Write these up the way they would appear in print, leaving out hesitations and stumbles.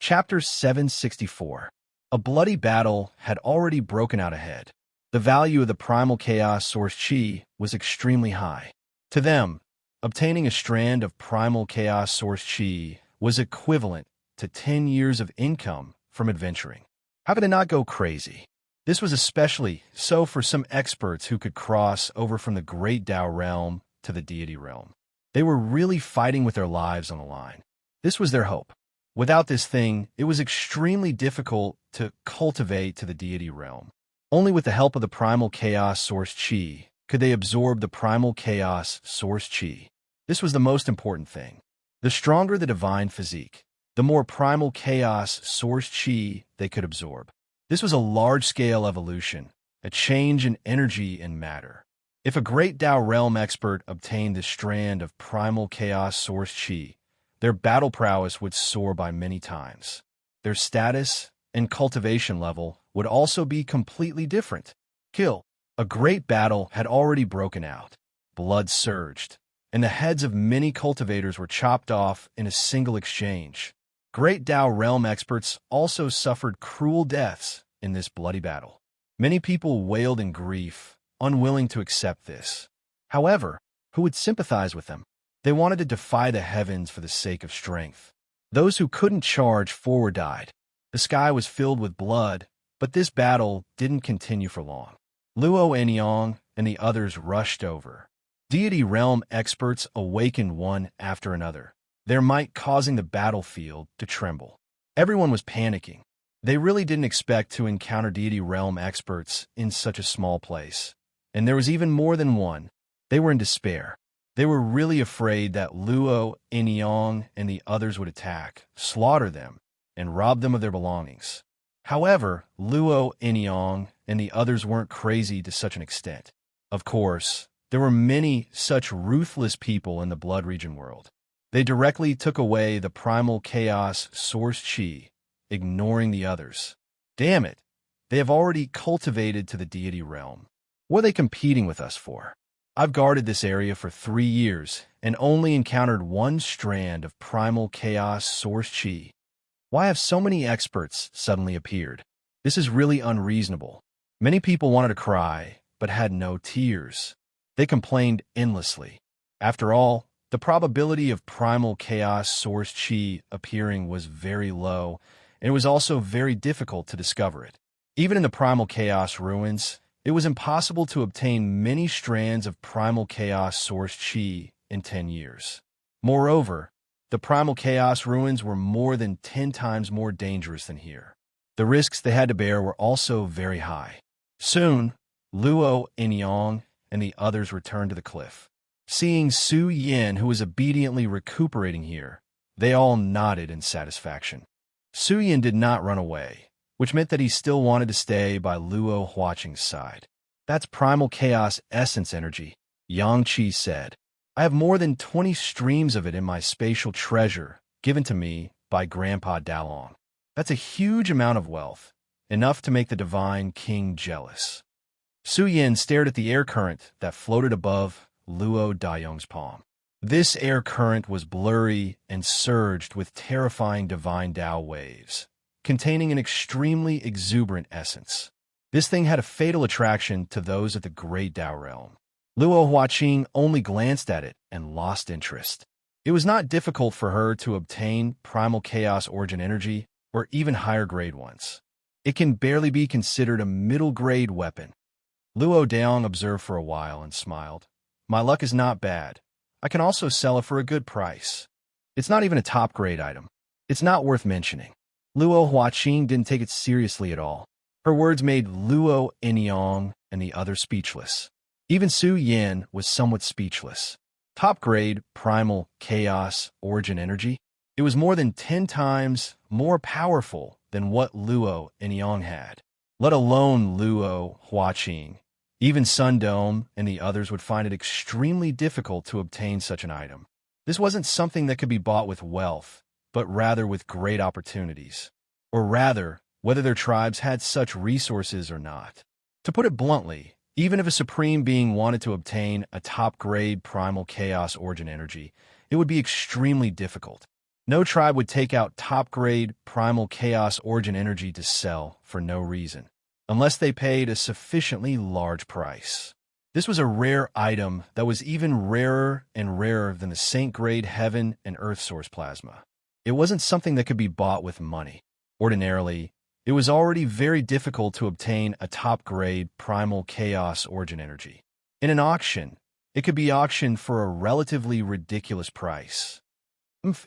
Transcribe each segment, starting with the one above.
Chapter 764. A bloody battle had already broken out ahead. The value of the primal chaos source chi was extremely high. To them, obtaining a strand of primal chaos source chi was equivalent to 10 years of income from adventuring. How could they not go crazy? This was especially so for some experts who could cross over from the Great Tao realm to the deity realm. They were really fighting with their lives on the line. This was their hope. Without this thing, it was extremely difficult to cultivate to the deity realm. Only with the help of the primal chaos source chi could they absorb the primal chaos source chi. This was the most important thing. The stronger the divine physique, the more primal chaos source chi they could absorb. This was a large-scale evolution, a change in energy and matter. If a Great Tao realm expert obtained this strand of primal chaos source chi, their battle prowess would soar by many times. Their status and cultivation level would also be completely different. Kill. A great battle had already broken out. Blood surged, and the heads of many cultivators were chopped off in a single exchange. Great Tao realm experts also suffered cruel deaths in this bloody battle. Many people wailed in grief, unwilling to accept this. However, who would sympathize with them? They wanted to defy the heavens for the sake of strength. Those who couldn't charge forward died. The sky was filled with blood, but this battle didn't continue for long. Luo and Yang and the others rushed over. Deity realm experts awakened one after another, their might causing the battlefield to tremble. Everyone was panicking. They really didn't expect to encounter deity realm experts in such a small place. And there was even more than one. They were in despair. They were really afraid that Luo, Yang, and the others would attack, slaughter them, and rob them of their belongings. However, Luo, Yang, and the others weren't crazy to such an extent. Of course, there were many such ruthless people in the Blood Region world. They directly took away the primal chaos source chi, ignoring the others. Damn it! They have already cultivated to the deity realm. What are they competing with us for? I've guarded this area for 3 years and only encountered one strand of primal chaos source chi. Why have so many experts suddenly appeared? This is really unreasonable. Many people wanted to cry, but had no tears. They complained endlessly. After all, the probability of primal chaos source chi appearing was very low, and it was also very difficult to discover it. Even in the primal chaos ruins, it was impossible to obtain many strands of primal chaos source chi in 10 years. Moreover, the primal chaos ruins were more than 10 times more dangerous than here. The risks they had to bear were also very high. Soon, Luo, Yang, and the others returned to the cliff. Seeing Su Yin, who was obediently recuperating here, they all nodded in satisfaction. Su Yin did not run away, which meant that he still wanted to stay by Luo Huaqing's side. That's primal chaos essence energy, Yang Qi said. I have more than 20 streams of it in my spatial treasure, given to me by Grandpa Dalong. That's a huge amount of wealth, enough to make the divine king jealous. Su Yin stared at the air current that floated above Luo Dayong's palm. This air current was blurry and surged with terrifying divine Tao waves, containing an extremely exuberant essence. This thing had a fatal attraction to those of the Great Tao realm. Luo Huaqing only glanced at it and lost interest. It was not difficult for her to obtain primal chaos origin energy or even higher grade ones. It can barely be considered a middle grade weapon. Luo Daong observed for a while and smiled. My luck is not bad. I can also sell it for a good price. It's not even a top grade item. It's not worth mentioning. Luo Huaqing didn't take it seriously at all. Her words made Luo Yang and the others speechless. Even Su Yin was somewhat speechless. Top grade primal chaos origin energy? It was more than 10 times more powerful than what Luo Yang had. Let alone Luo Huaqing. Even Sundome and the others would find it extremely difficult to obtain such an item. This wasn't something that could be bought with wealth, but rather with great opportunities. Or rather, whether their tribes had such resources or not. To put it bluntly, even if a supreme being wanted to obtain a top-grade primal chaos origin energy, it would be extremely difficult. No tribe would take out top-grade primal chaos origin energy to sell for no reason, unless they paid a sufficiently large price. This was a rare item that was even rarer and rarer than the Saint-grade heaven and earth source plasma. It wasn't something that could be bought with money. Ordinarily, it was already very difficult to obtain a top-grade primal chaos origin energy. In an auction, it could be auctioned for a relatively ridiculous price.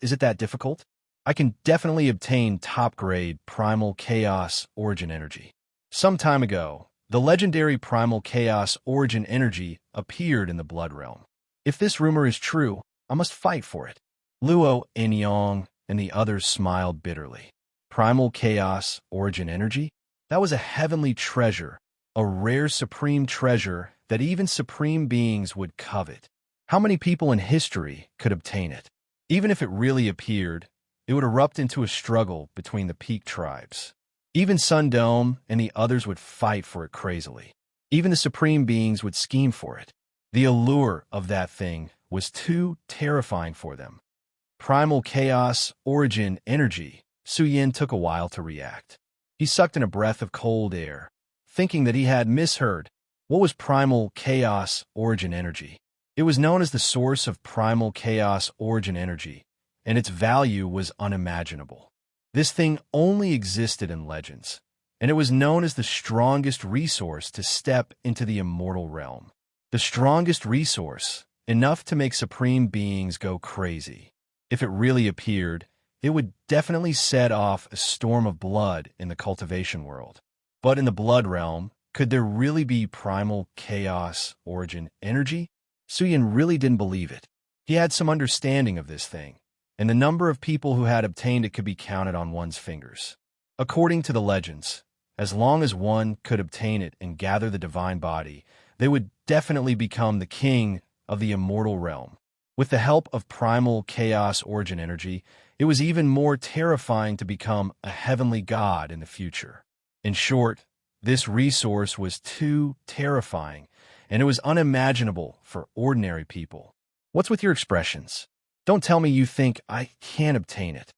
Is it that difficult? I can definitely obtain top-grade primal chaos origin energy. Some time ago, the legendary primal chaos origin energy appeared in the Blood Realm. If this rumor is true, I must fight for it. Luo, Enyong, and the others smiled bitterly. Primal chaos origin energy? That was a heavenly treasure, a rare supreme treasure that even supreme beings would covet. How many people in history could obtain it? Even if it really appeared, it would erupt into a struggle between the peak tribes. Even Sundome and the others would fight for it crazily. Even the supreme beings would scheme for it. The allure of that thing was too terrifying for them. Primal chaos origin energy. Su Yin took a while to react. He sucked in a breath of cold air, thinking that he had misheard. What was primal chaos origin energy? It was known as the source of primal chaos origin energy, and its value was unimaginable. This thing only existed in legends, and it was known as the strongest resource to step into the immortal realm. The strongest resource, enough to make supreme beings go crazy. If it really appeared, it would definitely set off a storm of blood in the cultivation world. But in the Blood Realm, could there really be primal chaos origin energy? Su Yin really didn't believe it. He had some understanding of this thing, and the number of people who had obtained it could be counted on one's fingers. According to the legends, as long as one could obtain it and gather the divine body, they would definitely become the king of the immortal realm. With the help of primal chaos origin energy, it was even more terrifying to become a heavenly god in the future. In short, this resource was too terrifying, and it was unimaginable for ordinary people. What's with your expressions? Don't tell me you think I can't obtain it.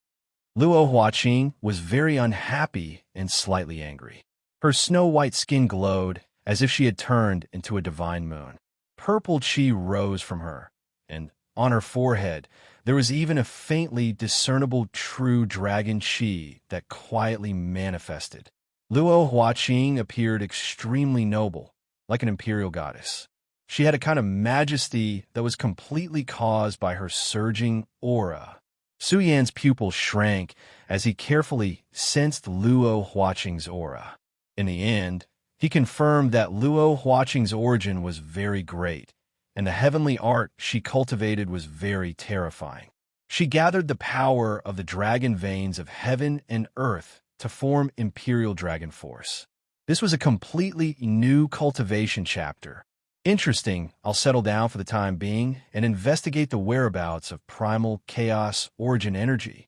Luo Huaqing was very unhappy and slightly angry. Her snow-white skin glowed as if she had turned into a divine moon. Purple chi rose from her, and on her forehead there was even a faintly discernible true dragon chi that quietly manifested. Luo Huaqing appeared extremely noble, like an imperial goddess. She had a kind of majesty that was completely caused by her surging aura. Su Yan's pupil shrank as he carefully sensed Luo Huaqing's aura. In the end, he confirmed that Luo Huaqing's origin was very great, and the heavenly art she cultivated was very terrifying. She gathered the power of the dragon veins of heaven and earth to form Imperial Dragon Force. This was a completely new cultivation chapter. Interesting, I'll settle down for the time being and investigate the whereabouts of primal chaos origin energy.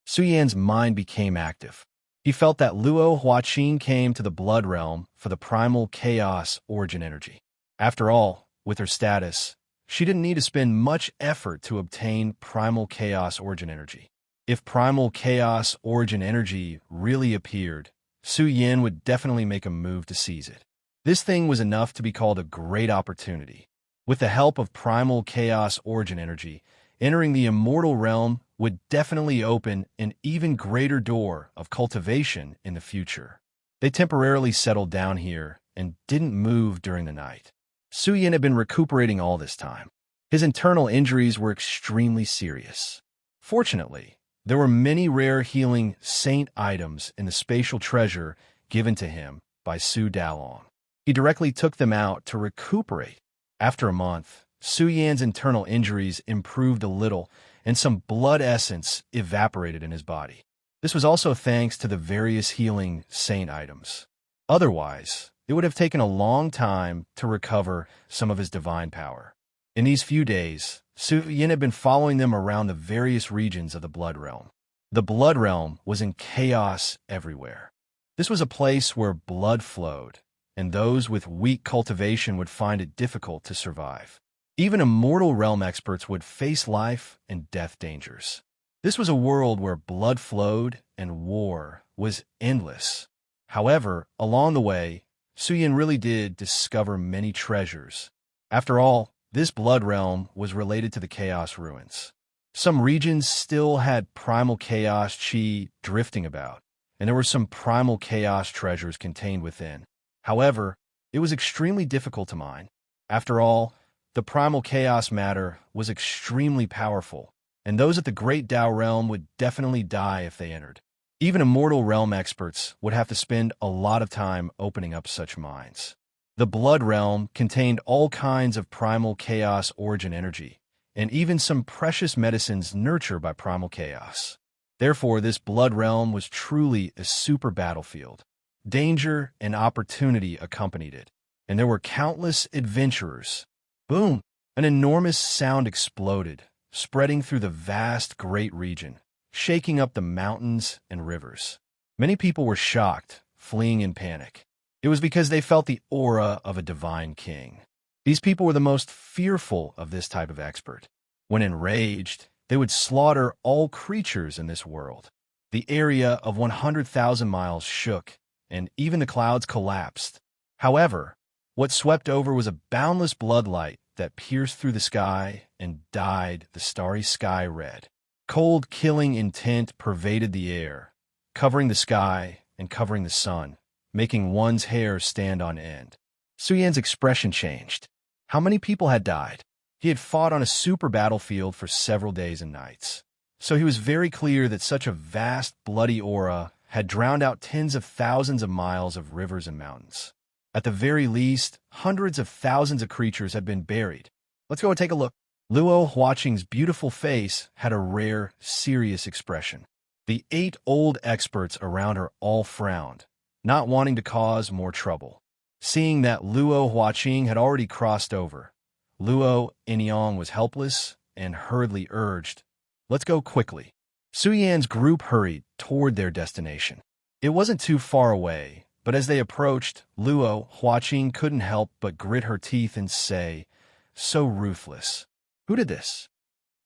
Su Yan's mind became active. He felt that Luo Huaqing came to the Blood Realm for the primal chaos origin energy. After all, with her status, she didn't need to spend much effort to obtain primal chaos origin energy. If primal chaos origin energy really appeared, Su Yin would definitely make a move to seize it. This thing was enough to be called a great opportunity. With the help of primal chaos origin energy, entering the immortal realm would definitely open an even greater door of cultivation in the future. They temporarily settled down here and didn't move during the night. Su Yin had been recuperating all this time. His internal injuries were extremely serious. Fortunately, there were many rare healing saint items in the spatial treasure given to him by Su Dalong. He directly took them out to recuperate. After a month, Su Yan's internal injuries improved a little, and some blood essence evaporated in his body. This was also thanks to the various healing saint items. Otherwise, it would have taken a long time to recover some of his divine power. In these few days, Su Yin had been following them around the various regions of the Blood Realm. The Blood Realm was in chaos everywhere. This was a place where blood flowed, and those with weak cultivation would find it difficult to survive. Even immortal realm experts would face life and death dangers. This was a world where blood flowed and war was endless. However, along the way, Suyin really did discover many treasures. After all, this blood realm was related to the Chaos Ruins. Some regions still had primal chaos chi drifting about, and there were some primal chaos treasures contained within. However, it was extremely difficult to mine. After all, the primal chaos matter was extremely powerful, and those at the Great Tao realm would definitely die if they entered. Even immortal realm experts would have to spend a lot of time opening up such mines. The Blood Realm contained all kinds of primal chaos origin energy, and even some precious medicines nurtured by primal chaos. Therefore, this Blood Realm was truly a super battlefield. Danger and opportunity accompanied it, and there were countless adventurers. Boom! An enormous sound exploded, spreading through the vast great region, shaking up the mountains and rivers. Many people were shocked, fleeing in panic. It was because they felt the aura of a divine king. These people were the most fearful of this type of expert. When enraged, they would slaughter all creatures in this world. The area of 100,000 miles shook, and even the clouds collapsed. However, what swept over was a boundless bloodlight that pierced through the sky and dyed the starry sky red. Cold, killing intent pervaded the air, covering the sky and covering the sun, making one's hair stand on end. Suyan's expression changed. How many people had died? He had fought on a super battlefield for several days and nights. So he was very clear that such a vast, bloody aura had drowned out tens of thousands of miles of rivers and mountains. At the very least, hundreds of thousands of creatures had been buried. Let's go and take a look. Luo Huaqing's beautiful face had a rare, serious expression. The 8 old experts around her all frowned, not wanting to cause more trouble. Seeing that Luo Huaqing had already crossed over, Luo Enyang was helpless and hurriedly urged, "Let's go quickly." Suyan's group hurried toward their destination. It wasn't too far away, but as they approached, Luo Huaqing couldn't help but grit her teeth and say, so ruthless, "Who did this?"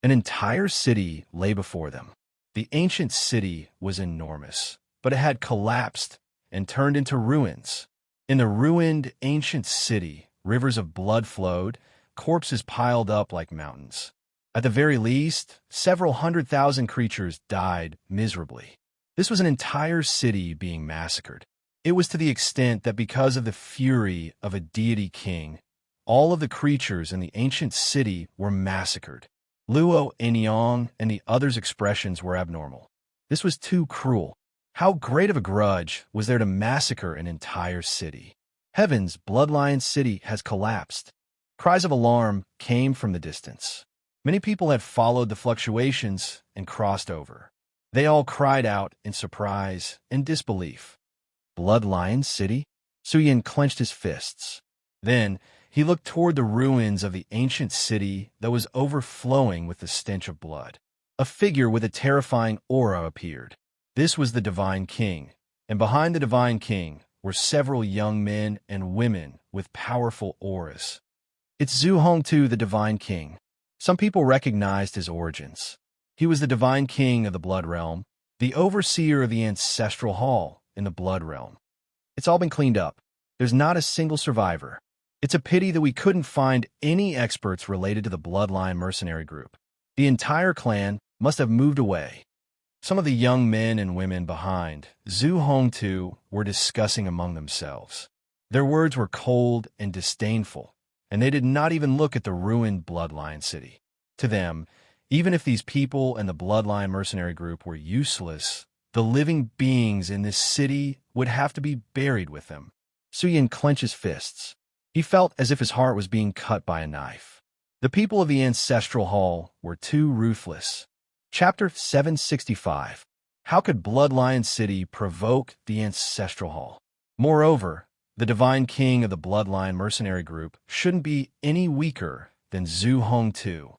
An entire city lay before them. The ancient city was enormous, but it had collapsed and turned into ruins. In the ruined ancient city, rivers of blood flowed, corpses piled up like mountains. At the very least, several 100,000 creatures died miserably. This was an entire city being massacred. It was to the extent that because of the fury of a deity king, all of the creatures in the ancient city were massacred. Luo Enyang and the others' expressions were abnormal. This was too cruel. How great of a grudge was there to massacre an entire city? Heaven's Bloodline City has collapsed. Cries of alarm came from the distance. Many people had followed the fluctuations and crossed over. They all cried out in surprise and disbelief. Bloodline City? Suyin clenched his fists. Then he looked toward the ruins of the ancient city that was overflowing with the stench of blood. A figure with a terrifying aura appeared. This was the Divine King, and behind the Divine King were several young men and women with powerful auras. It's Zhu Hongtu, the Divine King. Some people recognized his origins. He was the Divine King of the Blood Realm, the overseer of the Ancestral Hall in the Blood Realm. It's all been cleaned up. There's not a single survivor. It's a pity that we couldn't find any experts related to the Bloodline mercenary group. The entire clan must have moved away. Some of the young men and women behind Zhu Hongtu were discussing among themselves. Their words were cold and disdainful, and they did not even look at the ruined Bloodline City. To them, even if these people and the Bloodline mercenary group were useless, the living beings in this city would have to be buried with them. Suyin clenched his fists. He felt as if his heart was being cut by a knife. The people of the Ancestral Hall were too ruthless. Chapter 765. How could Bloodline City provoke the Ancestral Hall? Moreover, the Divine King of the Bloodline mercenary group shouldn't be any weaker than Zhu Hongtu.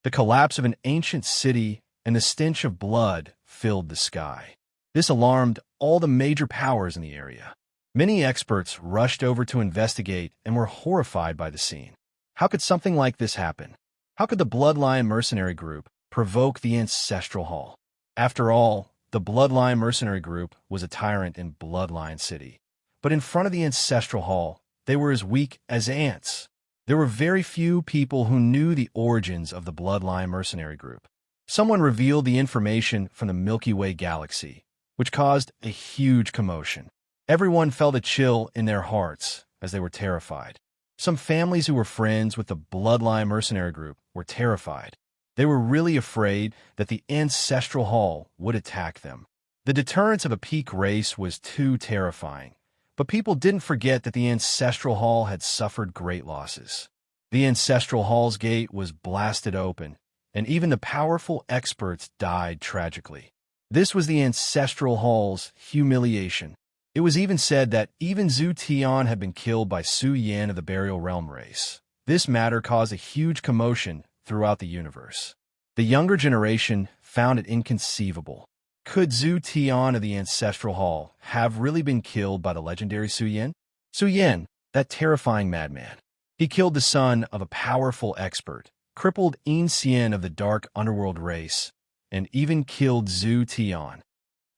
The collapse of an ancient city and the stench of blood filled the sky. This alarmed all the major powers in the area. Many experts rushed over to investigate and were horrified by the scene. How could something like this happen? How could the Bloodline mercenary group provoke the ancestral hall. After all, the Bloodline mercenary group was a tyrant in Bloodline City. But in front of the ancestral hall, they were as weak as ants. There were very few people who knew the origins of the Bloodline mercenary group. Someone revealed the information from the Milky Way galaxy, which caused a huge commotion. Everyone felt a chill in their hearts as they were terrified. Some families who were friends with the Bloodline mercenary group were terrified. They were really afraid that the ancestral hall would attack them. The deterrence of a peak race was too terrifying, but people didn't forget that the ancestral hall had suffered great losses. The ancestral hall's gate was blasted open, and even the powerful experts died tragically. This was the ancestral hall's humiliation. It was even said that even Zhu Tian had been killed by Su Yan of the Burial Realm race. This matter caused a huge commotion throughout the universe. The younger generation found it inconceivable. Could Zhu Tian of the Ancestral Hall have really been killed by the legendary Su Yan? Su Yan, that terrifying madman. He killed the son of a powerful expert, crippled Yin Xian of the Dark Underworld race, and even killed Zhu Tian.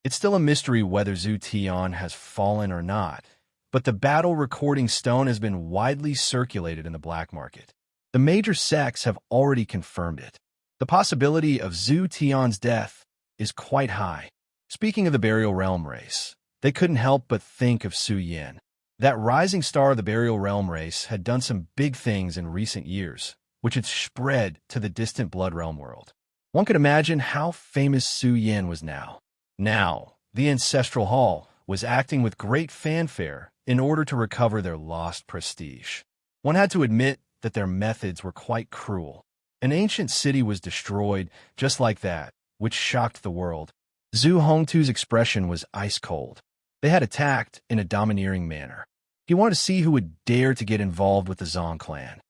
It's still a mystery whether Zhu Tian has fallen or not, but the battle recording stone has been widely circulated in the black market. The major sects have already confirmed it. The possibility of Zhu Tian's death is quite high. Speaking of the Burial Realm race, they couldn't help but think of Su Yan. That rising star of the Burial Realm race had done some big things in recent years, which had spread to the distant Blood Realm world. One could imagine how famous Su Yan was now. Now, the Ancestral Hall was acting with great fanfare in order to recover their lost prestige. One had to admit that their methods were quite cruel. An ancient city was destroyed just like that, which shocked the world. Zhu Hongtu's expression was ice cold. They had attacked in a domineering manner. He wanted to see who would dare to get involved with the Zong clan.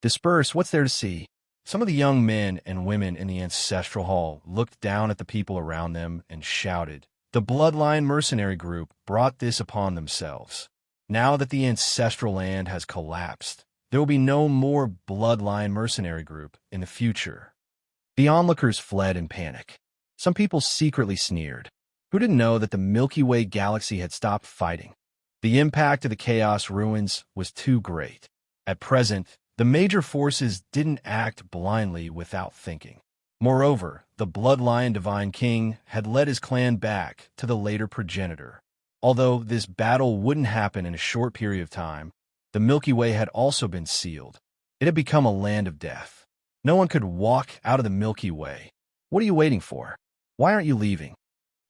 Disperse, what's there to see? Some of the young men and women in the Ancestral Hall looked down at the people around them and shouted. The Bloodline mercenary group brought this upon themselves. Now that the Ancestral Land has collapsed, there will be no more Bloodline mercenary group in the future. The onlookers fled in panic. Some people secretly sneered. Who didn't know that the Milky Way galaxy had stopped fighting? The impact of the Chaos ruins was too great. At present, the major forces didn't act blindly without thinking. Moreover, the Bloodline Divine King had led his clan back to the later progenitor. Although this battle wouldn't happen in a short period of time, the Milky Way had also been sealed. It had become a land of death. No one could walk out of the Milky Way. What are you waiting for? Why aren't you leaving?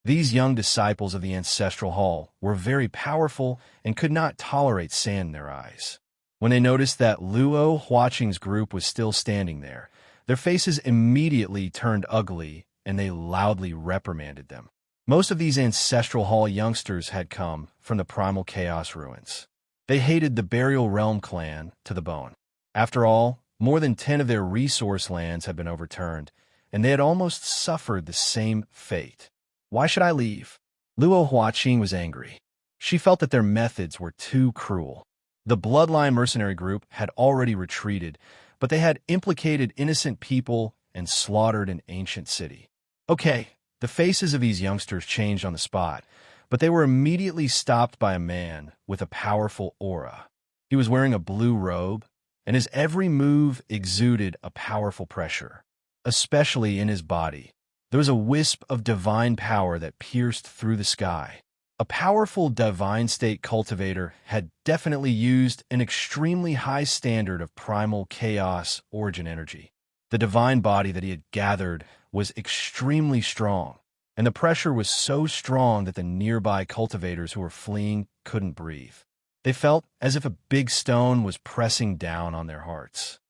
These young disciples of the Ancestral Hall were very powerful and could not tolerate sand in their eyes. When they noticed that Luo Huaqing's group was still standing there, their faces immediately turned ugly and they loudly reprimanded them. Most of these Ancestral Hall youngsters had come from the Primal Chaos ruins. They hated the Burial Realm clan to the bone. After all, more than 10 of their resource lands had been overturned, and they had almost suffered the same fate. Why should I leave? Luo Huaqing was angry. She felt that their methods were too cruel. The Bloodline mercenary group had already retreated, but they had implicated innocent people and slaughtered an ancient city. Okay, the faces of these youngsters changed on the spot, but they were immediately stopped by a man with a powerful aura. He was wearing a blue robe, and his every move exuded a powerful pressure, especially in his body. There was a wisp of divine power that pierced through the sky. A powerful divine state cultivator had definitely used an extremely high standard of primal chaos origin energy. The divine body that he had gathered was extremely strong, and the pressure was so strong that the nearby cultivators who were fleeing couldn't breathe. They felt as if a big stone was pressing down on their hearts.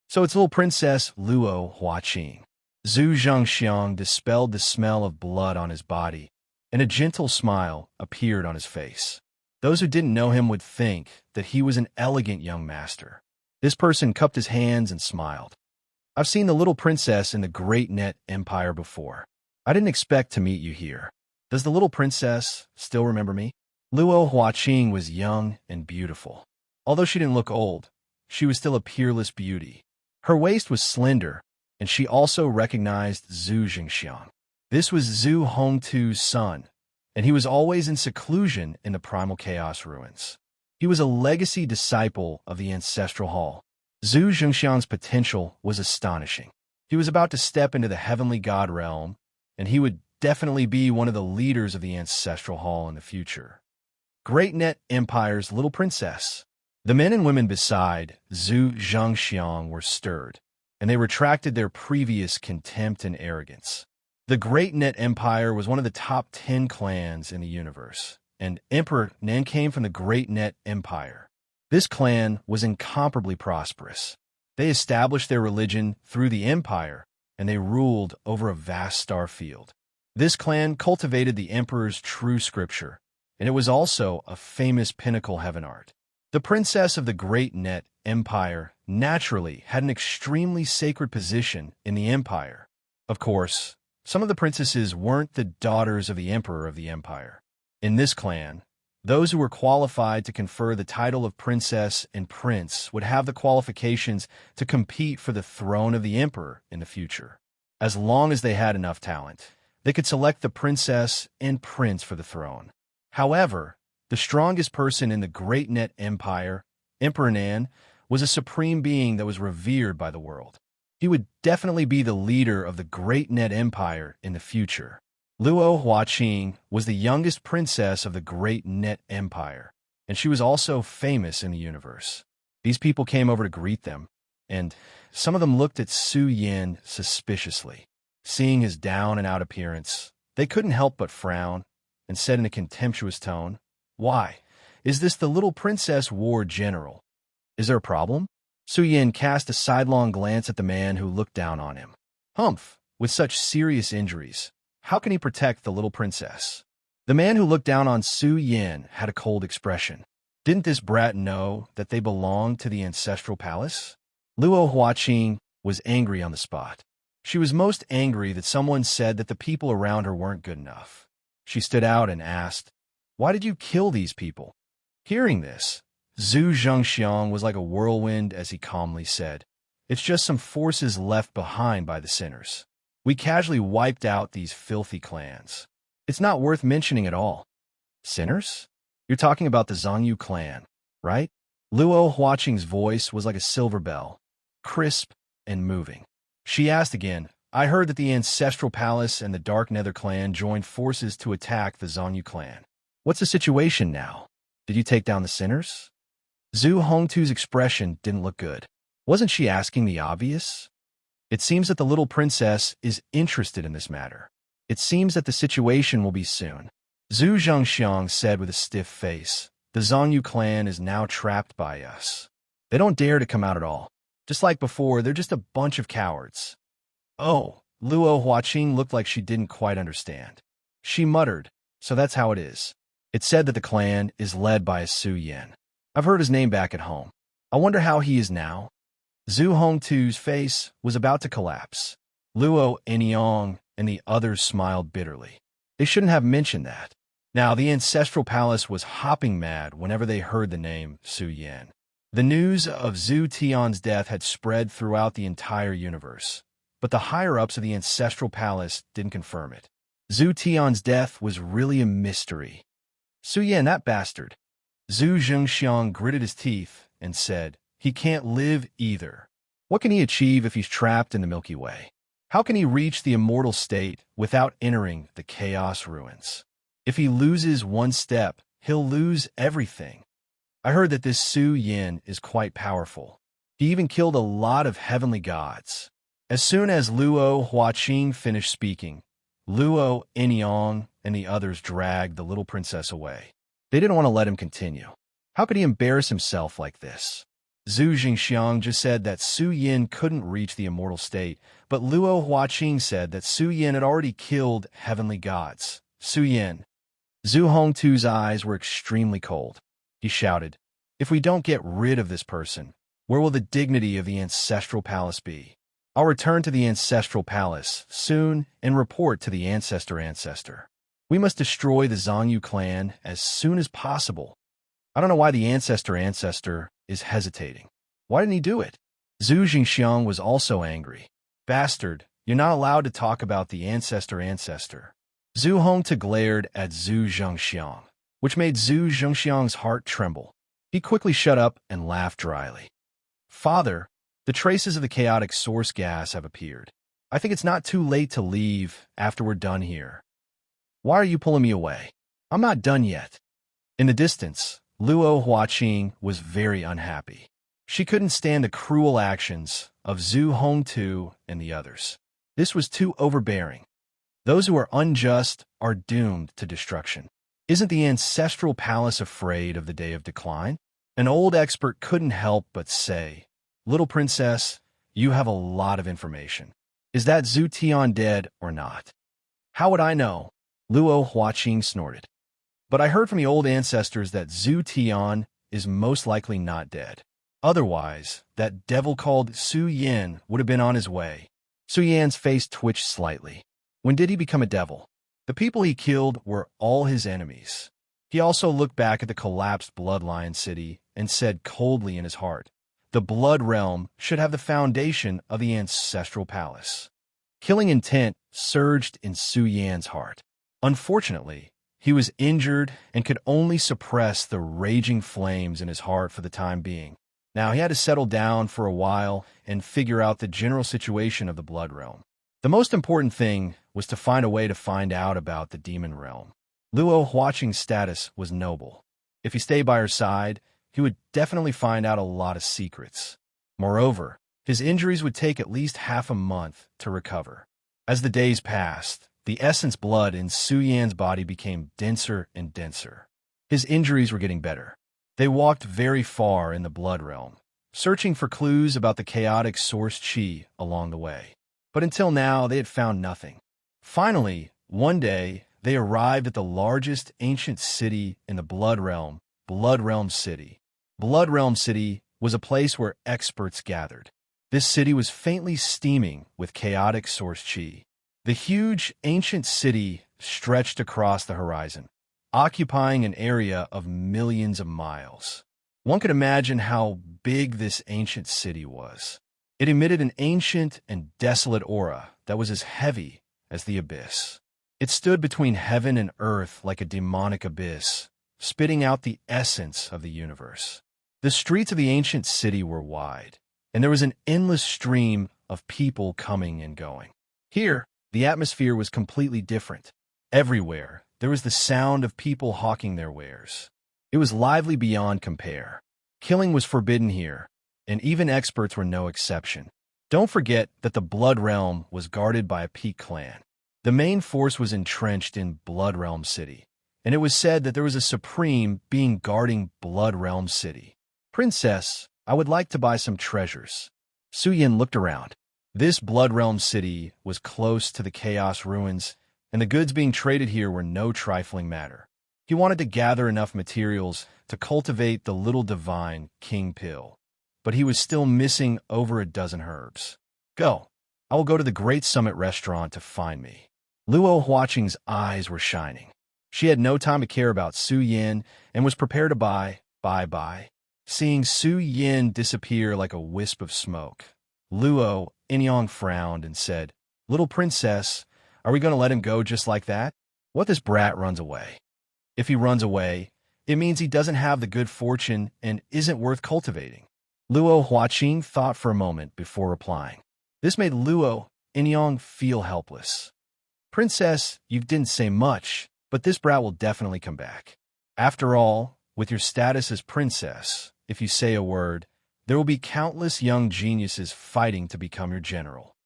So it's little Princess Luo Huaqing. Zhu Zhangxiang dispelled the smell of blood on his body, and a gentle smile appeared on his face. Those who didn't know him would think that he was an elegant young master. This person cupped his hands and smiled. I've seen the little princess in the Great Net Empire before. I didn't expect to meet you here. Does the little princess still remember me? Luo Huaqing was young and beautiful. Although she didn't look old, she was still a peerless beauty. Her waist was slender, and she also recognized Zhu Jingxiang. This was Zhu Hongtu's son, and he was always in seclusion in the primal chaos ruins. He was a legacy disciple of the ancestral hall. Zhu Jingxiang's potential was astonishing. He was about to step into the heavenly god realm, and he would definitely be one of the leaders of the ancestral hall in the future. Great Net Empire's little princess. The men and women beside Zhu Zhangxiang were stirred, and they retracted their previous contempt and arrogance. The Great Net Empire was one of the top 10 clans in the universe, and Emperor Nan came from the Great Net Empire. This clan was incomparably prosperous. They established their religion through the empire, and they ruled over a vast star field. This clan cultivated the emperor's true scripture, and it was also a famous pinnacle heaven art. The princess of the Great Net Empire naturally had an extremely sacred position in the empire. Of course, some of the princesses weren't the daughters of the emperor of the empire. In this clan, those who were qualified to confer the title of princess and prince would have the qualifications to compete for the throne of the emperor in the future. As long as they had enough talent, they could select the princess and prince for the throne. However, the strongest person in the Great Net Empire, Emperor Nan, was a supreme being that was revered by the world. He would definitely be the leader of the Great Net Empire in the future. Luo Huaqing was the youngest princess of the Great Net Empire, and she was also famous in the universe. These people came over to greet them, and some of them looked at Su Yin suspiciously. Seeing his down-and-out appearance, they couldn't help but frown and said in a contemptuous tone, "Why, is this the little princess war general? Is there a problem?" Su Yin cast a sidelong glance at the man who looked down on him. Humph, with such serious injuries, how can he protect the little princess? The man who looked down on Su Yin had a cold expression. Didn't this brat know that they belonged to the ancestral palace? Luo Huaqing was angry on the spot. She was most angry that someone said that the people around her weren't good enough. She stood out and asked, "Why did you kill these people?" Hearing this, Zhu Zhangxiang was like a whirlwind as he calmly said, "It's just some forces left behind by the sinners. We casually wiped out these filthy clans. It's not worth mentioning at all." Sinners? You're talking about the Zhongyu clan, right? Luo Huaqing's voice was like a silver bell, crisp and moving. She asked again, "I heard that the Ancestral Palace and the Dark Nether clan joined forces to attack the Zhongyu clan. What's the situation now? Did you take down the sinners?" Zhu Hongtu's expression didn't look good. Wasn't she asking the obvious? It seems that the little princess is interested in this matter. It seems that the situation will be soon. Zhu Zhangxiang said with a stiff face, "The Zhongyu clan is now trapped by us. They don't dare to come out at all. Just like before, they're just a bunch of cowards." Oh, Luo Huaqing looked like she didn't quite understand. She muttered, "So that's how it is. It's said that the clan is led by a Su Yin. I've heard his name back at home. I wonder how he is now." Zhu Hongtu's face was about to collapse. Luo Enyong and the others smiled bitterly. They shouldn't have mentioned that. Now, the Ancestral Palace was hopping mad whenever they heard the name Su Yin. The news of Zhu Tian's death had spread throughout the entire universe, but the higher-ups of the Ancestral Palace didn't confirm it. Zhu Tian's death was really a mystery. "Su Yin, that bastard." Zhu Zhengxiang gritted his teeth and said, "He can't live either. What can he achieve if he's trapped in the Milky Way? How can he reach the immortal state without entering the chaos ruins? If he loses one step, he'll lose everything. I heard that this Su Yin is quite powerful. He even killed a lot of heavenly gods." As soon as Luo Huaqing finished speaking, Luo Enyong and the others dragged the little princess away. They didn't want to let him continue. How could he embarrass himself like this? Zhu Jingxiang just said that Su Yin couldn't reach the immortal state, but Luo Huaqing said that Su Yin had already killed heavenly gods. Su Yin. Zhu Hongtu's eyes were extremely cold. He shouted, "If we don't get rid of this person, where will the dignity of the Ancestral Palace be? I'll return to the Ancestral Palace soon and report to the Ancestor. We must destroy the Zhongyu clan as soon as possible." I don't know why the Ancestor is hesitating. Why didn't he do it? Zhu Jingxiang was also angry. Bastard, you're not allowed to talk about the ancestor. Zhu Hongte glared at Zhu Zhengxiang, which made Zhu Zhengxiang's heart tremble. He quickly shut up and laughed dryly. Father, the traces of the chaotic source gas have appeared. I think it's not too late to leave after we're done here. Why are you pulling me away? I'm not done yet. In the distance, Luo Huaqing was very unhappy. She couldn't stand the cruel actions of Zhu Hongtu and the others. This was too overbearing. Those who are unjust are doomed to destruction. Isn't the ancestral palace afraid of the day of decline? An old expert couldn't help but say, Little princess, you have a lot of information. Is that Zhu Tian dead or not? How would I know? Luo Huaqing snorted. But I heard from the old ancestors that Zhu Tian is most likely not dead. Otherwise, that devil called Su Yin would have been on his way. Su Yan's face twitched slightly. When did he become a devil? The people he killed were all his enemies. He also looked back at the collapsed Bloodlion city and said coldly in his heart, the Blood Realm should have the foundation of the ancestral palace. Killing intent surged in Su Yan's heart. Unfortunately, he was injured and could only suppress the raging flames in his heart for the time being. Now he had to settle down for a while and figure out the general situation of the Blood Realm. The most important thing was to find a way to find out about the Demon Realm. Luo Huaqing's status was noble. If he stayed by her side, he would definitely find out a lot of secrets. Moreover, his injuries would take at least half a month to recover. As the days passed, the essence blood in Su Yan's body became denser and denser. His injuries were getting better. They walked very far in the Blood Realm, searching for clues about the chaotic source Qi along the way. But until now, they had found nothing. Finally, one day, they arrived at the largest ancient city in the Blood Realm City. Blood Realm City was a place where experts gathered. This city was faintly steaming with chaotic source Qi. The huge ancient city stretched across the horizon, occupying an area of millions of miles. One could imagine how big this ancient city was. It emitted an ancient and desolate aura that was as heavy as the abyss. It stood between heaven and earth like a demonic abyss, spitting out the essence of the universe. The streets of the ancient city were wide, and there was an endless stream of people coming and going. Here, the atmosphere was completely different. Everywhere, there was the sound of people hawking their wares. It was lively beyond compare. Killing was forbidden here, and even experts were no exception. Don't forget that the Blood Realm was guarded by a peak clan. The main force was entrenched in Blood Realm City, and it was said that there was a supreme being guarding Blood Realm City. Princess, I would like to buy some treasures. Su Yin looked around. This Blood Realm City was close to the Chaos Ruins, and the goods being traded here were no trifling matter. He wanted to gather enough materials to cultivate the little divine King Pill, but he was still missing over a dozen herbs. Go. I will go to the Great Summit restaurant to find me. Luo Huaqing's eyes were shining. She had no time to care about Su Yin and was prepared to buy. Seeing Su Yin disappear like a wisp of smoke, Luo Inyong frowned and said, Little princess, are we going to let him go just like that? What if this brat runs away? If he runs away, it means he doesn't have the good fortune and isn't worth cultivating. Luo Huaqing thought for a moment before replying. This made Luo Inyong feel helpless. Princess, you didn't say much, but this brat will definitely come back. After all, with your status as princess, if you say a word, there will be countless young geniuses fighting to become your general.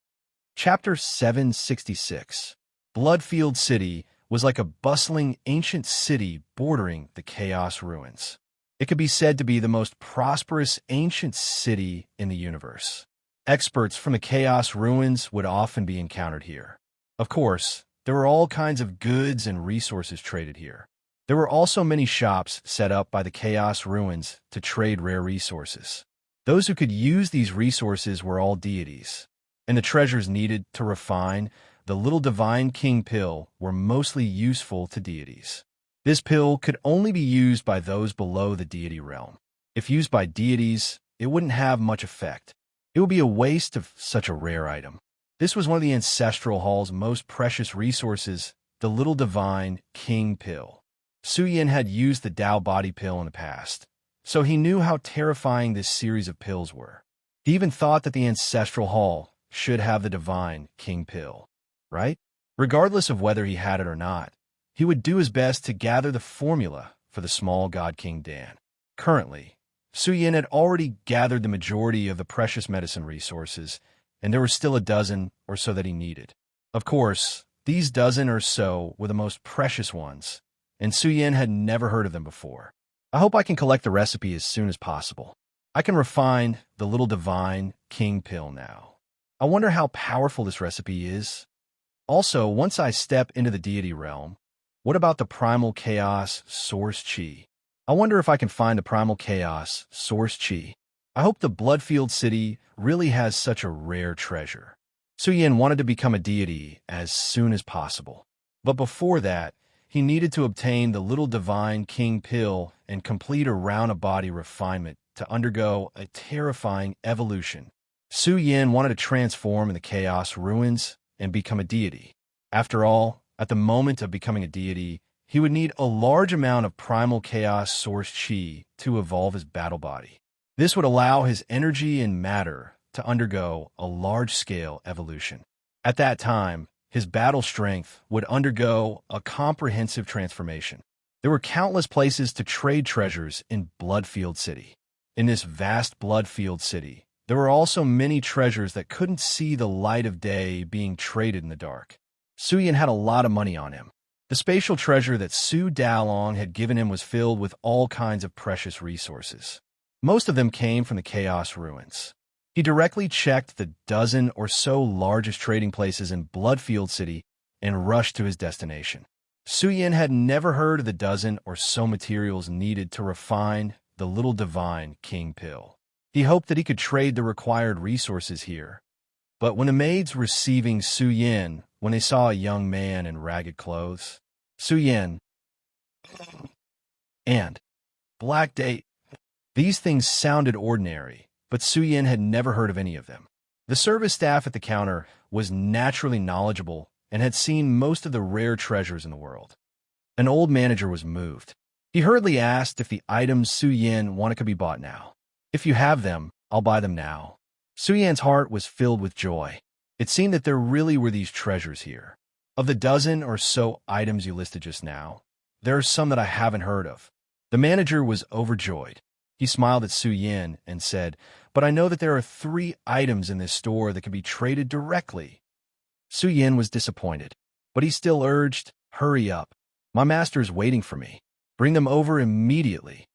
Chapter 766. Bloodfield City was like a bustling ancient city bordering the Chaos Ruins. It could be said to be the most prosperous ancient city in the universe. Experts from the Chaos Ruins would often be encountered here. Of course, there were all kinds of goods and resources traded here. There were also many shops set up by the Chaos Ruins to trade rare resources. Those who could use these resources were all deities, and the treasures needed to refine the little divine king pill were mostly useful to deities. This pill could only be used by those below the deity realm. If used by deities, it wouldn't have much effect. It would be a waste of such a rare item. This was one of the Ancestral Hall's most precious resources, the little divine King Pill. Su Yin had used the Tao body pill in the past, so he knew how terrifying this series of pills were. He even thought that the Ancestral Hall should have the divine King Pill, right? Regardless of whether he had it or not, he would do his best to gather the formula for the small God King Dan. Currently, Su Yin had already gathered the majority of the precious medicine resources, and there were still a dozen or so that he needed. Of course, these dozen or so were the most precious ones, and Su Yin had never heard of them before. I hope I can collect the recipe as soon as possible. I can refine the little divine King Pill now. I wonder how powerful this recipe is. Also, once I step into the deity realm, what about the primal chaos source chi? I wonder if I can find the primal chaos source chi. I hope the Bloodfield City really has such a rare treasure. Su Yin wanted to become a deity as soon as possible. But before that, he needed to obtain the little divine King Pill and complete a round-of-body refinement to undergo a terrifying evolution. Su Yin wanted to transform in the Chaos Ruins and become a deity. After all, at the moment of becoming a deity, he would need a large amount of primal chaos source chi to evolve his battle body. This would allow his energy and matter to undergo a large-scale evolution. At that time, his battle strength would undergo a comprehensive transformation. There were countless places to trade treasures in Bloodfield City. In this vast Bloodfield City, there were also many treasures that couldn't see the light of day being traded in the dark. Su Yin had a lot of money on him. The spatial treasure that Su Dalong had given him was filled with all kinds of precious resources. Most of them came from the Chaos Ruins. He directly checked the dozen or so largest trading places in Bloodfield City and rushed to his destination. Su Yin had never heard of the dozen or so materials needed to refine the little divine King Pill. He hoped that he could trade the required resources here. But when the maids receiving Su Yin, when they saw a young man in ragged clothes, Su Yin and Black Date, these things sounded ordinary, but Su Yin had never heard of any of them. The service staff at the counter was naturally knowledgeable and had seen most of the rare treasures in the world. An old manager was moved. He hurriedly asked if the items Su Yin wanted could be bought now. If you have them, I'll buy them now. Su Yin's heart was filled with joy. It seemed that there really were these treasures here. Of the dozen or so items you listed just now, there are some that I haven't heard of. The manager was overjoyed. He smiled at Su Yin and said, "But I know that there are 3 items in this store that can be traded directly." Su Yin was disappointed, but he still urged, "Hurry up. My master is waiting for me. Bring them over immediately."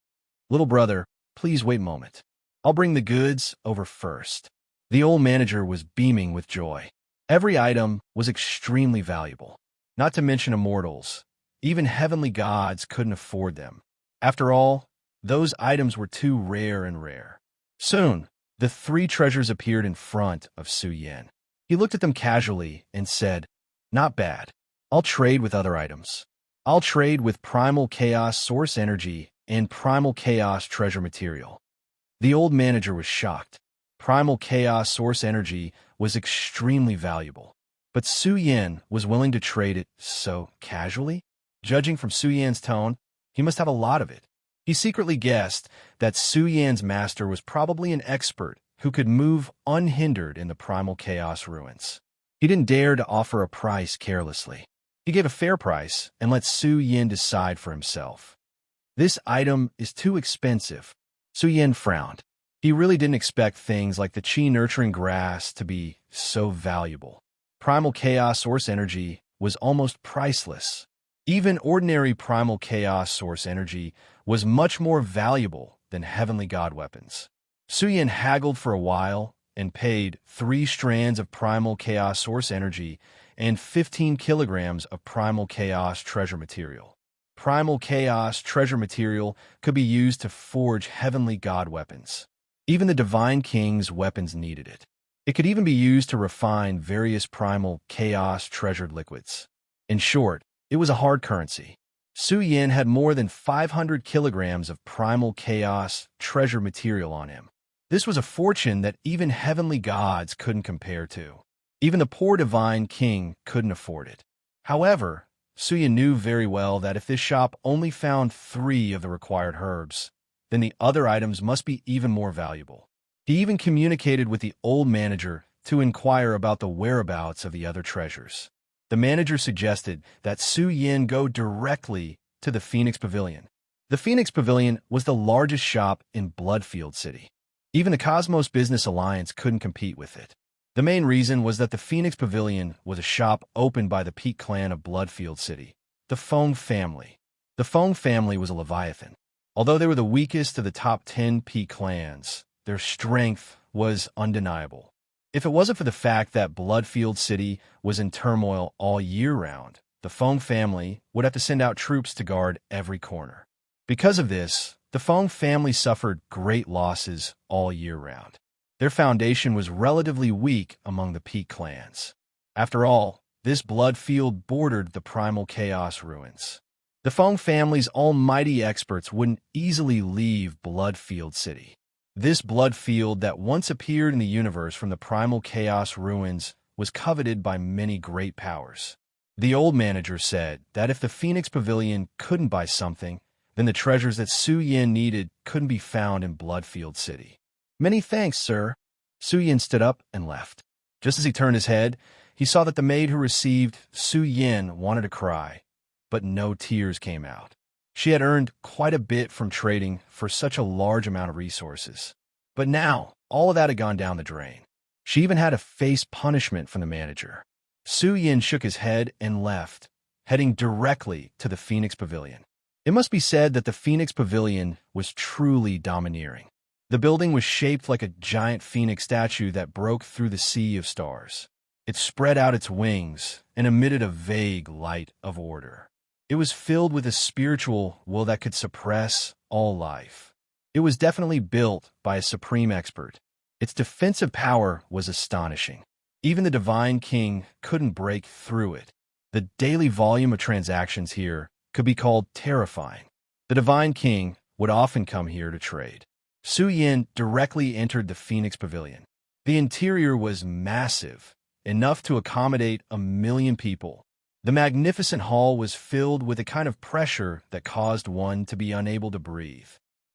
"Little brother, please wait a moment. I'll bring the goods over first." The old manager was beaming with joy. Every item was extremely valuable. Not to mention immortals. Even heavenly gods couldn't afford them. After all, those items were too rare. Soon, the 3 treasures appeared in front of Su Yin. He looked at them casually and said, "Not bad. I'll trade with other items. I'll trade with primal chaos source energy and primal chaos treasure material." The old manager was shocked. Primal chaos source energy was extremely valuable, but Su Yin was willing to trade it so casually. Judging from Su Yin's tone, he must have a lot of it. He secretly guessed that Su Yin's master was probably an expert who could move unhindered in the primal chaos ruins. He didn't dare to offer a price carelessly. He gave a fair price and let Su Yin decide for himself. "This item is too expensive." Su Yin frowned. He really didn't expect things like the chi-nurturing grass to be so valuable. Primal chaos source energy was almost priceless. Even ordinary primal chaos source energy was much more valuable than heavenly god weapons. Su Yin haggled for a while and paid 3 strands of primal chaos source energy and 15 kilograms of primal chaos treasure material. Primal chaos treasure material could be used to forge heavenly god weapons. Even the divine king's weapons needed it. It could even be used to refine various primal chaos treasured liquids. In short, it was a hard currency. Su Yin had more than 500 kilograms of primal chaos treasure material on him. This was a fortune that even heavenly gods couldn't compare to. Even the poor divine king couldn't afford it. However, Suya knew very well that if this shop only found 3 of the required herbs, then the other items must be even more valuable. He even communicated with the old manager to inquire about the whereabouts of the other treasures. The manager suggested that Su Yin go directly to the Phoenix Pavilion. The Phoenix Pavilion was the largest shop in Bloodfield City. Even the Cosmos Business Alliance couldn't compete with it. The main reason was that the Phoenix Pavilion was a shop opened by the Peak clan of Bloodfield City, the Feng family. The Feng family was a Leviathan. Although they were the weakest of the top 10 Peak clans, their strength was undeniable. If it wasn't for the fact that Bloodfield City was in turmoil all year round, the Feng family would have to send out troops to guard every corner. Because of this, the Feng family suffered great losses all year round. Their foundation was relatively weak among the Peak clans. After all, this Bloodfield bordered the Primal Chaos ruins. The Feng family's almighty experts wouldn't easily leave Bloodfield City. This Bloodfield that once appeared in the universe from the Primal Chaos ruins was coveted by many great powers. The old manager said that if the Phoenix Pavilion couldn't buy something, then the treasures that Su Yin needed couldn't be found in Bloodfield City. "Many thanks, sir." Su Yin stood up and left. Just as he turned his head, he saw that the maid who received Su Yin wanted to cry, but no tears came out. She had earned quite a bit from trading for such a large amount of resources. But now, all of that had gone down the drain. She even had to face punishment from the manager. Su Yin shook his head and left, heading directly to the Phoenix Pavilion. It must be said that the Phoenix Pavilion was truly domineering. The building was shaped like a giant phoenix statue that broke through the sea of stars. It spread out its wings and emitted a vague light of order. It was filled with a spiritual will that could suppress all life. It was definitely built by a supreme expert. Its defensive power was astonishing. Even the Divine King couldn't break through it. The daily volume of transactions here could be called terrifying. The Divine King would often come here to trade. Su Yin directly entered the Phoenix Pavilion. The interior was massive, enough to accommodate 1,000,000 people. The magnificent hall was filled with a kind of pressure that caused one to be unable to breathe.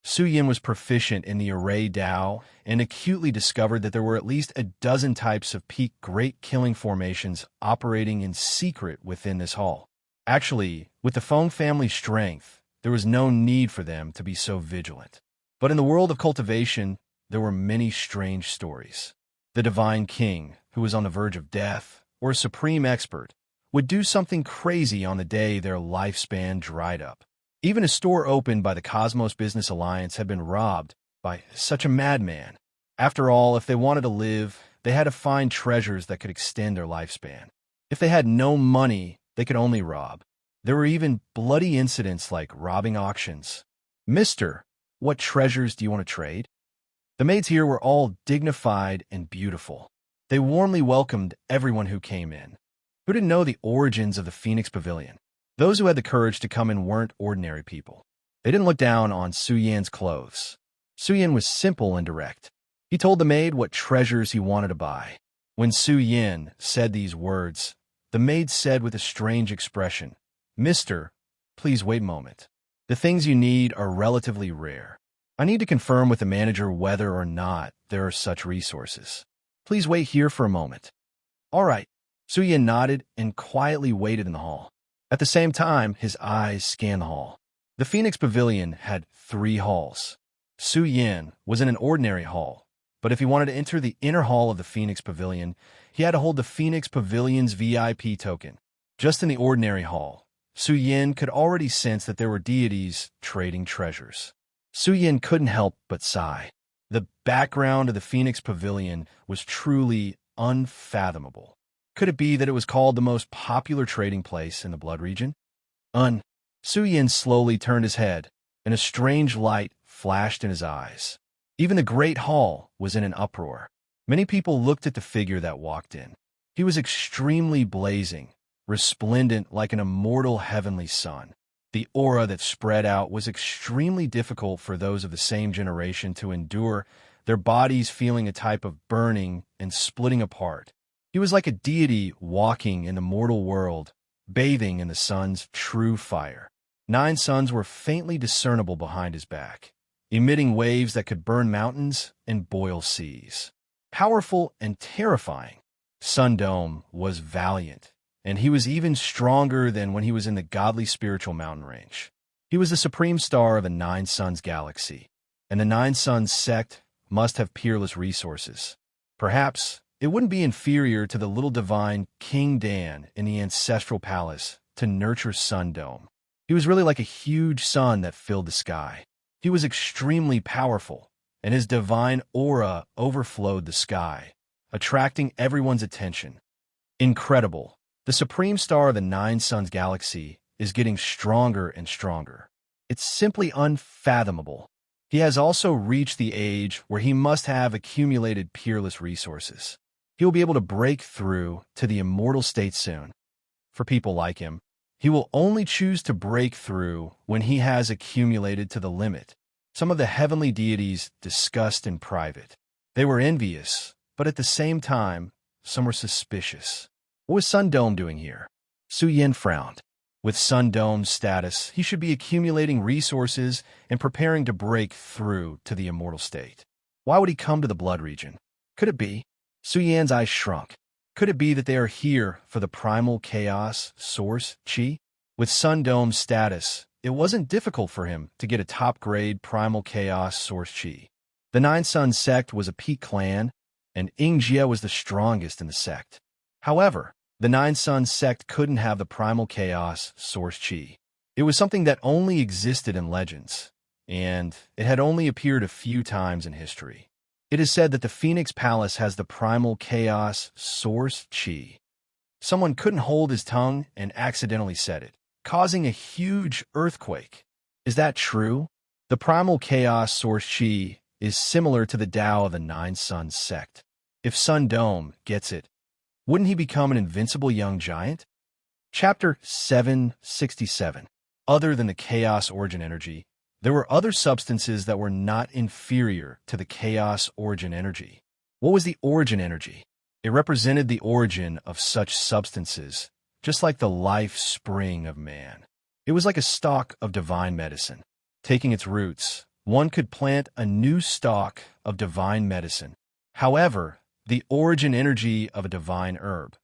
Su Yin was proficient in the array Dao and acutely discovered that there were at least a dozen types of peak great killing formations operating in secret within this hall. Actually, with the Feng family's strength, there was no need for them to be so vigilant. But in the world of cultivation, there were many strange stories. The Divine King, who was on the verge of death, or a supreme expert, would do something crazy on the day their lifespan dried up. Even a store opened by the Cosmos Business Alliance had been robbed by such a madman. After all, if they wanted to live, they had to find treasures that could extend their lifespan. If they had no money, they could only rob. There were even bloody incidents like robbing auctions. "Mister, what treasures do you want to trade?" The maids here were all dignified and beautiful. They warmly welcomed everyone who came in. Who didn't know the origins of the Phoenix Pavilion? Those who had the courage to come in weren't ordinary people. They didn't look down on Su Yan's clothes. Su Yan was simple and direct. He told the maid what treasures he wanted to buy. When Su Yan said these words, the maid said with a strange expression, "Mister, please wait a moment. The things you need are relatively rare. I need to confirm with the manager whether or not there are such resources. Please wait here for a moment." "All right." Su Yan nodded and quietly waited in the hall. At the same time, his eyes scanned the hall. The Phoenix Pavilion had 3 halls. Su Yan was in an ordinary hall, but if he wanted to enter the inner hall of the Phoenix Pavilion, he had to hold the Phoenix Pavilion's VIP token. Just in the ordinary hall, Su Yan could already sense that there were deities trading treasures. Su Yan couldn't help but sigh. The background of the Phoenix Pavilion was truly unfathomable. Could it be that it was called the most popular trading place in the Blood region? Su Yan slowly turned his head, and a strange light flashed in his eyes. Even the great hall was in an uproar. Many people looked at the figure that walked in. He was extremely blazing, resplendent like an immortal heavenly sun. The aura that spread out was extremely difficult for those of the same generation to endure, their bodies feeling a type of burning and splitting apart. He was like a deity walking in the mortal world, bathing in the sun's true fire. 9 suns were faintly discernible behind his back, emitting waves that could burn mountains and boil seas. Powerful and terrifying, Sun Dome was valiant, and he was even stronger than when he was in the godly spiritual mountain range. He was the supreme star of a 9 suns galaxy, and the 9 suns sect must have peerless resources. Perhaps it wouldn't be inferior to the little divine King Dan in the ancestral palace to nurture Sun Dome. He was really like a huge sun that filled the sky. He was extremely powerful, and his divine aura overflowed the sky, attracting everyone's attention. Incredible. The supreme star of the 9 suns galaxy is getting stronger and stronger. It's simply unfathomable. He has also reached the age where he must have accumulated peerless resources. He will be able to break through to the immortal state soon. For people like him, he will only choose to break through when he has accumulated to the limit. Some of the heavenly deities discussed in private. They were envious, but at the same time, some were suspicious. What was Sun Dome doing here? Su Yin frowned. With Sun Dome's status, he should be accumulating resources and preparing to break through to the immortal state. Why would he come to the blood region? Could it be? Su Yan's eyes shrunk. Could it be that they are here for the primal chaos source, Qi? With Sun Dome's status, it wasn't difficult for him to get a top-grade primal chaos source Qi. The 9 Sun sect was a peak clan, and Ingjia was the strongest in the sect. However, the 9 Sun sect couldn't have the primal chaos source Qi. It was something that only existed in legends, and it had only appeared a few times in history. It is said that the Phoenix Palace has the primal chaos source Qi. Someone couldn't hold his tongue and accidentally said it, causing a huge earthquake. Is that true? The primal chaos source Qi is similar to the Tao of the 9 Sun sect. If Sun Dome gets it, wouldn't he become an invincible young giant? Chapter 767. Other than the chaos origin energy, there were other substances that were not inferior to the chaos origin energy. What was the origin energy? It represented the origin of such substances, just like the life spring of man. It was like a stalk of divine medicine. Taking its roots, one could plant a new stalk of divine medicine. However, the origin energy of a divine herb,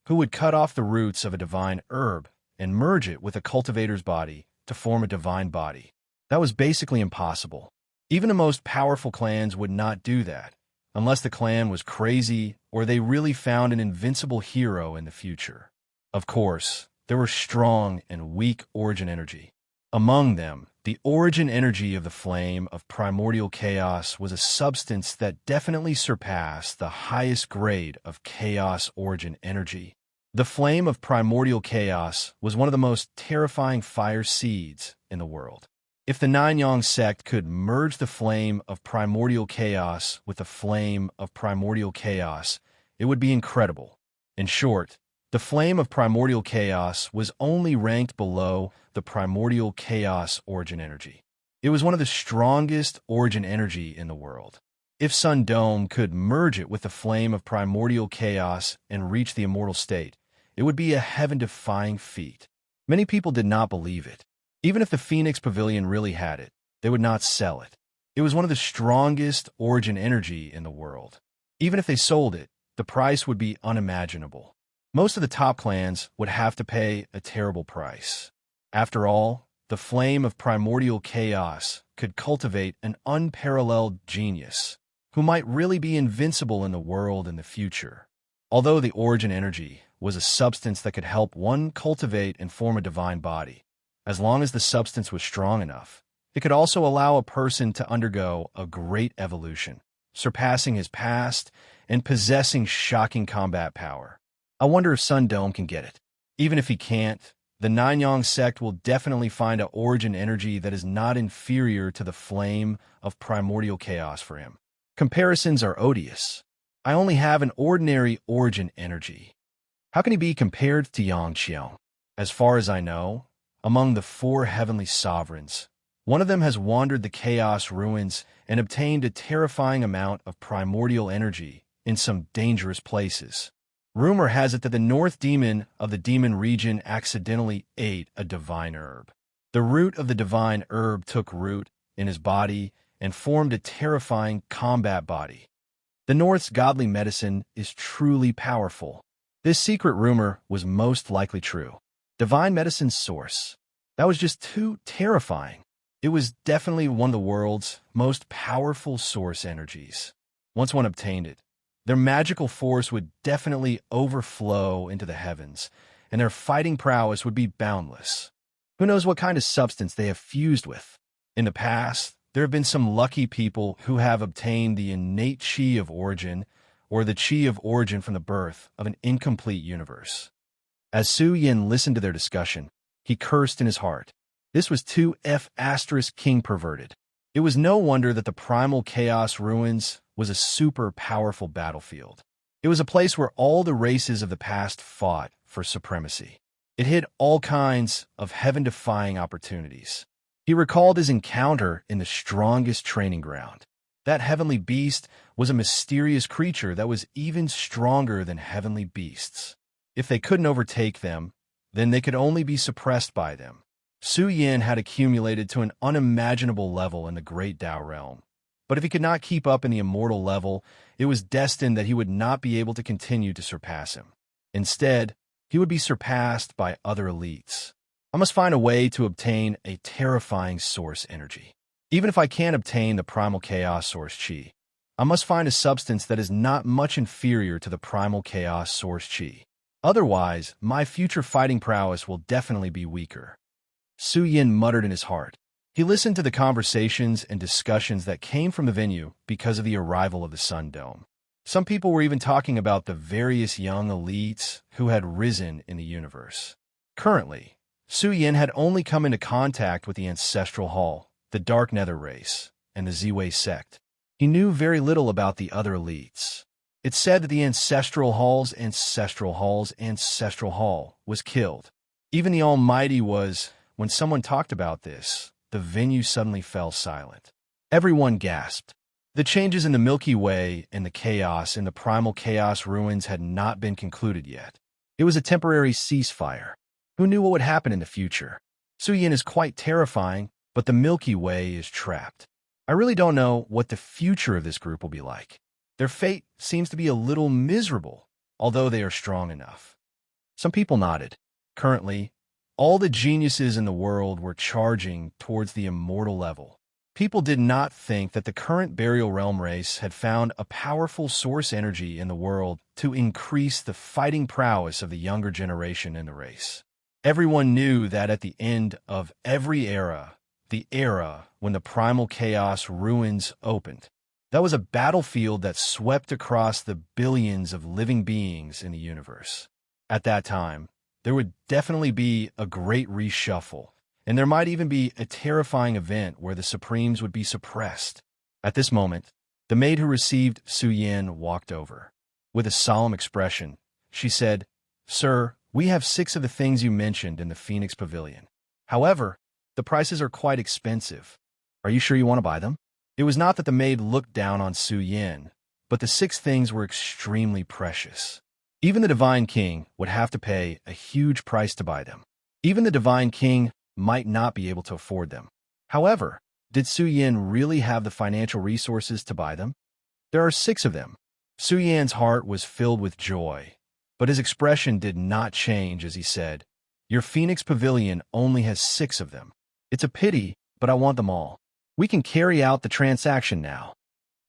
who would cut off the roots of a divine herb and merge it with a cultivator's body to form a divine body. That was basically impossible. Even the most powerful clans would not do that, unless the clan was crazy or they really found an invincible hero in the future. Of course, there were strong and weak origin energy. Among them, the origin energy of the flame of primordial chaos was a substance that definitely surpassed the highest grade of chaos origin energy. The flame of primordial chaos was one of the most terrifying fire seeds in the world. If the 9 Yang sect could merge the flame of primordial chaos with the flame of primordial chaos, it would be incredible. In short, the flame of primordial chaos was only ranked below the primordial chaos origin energy. It was one of the strongest origin energy in the world. If Sun Dome could merge it with the flame of primordial chaos and reach the immortal state, it would be a heaven-defying feat. Many people did not believe it. Even if the Phoenix Pavilion really had it, they would not sell it. It was one of the strongest origin energy in the world. Even if they sold it, the price would be unimaginable. Most of the top clans would have to pay a terrible price. After all, the flame of primordial chaos could cultivate an unparalleled genius who might really be invincible in the world in the future. Although the origin energy was a substance that could help one cultivate and form a divine body, as long as the substance was strong enough, it could also allow a person to undergo a great evolution, surpassing his past and possessing shocking combat power. I wonder if Sun Dome can get it. Even if he can't, the 9 Yang sect will definitely find an origin energy that is not inferior to the flame of primordial chaos for him. Comparisons are odious. I only have an ordinary origin energy. How can he be compared to Yang Qiang? As far as I know, among the 4 heavenly sovereigns, one of them has wandered the chaos ruins and obtained a terrifying amount of primordial energy in some dangerous places. Rumor has it that the North Demon of the demon region accidentally ate a divine herb. The root of the divine herb took root in his body and formed a terrifying combat body. The North's godly medicine is truly powerful. This secret rumor was most likely true. Divine medicine's source. That was just too terrifying. It was definitely one of the world's most powerful source energies. Once one obtained it, their magical force would definitely overflow into the heavens, and their fighting prowess would be boundless. Who knows what kind of substance they have fused with? In the past, there have been some lucky people who have obtained the innate chi of origin, or the chi of origin from the birth of an incomplete universe. As Su Yin listened to their discussion, he cursed in his heart. This was too king perverted. It was no wonder that the primal chaos ruins was a super powerful battlefield. It was a place where all the races of the past fought for supremacy. It hid all kinds of heaven-defying opportunities. He recalled his encounter in the strongest training ground. That heavenly beast was a mysterious creature that was even stronger than heavenly beasts. If they couldn't overtake them, then they could only be suppressed by them. Su Yin had accumulated to an unimaginable level in the Great Tao realm. But if he could not keep up in the immortal level, it was destined that he would not be able to continue to surpass him. Instead, he would be surpassed by other elites. I must find a way to obtain a terrifying source energy. Even if I can't obtain the primal chaos source chi, I must find a substance that is not much inferior to the primal chaos source chi. Otherwise, my future fighting prowess will definitely be weaker. Su Yin muttered in his heart. He listened to the conversations and discussions that came from the venue because of the arrival of the Sun Dome. Some people were even talking about the various young elites who had risen in the universe. Currently, Su Yin had only come into contact with the Ancestral Hall, the Dark Nether race, and the Ziwei sect. He knew very little about the other elites. It said that the Ancestral Hall's Ancestral Hall was killed. Even the Almighty was. When someone talked about this, the venue suddenly fell silent. Everyone gasped. The changes in the Milky Way and the chaos in the primal chaos ruins had not been concluded yet. It was a temporary ceasefire. Who knew what would happen in the future? Su Yin is quite terrifying, but the Milky Way is trapped. I really don't know what the future of this group will be like. Their fate seems to be a little miserable, although they are strong enough. Some people nodded. Currently, all the geniuses in the world were charging towards the immortal level. People did not think that the current Burial Realm race had found a powerful source energy in the world to increase the fighting prowess of the younger generation in the race. Everyone knew that at the end of every era, the era when the primal chaos ruins opened, that was a battlefield that swept across the billions of living beings in the universe. At that time, there would definitely be a great reshuffle, and there might even be a terrifying event where the Supremes would be suppressed. At this moment, the maid who received Su Yin walked over. With a solemn expression, she said, "Sir, we have 6 of the things you mentioned in the Phoenix Pavilion. However, the prices are quite expensive. Are you sure you want to buy them?" It was not that the maid looked down on Su Yin, but the 6 things were extremely precious. Even the Divine King would have to pay a huge price to buy them. Even the Divine King might not be able to afford them. However, did Su Yin really have the financial resources to buy them? There are 6 of them. Su Yin's heart was filled with joy, but his expression did not change as he said, "Your Phoenix Pavilion only has 6 of them. It's a pity, but I want them all. We can carry out the transaction now."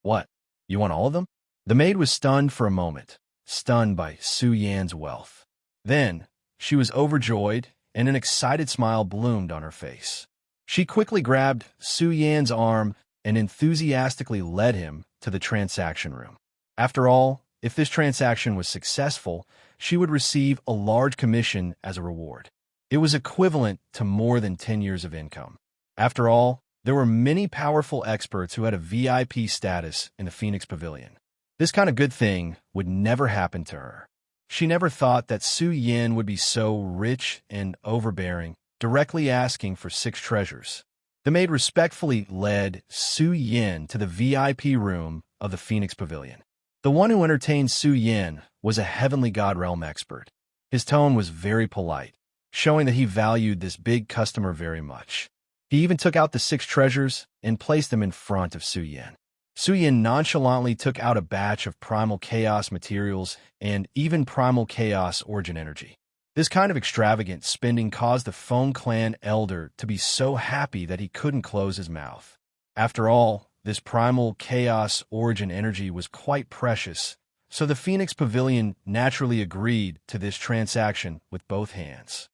"What? You want all of them?" The maid was stunned for a moment, stunned by Su Yin's wealth. Then, she was overjoyed, and an excited smile bloomed on her face. She quickly grabbed Su Yin's arm and enthusiastically led him to the transaction room. After all, if this transaction was successful, she would receive a large commission as a reward. It was equivalent to more than 10 years of income. After all, there were many powerful experts who had a VIP status in the Phoenix Pavilion. This kind of good thing would never happen to her. She never thought that Su Yin would be so rich and overbearing, directly asking for 6 treasures. The maid respectfully led Su Yin to the VIP room of the Phoenix Pavilion. The one who entertained Su Yin was a heavenly god realm expert. His tone was very polite, showing that he valued this big customer very much. He even took out the 6 treasures and placed them in front of Su Yin. Su Yin nonchalantly took out a batch of primal chaos materials and even primal chaos origin energy. This kind of extravagant spending caused the Phone Clan elder to be so happy that he couldn't close his mouth. After all, this primal chaos origin energy was quite precious, so the Phoenix Pavilion naturally agreed to this transaction with both hands.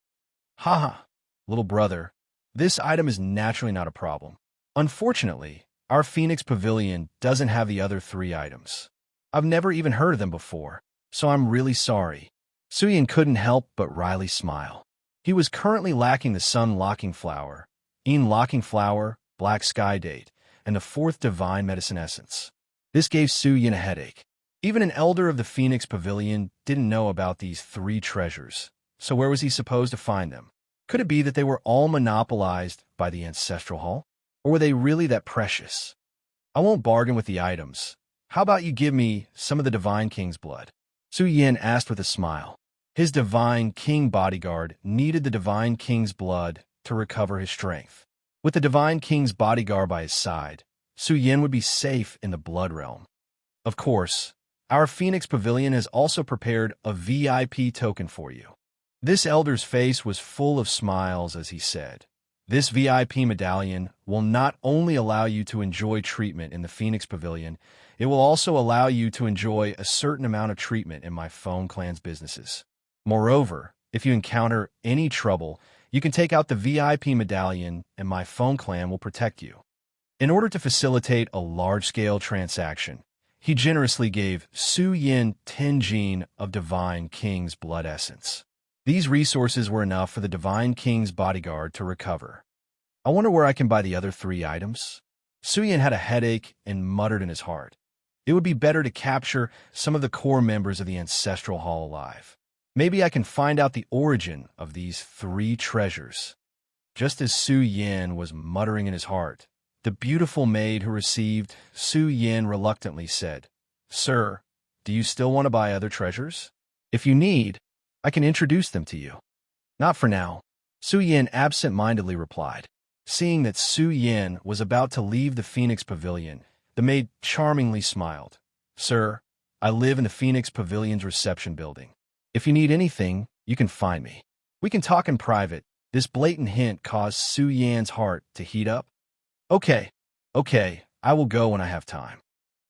Haha, little brother, this item is naturally not a problem. Unfortunately, our Phoenix Pavilion doesn't have the other 3 items. I've never even heard of them before, so I'm really sorry. Su Yin couldn't help but wryly smile. He was currently lacking the Sun Locking Flower, Een Locking Flower, Black Sky Date, and the 4th Divine Medicine Essence. This gave Su Yin a headache. Even an elder of the Phoenix Pavilion didn't know about these 3 treasures, so where was he supposed to find them? Could it be that they were all monopolized by the Ancestral Hall? Or were they really that precious? I won't bargain with the items. How about you give me some of the Divine King's blood? Su Yin asked with a smile. His Divine King bodyguard needed the Divine King's blood to recover his strength. With the Divine King's bodyguard by his side, Su Yin would be safe in the Blood Realm. Of course, our Phoenix Pavilion has also prepared a VIP token for you. This elder's face was full of smiles as he said, "This VIP medallion will not only allow you to enjoy treatment in the Phoenix Pavilion, it will also allow you to enjoy a certain amount of treatment in my Phone Clan's businesses. Moreover, if you encounter any trouble, you can take out the VIP medallion and my Phone Clan will protect you." In order to facilitate a large-scale transaction, he generously gave Su Yin 10 gene of Divine King's blood essence. These resources were enough for the Divine King's bodyguard to recover. I wonder where I can buy the other 3 items? Su Yin had a headache and muttered in his heart. It would be better to capture some of the core members of the Ancestral Hall alive. Maybe I can find out the origin of these 3 treasures. Just as Su Yin was muttering in his heart, the beautiful maid who received Su Yin reluctantly said, "Sir, do you still want to buy other treasures? If you need, I can introduce them to you." "Not for now," Su Yin absent-mindedly replied. Seeing that Su Yin was about to leave the Phoenix Pavilion, the maid charmingly smiled. "Sir, I live in the Phoenix Pavilion's reception building. If you need anything, you can find me. We can talk in private." This blatant hint caused Su Yin's heart to heat up. Okay, I will go when I have time."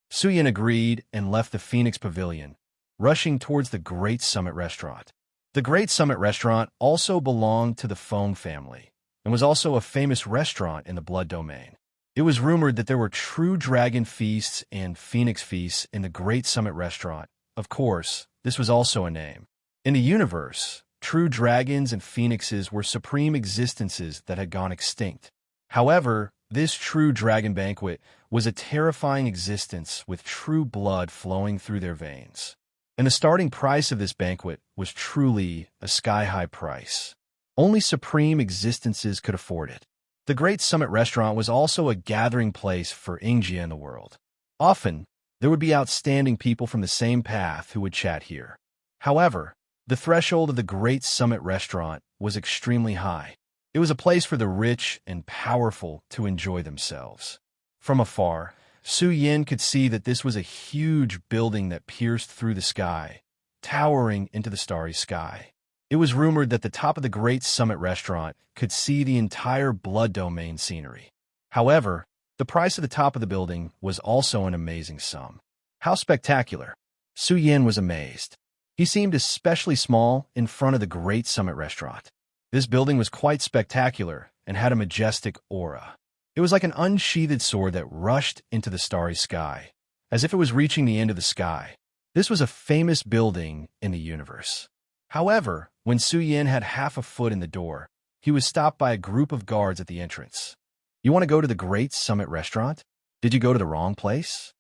Su Yin agreed and left the Phoenix Pavilion, rushing towards the Great Summit Restaurant. The Great Summit Restaurant also belonged to the Phone family, and was also a famous restaurant in the Blood Domain. It was rumored that there were true dragon feasts and phoenix feasts in the Great Summit Restaurant. Of course, this was also a name. In the universe, true dragons and phoenixes were supreme existences that had gone extinct. However, this true dragon banquet was a terrifying existence with true blood flowing through their veins. And the starting price of this banquet was truly a sky-high price. Only supreme existences could afford it. The Great Summit Restaurant was also a gathering place for Ingjia in the world. Often, there would be outstanding people from the same path who would chat here. However, the threshold of the Great Summit Restaurant was extremely high. It was a place for the rich and powerful to enjoy themselves. From afar, Su Yin could see that this was a huge building that pierced through the sky, towering into the starry sky. It was rumored that the top of the Great Summit Restaurant could see the entire Blood Domain scenery. However, the price of the top of the building was also an amazing sum. How spectacular! Su Yin was amazed. He seemed especially small in front of the Great Summit Restaurant. This building was quite spectacular and had a majestic aura. It was like an unsheathed sword that rushed into the starry sky, as if it was reaching the end of the sky. This was a famous building in the universe. However, when Su Yin had half a foot in the door, he was stopped by a group of guards at the entrance. "You want to go to the Great Summit Restaurant? Did you go to the wrong place?"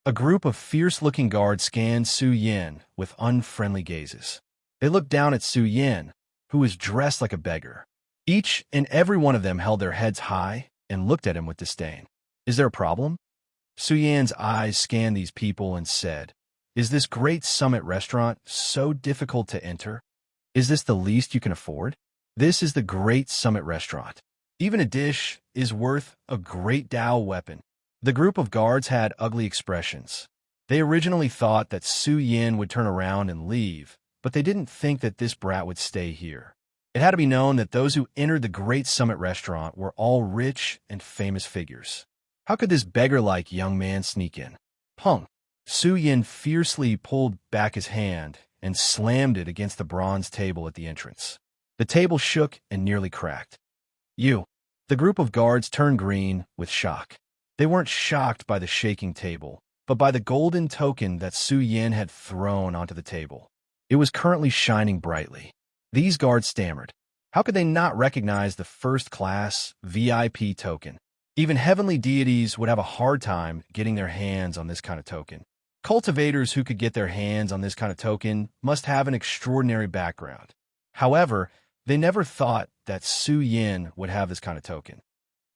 A group of fierce-looking guards scanned Su Yin with unfriendly gazes. They looked down at Su Yin, who was dressed like a beggar. Each and every one of them held their heads high and looked at him with disdain. "Is there a problem?" Su Yin's eyes scanned these people and said, Is this great summit restaurant so difficult to enter? Is this the least you can afford? This is the Great Summit Restaurant. Even a dish is worth a great Tao weapon. The group of guards had ugly expressions. They originally thought that Su Yin would turn around and leave, but they didn't think that this brat would stay here. It had to be known that those who entered the Great Summit Restaurant were all rich and famous figures. How could this beggar-like young man sneak in? Punk! Su Yin fiercely pulled back his hand and slammed it against the bronze table at the entrance. The table shook and nearly cracked. You! The group of guards turned green with shock. They weren't shocked by the shaking table, but by the golden token that Su Yin had thrown onto the table. It was currently shining brightly. These guards stammered. How could they not recognize the first-class VIP token? Even heavenly deities would have a hard time getting their hands on this kind of token. Cultivators who could get their hands on this kind of token must have an extraordinary background. However, they never thought that Su Yin would have this kind of token.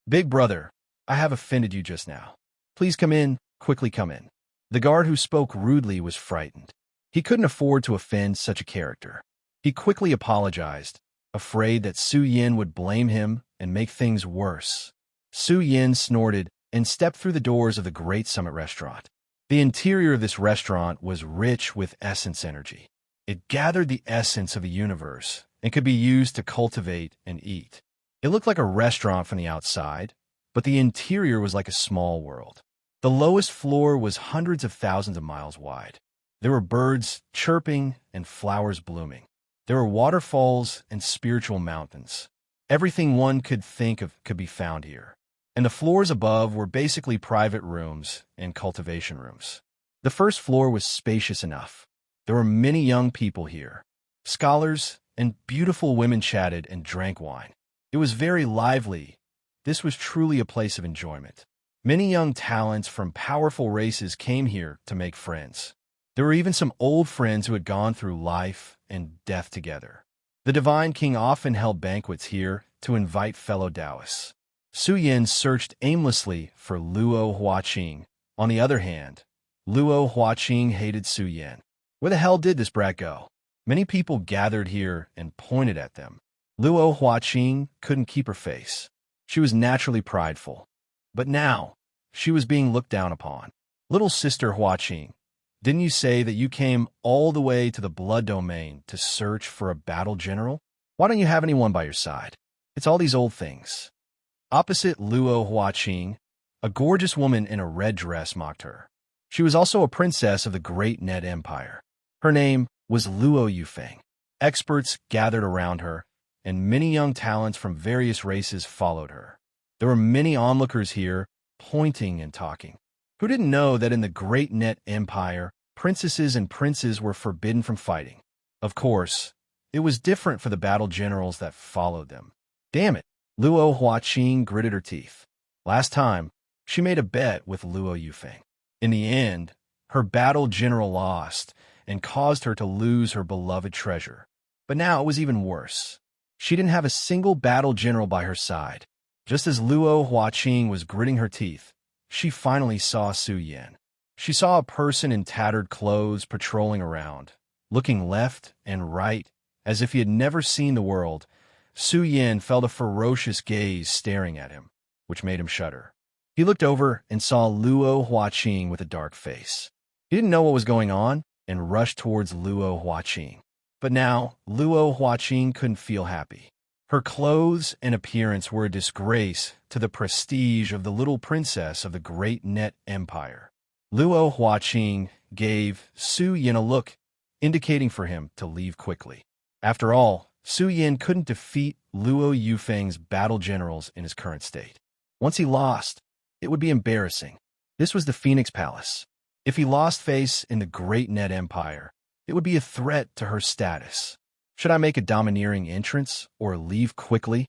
Big brother, I have offended you just now. Please come in, quickly come in. The guard who spoke rudely was frightened. He couldn't afford to offend such a character. He quickly apologized, afraid that Su Yin would blame him and make things worse. Su Yin snorted and stepped through the doors of the Great Summit Restaurant. The interior of this restaurant was rich with essence energy. It gathered the essence of the universe and could be used to cultivate and eat. It looked like a restaurant from the outside, but the interior was like a small world. The lowest floor was hundreds of thousands of miles wide. There were birds chirping and flowers blooming. There were waterfalls and spiritual mountains. Everything one could think of could be found here. And the floors above were basically private rooms and cultivation rooms. The first floor was spacious enough. There were many young people here. Scholars and beautiful women chatted and drank wine. It was very lively. This was truly a place of enjoyment. Many young talents from powerful races came here to make friends. There were even some old friends who had gone through life and death together. The Divine King often held banquets here to invite fellow Taoists. Su Yin searched aimlessly for Luo Huaqing. On the other hand, Luo Huaqing hated Su Yin. Where the hell did this brat go? Many people gathered here and pointed at them. Luo Huaqing couldn't keep her face. She was naturally prideful. But now, she was being looked down upon. Little sister Huaqing, didn't you say that you came all the way to the blood domain to search for a battle general? Why don't you have anyone by your side? It's all these old things. Opposite Luo Huaqing, a gorgeous woman in a red dress mocked her. She was also a princess of the Great Net Empire. Her name was Luo Yufeng. Experts gathered around her, and many young talents from various races followed her. There were many onlookers here, pointing and talking. Who didn't know that in the Great Net Empire, princesses and princes were forbidden from fighting? Of course, it was different for the battle generals that followed them. Damn it! Luo Huaqing gritted her teeth. Last time, she made a bet with Luo Yufeng. In the end, her battle general lost and caused her to lose her beloved treasure. But now it was even worse. She didn't have a single battle general by her side. Just as Luo Huaqing was gritting her teeth, she finally saw Su Yin. She saw a person in tattered clothes patrolling around, looking left and right as if he had never seen the world. Su Yin felt a ferocious gaze staring at him, which made him shudder. He looked over and saw Luo Huaqing with a dark face. He didn't know what was going on and rushed towards Luo Huaqing. But now, Luo Huaqing couldn't feel happy. Her clothes and appearance were a disgrace to the prestige of the little princess of the Great Net Empire. Luo Huaqing gave Su Yin a look, indicating for him to leave quickly. After all, Su Yin couldn't defeat Luo Yufeng's battle generals in his current state. Once he lost, it would be embarrassing. This was the Phoenix Palace. If he lost face in the Great Net Empire, it would be a threat to her status. Should I make a domineering entrance or leave quickly?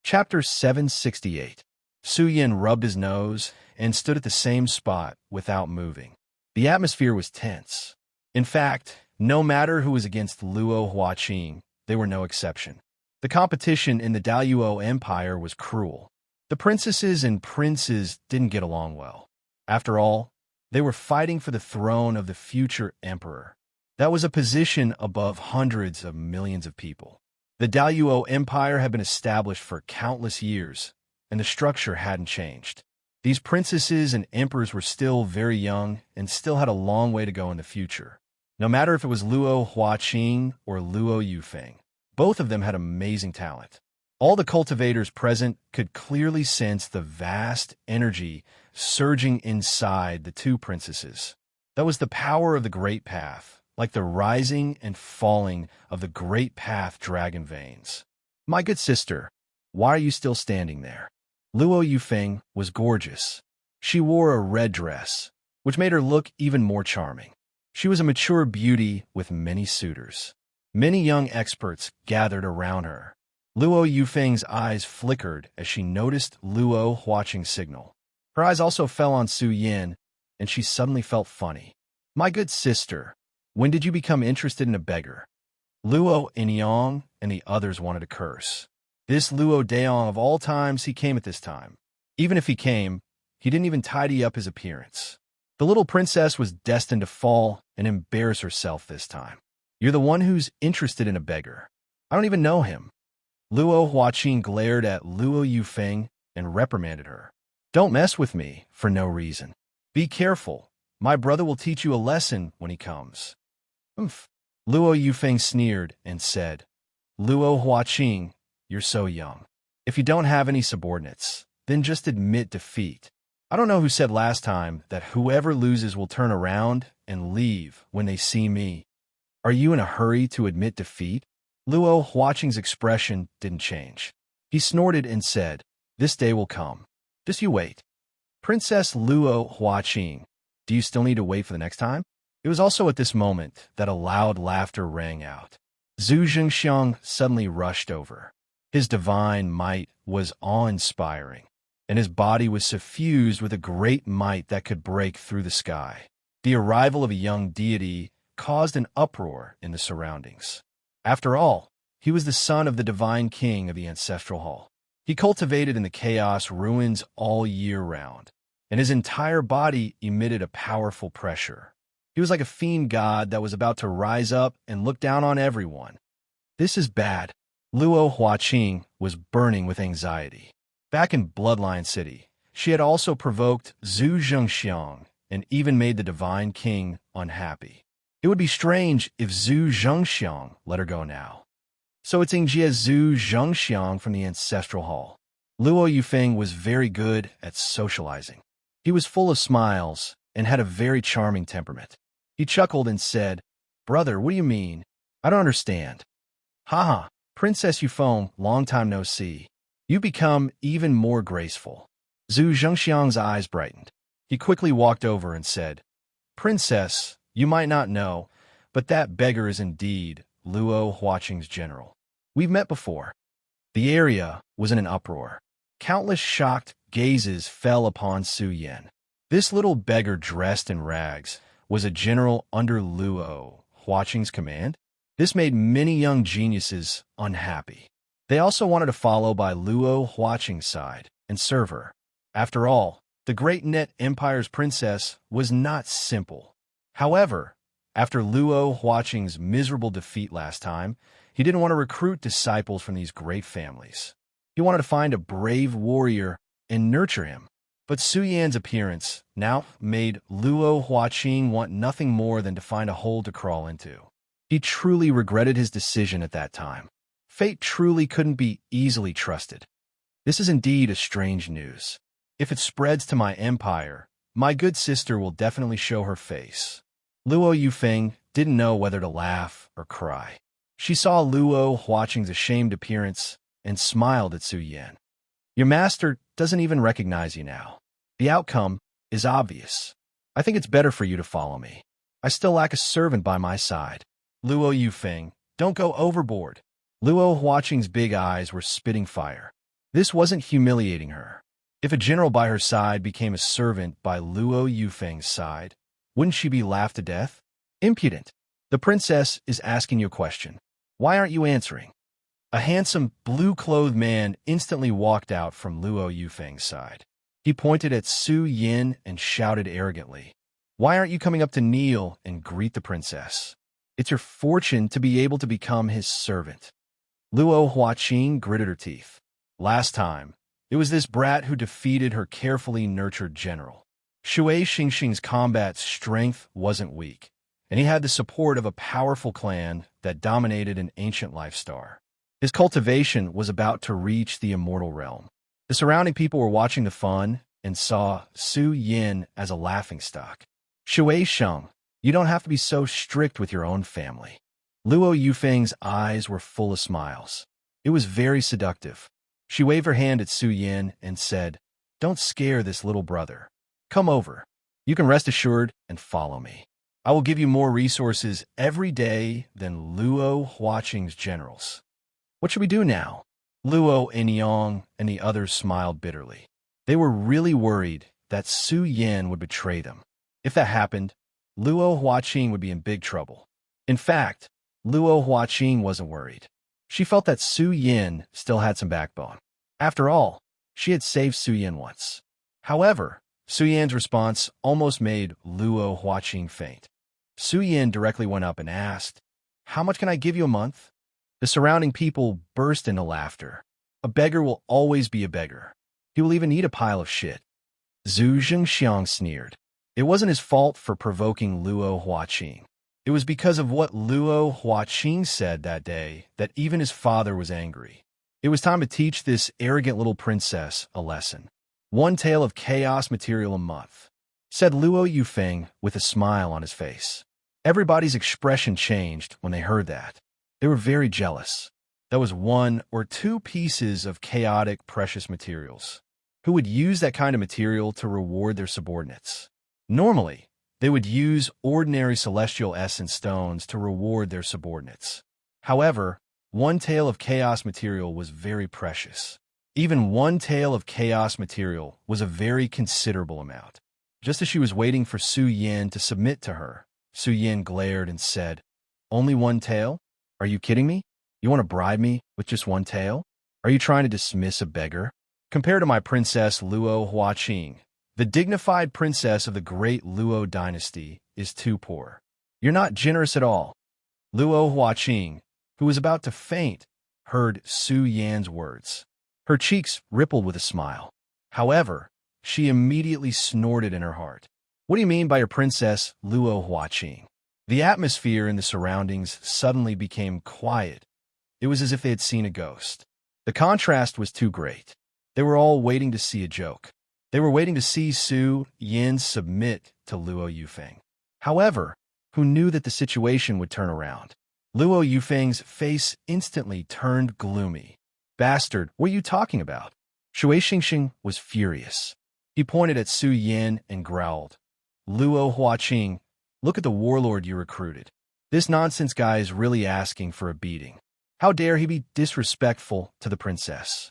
Chapter 768. Su Yin rubbed his nose and stood at the same spot without moving. The atmosphere was tense. In fact, no matter who was against Luo Huaqing, they were no exception. The competition in the Daluo Empire was cruel. The princesses and princes didn't get along well. After all, They were fighting for the throne of the future emperor. That was a position above hundreds of millions of people. The Daluo Empire had been established for countless years, and the structure hadn't changed. These princesses and emperors were still very young and still had a long way to go in the future. No matter if it was Luo Huaqing or Luo Yufeng, both of them had amazing talent. All the cultivators present could clearly sense the vast energy surging inside the two princesses. That was the power of the Great Path, like the rising and falling of the Great Path dragon veins. My good sister, why are you still standing there? Luo Yufeng was gorgeous. She wore a red dress, which made her look even more charming. She was a mature beauty with many suitors. Many young experts gathered around her. Luo Yufeng's eyes flickered as she noticed Luo Huaqing's signal. Her eyes also fell on Su Yin, and she suddenly felt funny. My good sister, when did you become interested in a beggar? Luo Inyong and the others wanted to curse. This Luo Daong of all times, he came at this time. Even if he came, he didn't even tidy up his appearance. The little princess was destined to fall and embarrass herself this time. You're the one who's interested in a beggar. I don't even know him. Luo Huaqing glared at Luo Yufeng and reprimanded her. Don't mess with me for no reason. Be careful. My brother will teach you a lesson when he comes. Luo Yufeng sneered and said, Luo Huaqing, you're so young. If you don't have any subordinates, then just admit defeat. I don't know who said last time that whoever loses will turn around and leave when they see me. Are you in a hurry to admit defeat? Luo Huaqing's expression didn't change. He snorted and said, This day will come. Just you wait. Princess Luo Huaqing, do you still need to wait for the next time? It was also at this moment that a loud laughter rang out. Zhu Zhengxiang suddenly rushed over. His divine might was awe-inspiring, and his body was suffused with a great might that could break through the sky. The arrival of a young deity caused an uproar in the surroundings. After all, he was the son of the divine king of the ancestral hall. He cultivated in the chaos ruins all year round, and his entire body emitted a powerful pressure. He was like a fiend god that was about to rise up and look down on everyone. This is bad. Luo Huaqing was burning with anxiety. Back in Bloodline City, she had also provoked Zhu Zhengxiang and even made the divine king unhappy. It would be strange if Zhu Zhengxiang let her go now. So it's Ingjie Zhu Zhengxiang from the ancestral hall. Luo Yufeng was very good at socializing. He was full of smiles and had a very charming temperament. He chuckled and said, Brother, what do you mean? I don't understand. Haha, Princess Yufeng, long time no see. You become even more graceful. Zhu Zhengxiang's eyes brightened. He quickly walked over and said, Princess, you might not know, but that beggar is indeed Luo Huaqing's general. We've met before. The area was in an uproar. Countless shocked gazes fell upon Su Yin. This little beggar dressed in rags was a general under Luo Huaqing's command. This made many young geniuses unhappy. They also wanted to follow by Luo Huaqing's side and serve her. After all, the Great Net Empire's princess was not simple. However, after Luo Huaqing's miserable defeat last time, he didn't want to recruit disciples from these great families. He wanted to find a brave warrior and nurture him. But Su Yan's appearance now made Luo Huaqing want nothing more than to find a hole to crawl into. He truly regretted his decision at that time. Fate truly couldn't be easily trusted. This is indeed a strange news. If it spreads to my empire, my good sister will definitely show her face. Luo Yufeng didn't know whether to laugh or cry. She saw Luo Huaqing's ashamed appearance and smiled at Su Yan. Your master doesn't even recognize you now. The outcome is obvious. I think it's better for you to follow me. I still lack a servant by my side. Luo Yufeng, don't go overboard. Luo Huaqing's big eyes were spitting fire. This wasn't humiliating her. If a general by her side became a servant by Luo Yufeng's side, wouldn't she be laughed to death? Impudent. The princess is asking you a question. Why aren't you answering? A handsome, blue-clothed man instantly walked out from Luo Yufeng's side. He pointed at Su Yin and shouted arrogantly, Why aren't you coming up to kneel and greet the princess? It's your fortune to be able to become his servant. Luo Huaqing gritted her teeth. Last time, it was this brat who defeated her carefully nurtured general. Shui Xingxing's combat strength wasn't weak, and he had the support of a powerful clan that dominated an ancient life star. His cultivation was about to reach the immortal realm. The surrounding people were watching the fun and saw Su Yin as a laughingstock. Shui Sheng, you don't have to be so strict with your own family. Luo Yufeng's eyes were full of smiles. It was very seductive. She waved her hand at Su Yin and said, "Don't scare this little brother. Come over. You can rest assured and follow me. I will give you more resources every day than Luo Huaqing's generals." What should we do now? Luo Enyang and the others smiled bitterly. They were really worried that Su Yin would betray them. If that happened, Luo Huaqing would be in big trouble. In fact, Luo Huaqing wasn't worried. She felt that Su Yin still had some backbone. After all, she had saved Su Yin once. However, Su Yin's response almost made Luo Huaqing faint. Su Yin directly went up and asked, "How much can I give you a month?" The surrounding people burst into laughter. A beggar will always be a beggar. He will even eat a pile of shit. Zhu Zhengxiang sneered. It wasn't his fault for provoking Luo Huaqing. It was because of what Luo Huaqing said that day that even his father was angry. It was time to teach this arrogant little princess a lesson. 1 tale of chaos material a month, said Luo Yufeng with a smile on his face. Everybody's expression changed when they heard that. They were very jealous. That was 1 or 2 pieces of chaotic precious materials. Who would use that kind of material to reward their subordinates? Normally, they would use ordinary celestial essence stones to reward their subordinates. However, 1 tale of chaos material was very precious. Even 1 tale of chaos material was a very considerable amount. Just as she was waiting for Su Yin to submit to her, Su Yin glared and said, "Only 1 tale? Are you kidding me? You want to bribe me with just 1 tale? Are you trying to dismiss a beggar? Compared to my princess Luo Huaqing, the dignified princess of the great Luo dynasty is too poor. You're not generous at all." Luo Huaqing, who was about to faint, heard Su Yan's words. Her cheeks rippled with a smile. However, she immediately snorted in her heart. "What do you mean by your princess Luo Huaqing?" The atmosphere in the surroundings suddenly became quiet. It was as if they had seen a ghost. The contrast was too great. They were all waiting to see a joke. They were waiting to see Su Yin submit to Luo Yufeng. However, who knew that the situation would turn around? Luo Yufeng's face instantly turned gloomy. "Bastard, what are you talking about?" Shui Xingxing was furious. He pointed at Su Yin and growled, "Luo Huaqing, look at the warlord you recruited. This nonsense guy is really asking for a beating. How dare he be disrespectful to the princess?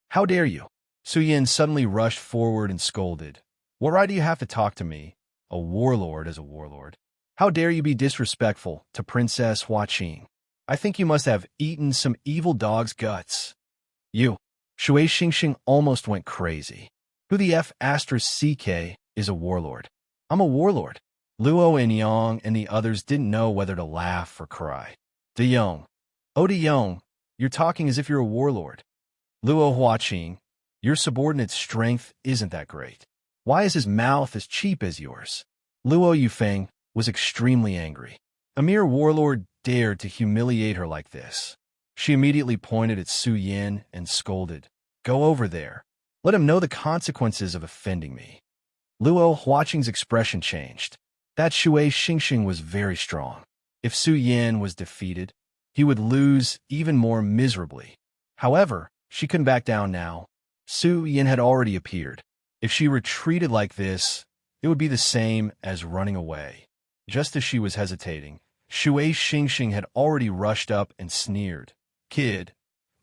How dare you?" Su Yin suddenly rushed forward and scolded, "What right do you have to talk to me? A warlord is a warlord. How dare you be disrespectful to Princess Huaqing? I think you must have eaten some evil dog's guts." "You." Shui Xingxing almost went crazy. "Who the F *CK is a warlord?" "I'm a warlord." Luo Enyang and the others didn't know whether to laugh or cry. "De Yong. Oh, De Yong, you're talking as if you're a warlord." "Luo Huaqing, your subordinate's strength isn't that great. Why is his mouth as cheap as yours?" Luo Yufeng was extremely angry. A mere warlord dared to humiliate her like this. She immediately pointed at Su Yin and scolded, "Go over there. Let him know the consequences of offending me." Luo Huaqing's expression changed. That Shui Xingxing was very strong. If Su Yin was defeated, he would lose even more miserably. However, she couldn't back down now. Su Yin had already appeared. If she retreated like this, it would be the same as running away. Just as she was hesitating, Shui Xingxing had already rushed up and sneered, "Kid,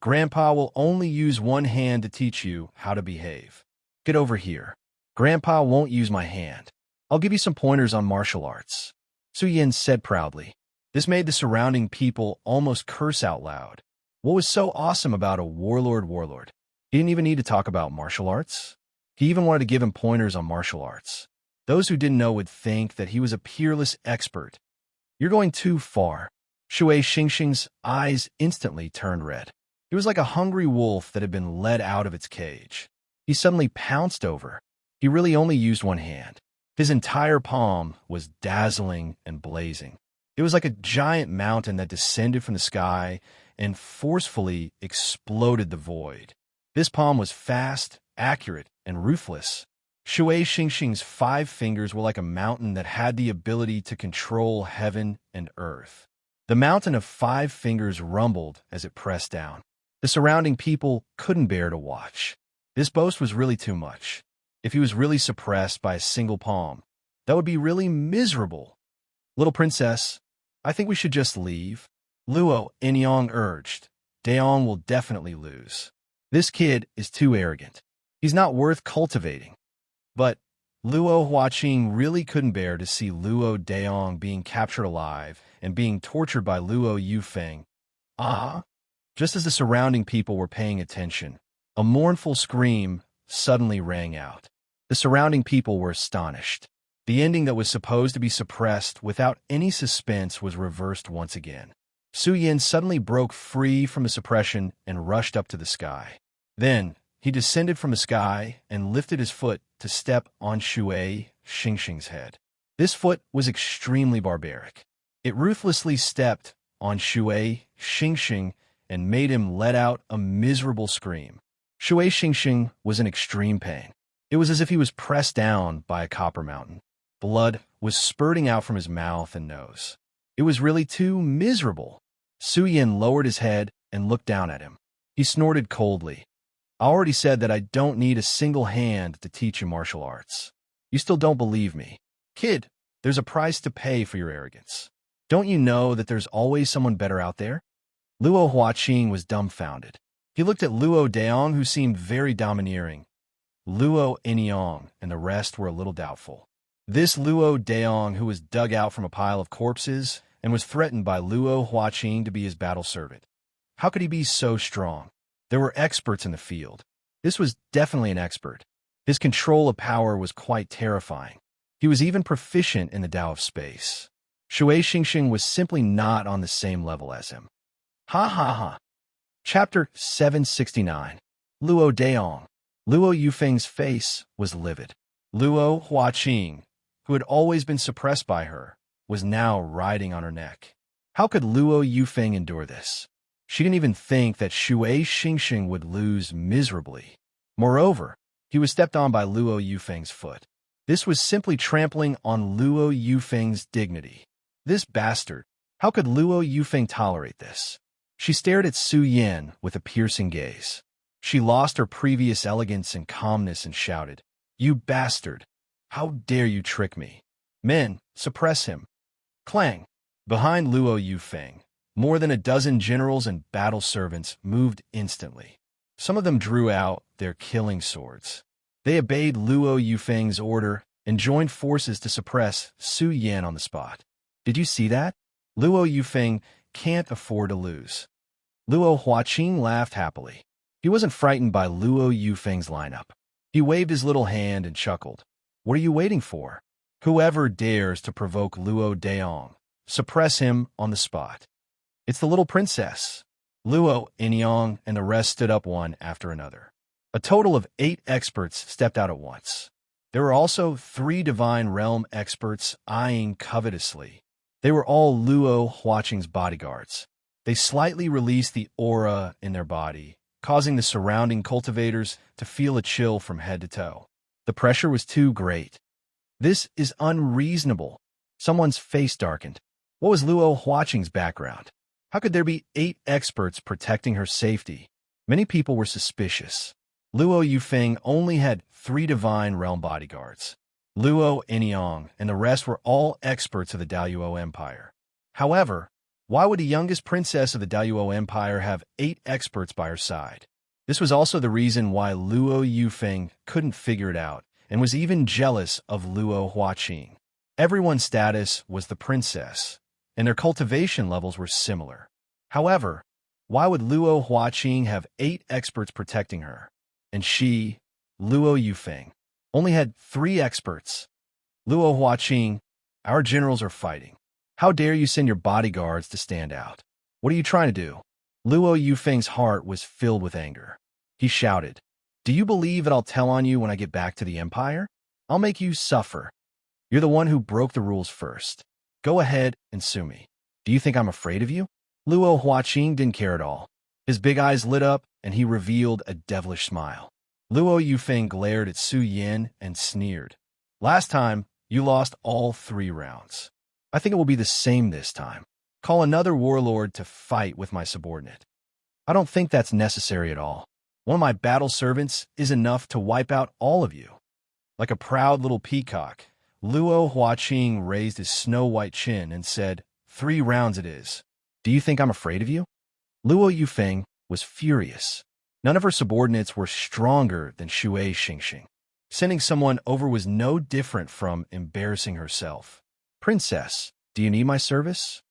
Grandpa will only use 1 hand to teach you how to behave. Get over here. Grandpa won't use my hand. I'll give you some pointers on martial arts." Su Yin said proudly. This made the surrounding people almost curse out loud. What was so awesome about a warlord? He didn't even need to talk about martial arts. He even wanted to give him pointers on martial arts. Those who didn't know would think that he was a peerless expert. You're going too far. Shui Xingxing's eyes instantly turned red. He was like a hungry wolf that had been let out of its cage. He suddenly pounced over. He really only used one hand. His entire palm was dazzling and blazing. It was like a giant mountain that descended from the sky and forcefully exploded the void. This palm was fast, accurate, and ruthless. Shui Xingxing's 5 fingers were like a mountain that had the ability to control heaven and earth. The mountain of 5 fingers rumbled as it pressed down. The surrounding people couldn't bear to watch. This boast was really too much. If he was really suppressed by a single palm, that would be really miserable. Little princess, I think we should just leave. Luo Enyang urged. Daong will definitely lose. This kid is too arrogant. He's not worth cultivating. But Luo Huaqing really couldn't bear to see Luo Daong being captured alive and being tortured by Luo Yufeng. Just as the surrounding people were paying attention, a mournful scream suddenly rang out. The surrounding people were astonished. The ending that was supposed to be suppressed without any suspense was reversed once again. Su Yin suddenly broke free from the suppression and rushed up to the sky. Then, he descended from the sky and lifted his foot to step on Shui Xingxing's head. This foot was extremely barbaric. It ruthlessly stepped on Shui Xingxing and made him let out a miserable scream. Shui Xingxing was in extreme pain. It was as if he was pressed down by a copper mountain. Blood was spurting out from his mouth and nose. It was really too miserable. Su Yin lowered his head and looked down at him. He snorted coldly. I already said that I don't need a single hand to teach you martial arts. You still don't believe me. Kid, there's a price to pay for your arrogance. Don't you know that there's always someone better out there? Luo Huaqing was dumbfounded. He looked at Luo Daong, who seemed very domineering. Luo Enyang and the rest were a little doubtful. This Luo Daong, who was dug out from a pile of corpses and was threatened by Luo Huaqing to be his battle servant. How could he be so strong? There were experts in the field. This was definitely an expert. His control of power was quite terrifying. He was even proficient in the Tao of space. Shui Xingxing was simply not on the same level as him. Ha ha ha. Chapter 769. Luo Daong. Luo Yufeng's face was livid. Luo Huaqing, who had always been suppressed by her, was now riding on her neck. How could Luo Yufeng endure this? She didn't even think that Shui Xingxing would lose miserably. Moreover, he was stepped on by Luo Yufeng's foot. This was simply trampling on Luo Yufeng's dignity. This bastard! How could Luo Yufeng tolerate this? She stared at Su Yin with a piercing gaze. She lost her previous elegance and calmness and shouted, "You bastard! How dare you trick me? Men, suppress him!" Clang! Behind Luo Yufeng, more than a dozen generals and battle servants moved instantly. Some of them drew out their killing swords. They obeyed Luo Yufeng's order and joined forces to suppress Su Yin on the spot. Did you see that? Luo Yufeng can't afford to lose. Luo Huaqing laughed happily. He wasn't frightened by Luo Yufeng's lineup. He waved his little hand and chuckled. What are you waiting for? Whoever dares to provoke Luo Daong, suppress him on the spot. It's the little princess. Luo Enyang and the rest stood up one after another. A total of 8 experts stepped out at once. There were also 3 Divine Realm experts eyeing covetously. They were all Luo Huaqing's bodyguards. They slightly released the aura in their body, causing the surrounding cultivators to feel a chill from head to toe. The pressure was too great. This is unreasonable. Someone's face darkened. What was Luo Huaqing's background? How could there be 8 experts protecting her safety? Many people were suspicious. Luo Yufeng only had 3 Divine Realm bodyguards. Luo Enyang and the rest were all experts of the Daoyuo Empire. However, why would the youngest princess of the Daoyuo Empire have 8 experts by her side? This was also the reason why Luo Yufeng couldn't figure it out and was even jealous of Luo Huaqing. Everyone's status was the princess, and their cultivation levels were similar. However, why would Luo Huaqing have 8 experts protecting her? And she, Luo Yufeng, only had 3 experts. Luo Huaqing, our generals are fighting. How dare you send your bodyguards to stand out? What are you trying to do? Luo Yufeng's heart was filled with anger. He shouted, "Do you believe that I'll tell on you when I get back to the Empire? I'll make you suffer. You're the one who broke the rules first. Go ahead and sue me. Do you think I'm afraid of you?" Luo Huaqing didn't care at all. His big eyes lit up, and he revealed a devilish smile. Luo Yufeng glared at Su Yin and sneered. "Last time, you lost all 3 rounds. I think it will be the same this time. Call another warlord to fight with my subordinate." "I don't think that's necessary at all. One of my battle servants is enough to wipe out all of you." Like a proud little peacock, Luo Huaqing raised his snow-white chin and said, "3 rounds it is. Do you think I'm afraid of you?" Luo Yufeng was furious. None of her subordinates were stronger than Shui Xingxing. Sending someone over was no different from embarrassing herself. "Princess, do you need my service?"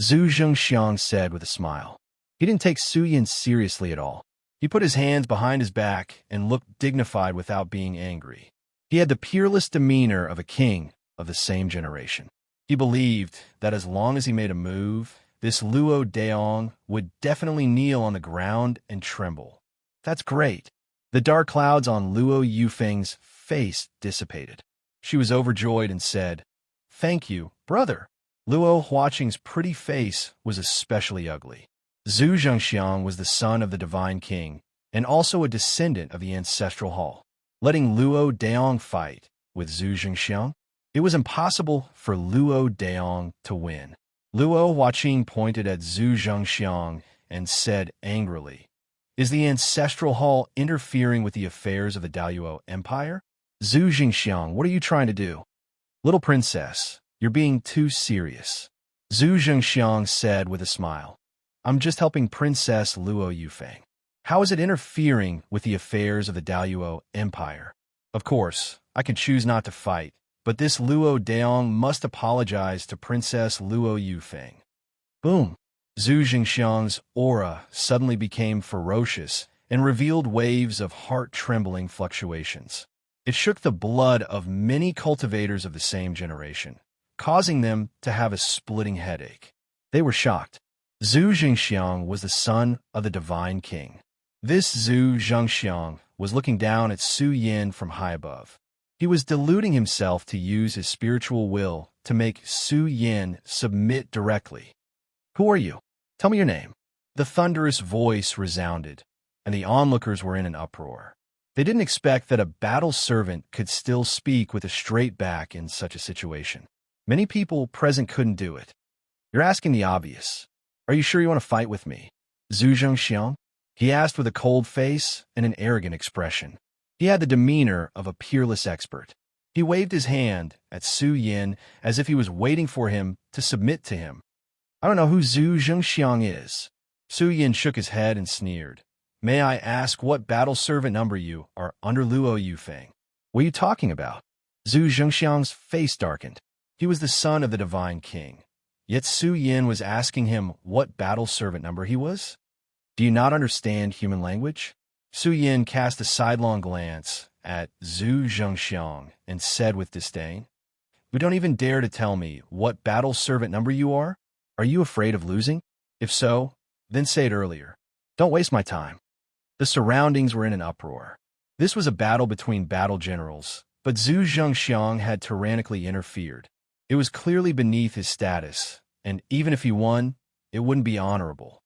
Zhu Zhengxiang said with a smile. He didn't take Su Yin seriously at all. He put his hands behind his back and looked dignified without being angry. He had the peerless demeanor of a king of the same generation. He believed that as long as he made a move, this Luo Daong would definitely kneel on the ground and tremble. "That's great." The dark clouds on Luo Yufeng's face dissipated. She was overjoyed and said, "Thank you, brother." Luo Huaqing's pretty face was especially ugly. Zhu Zhengxiang was the son of the Divine King and also a descendant of the Ancestral Hall. Letting Luo Daong fight with Zhu Zhengxiang, it was impossible for Luo Daong to win. Luo Huaqing pointed at Zhu Zhengxiang and said angrily, "Is the Ancestral Hall interfering with the affairs of the Daluo Empire?" "Zhu Zhengxiang, what are you trying to do?" "Little princess, you're being too serious," Zhu Zhengxiang said with a smile. "I'm just helping Princess Luo Yufeng. How is it interfering with the affairs of the Daluo Empire? Of course, I can choose not to fight, but this Luo Daong must apologize to Princess Luo Yufeng." Boom! Zhu Zhengxiang's aura suddenly became ferocious and revealed waves of heart-trembling fluctuations. It shook the blood of many cultivators of the same generation, causing them to have a splitting headache. They were shocked. Zhu Zhengxiang was the son of the Divine King. This Zhu Zhengxiang was looking down at Su Yin from high above. He was deluding himself to use his spiritual will to make Su Yin submit directly. "Who are you? Tell me your name." The thunderous voice resounded, and the onlookers were in an uproar. They didn't expect that a battle servant could still speak with a straight back in such a situation. Many people present couldn't do it. "You're asking the obvious. Are you sure you want to fight with me, Zhu Zhengxiang?" he asked with a cold face and an arrogant expression. He had the demeanor of a peerless expert. He waved his hand at Su Yin as if he was waiting for him to submit to him. "I don't know who Zhu Zhengxiang is." Su Yin shook his head and sneered. "May I ask what battle servant number you are under Luo Yufeng?" "What are you talking about?" Zhu Zhengxiang's face darkened. He was the son of the Divine King. Yet Su Yin was asking him what battle servant number he was? "Do you not understand human language?" Su Yin cast a sidelong glance at Zhu Zhengxiang and said with disdain, "You don't even dare to tell me what battle servant number you are? Are you afraid of losing? If so, then say it earlier. Don't waste my time." The surroundings were in an uproar. This was a battle between battle generals, but Zhu Zhengxiang had tyrannically interfered. It was clearly beneath his status, and even if he won, it wouldn't be honorable.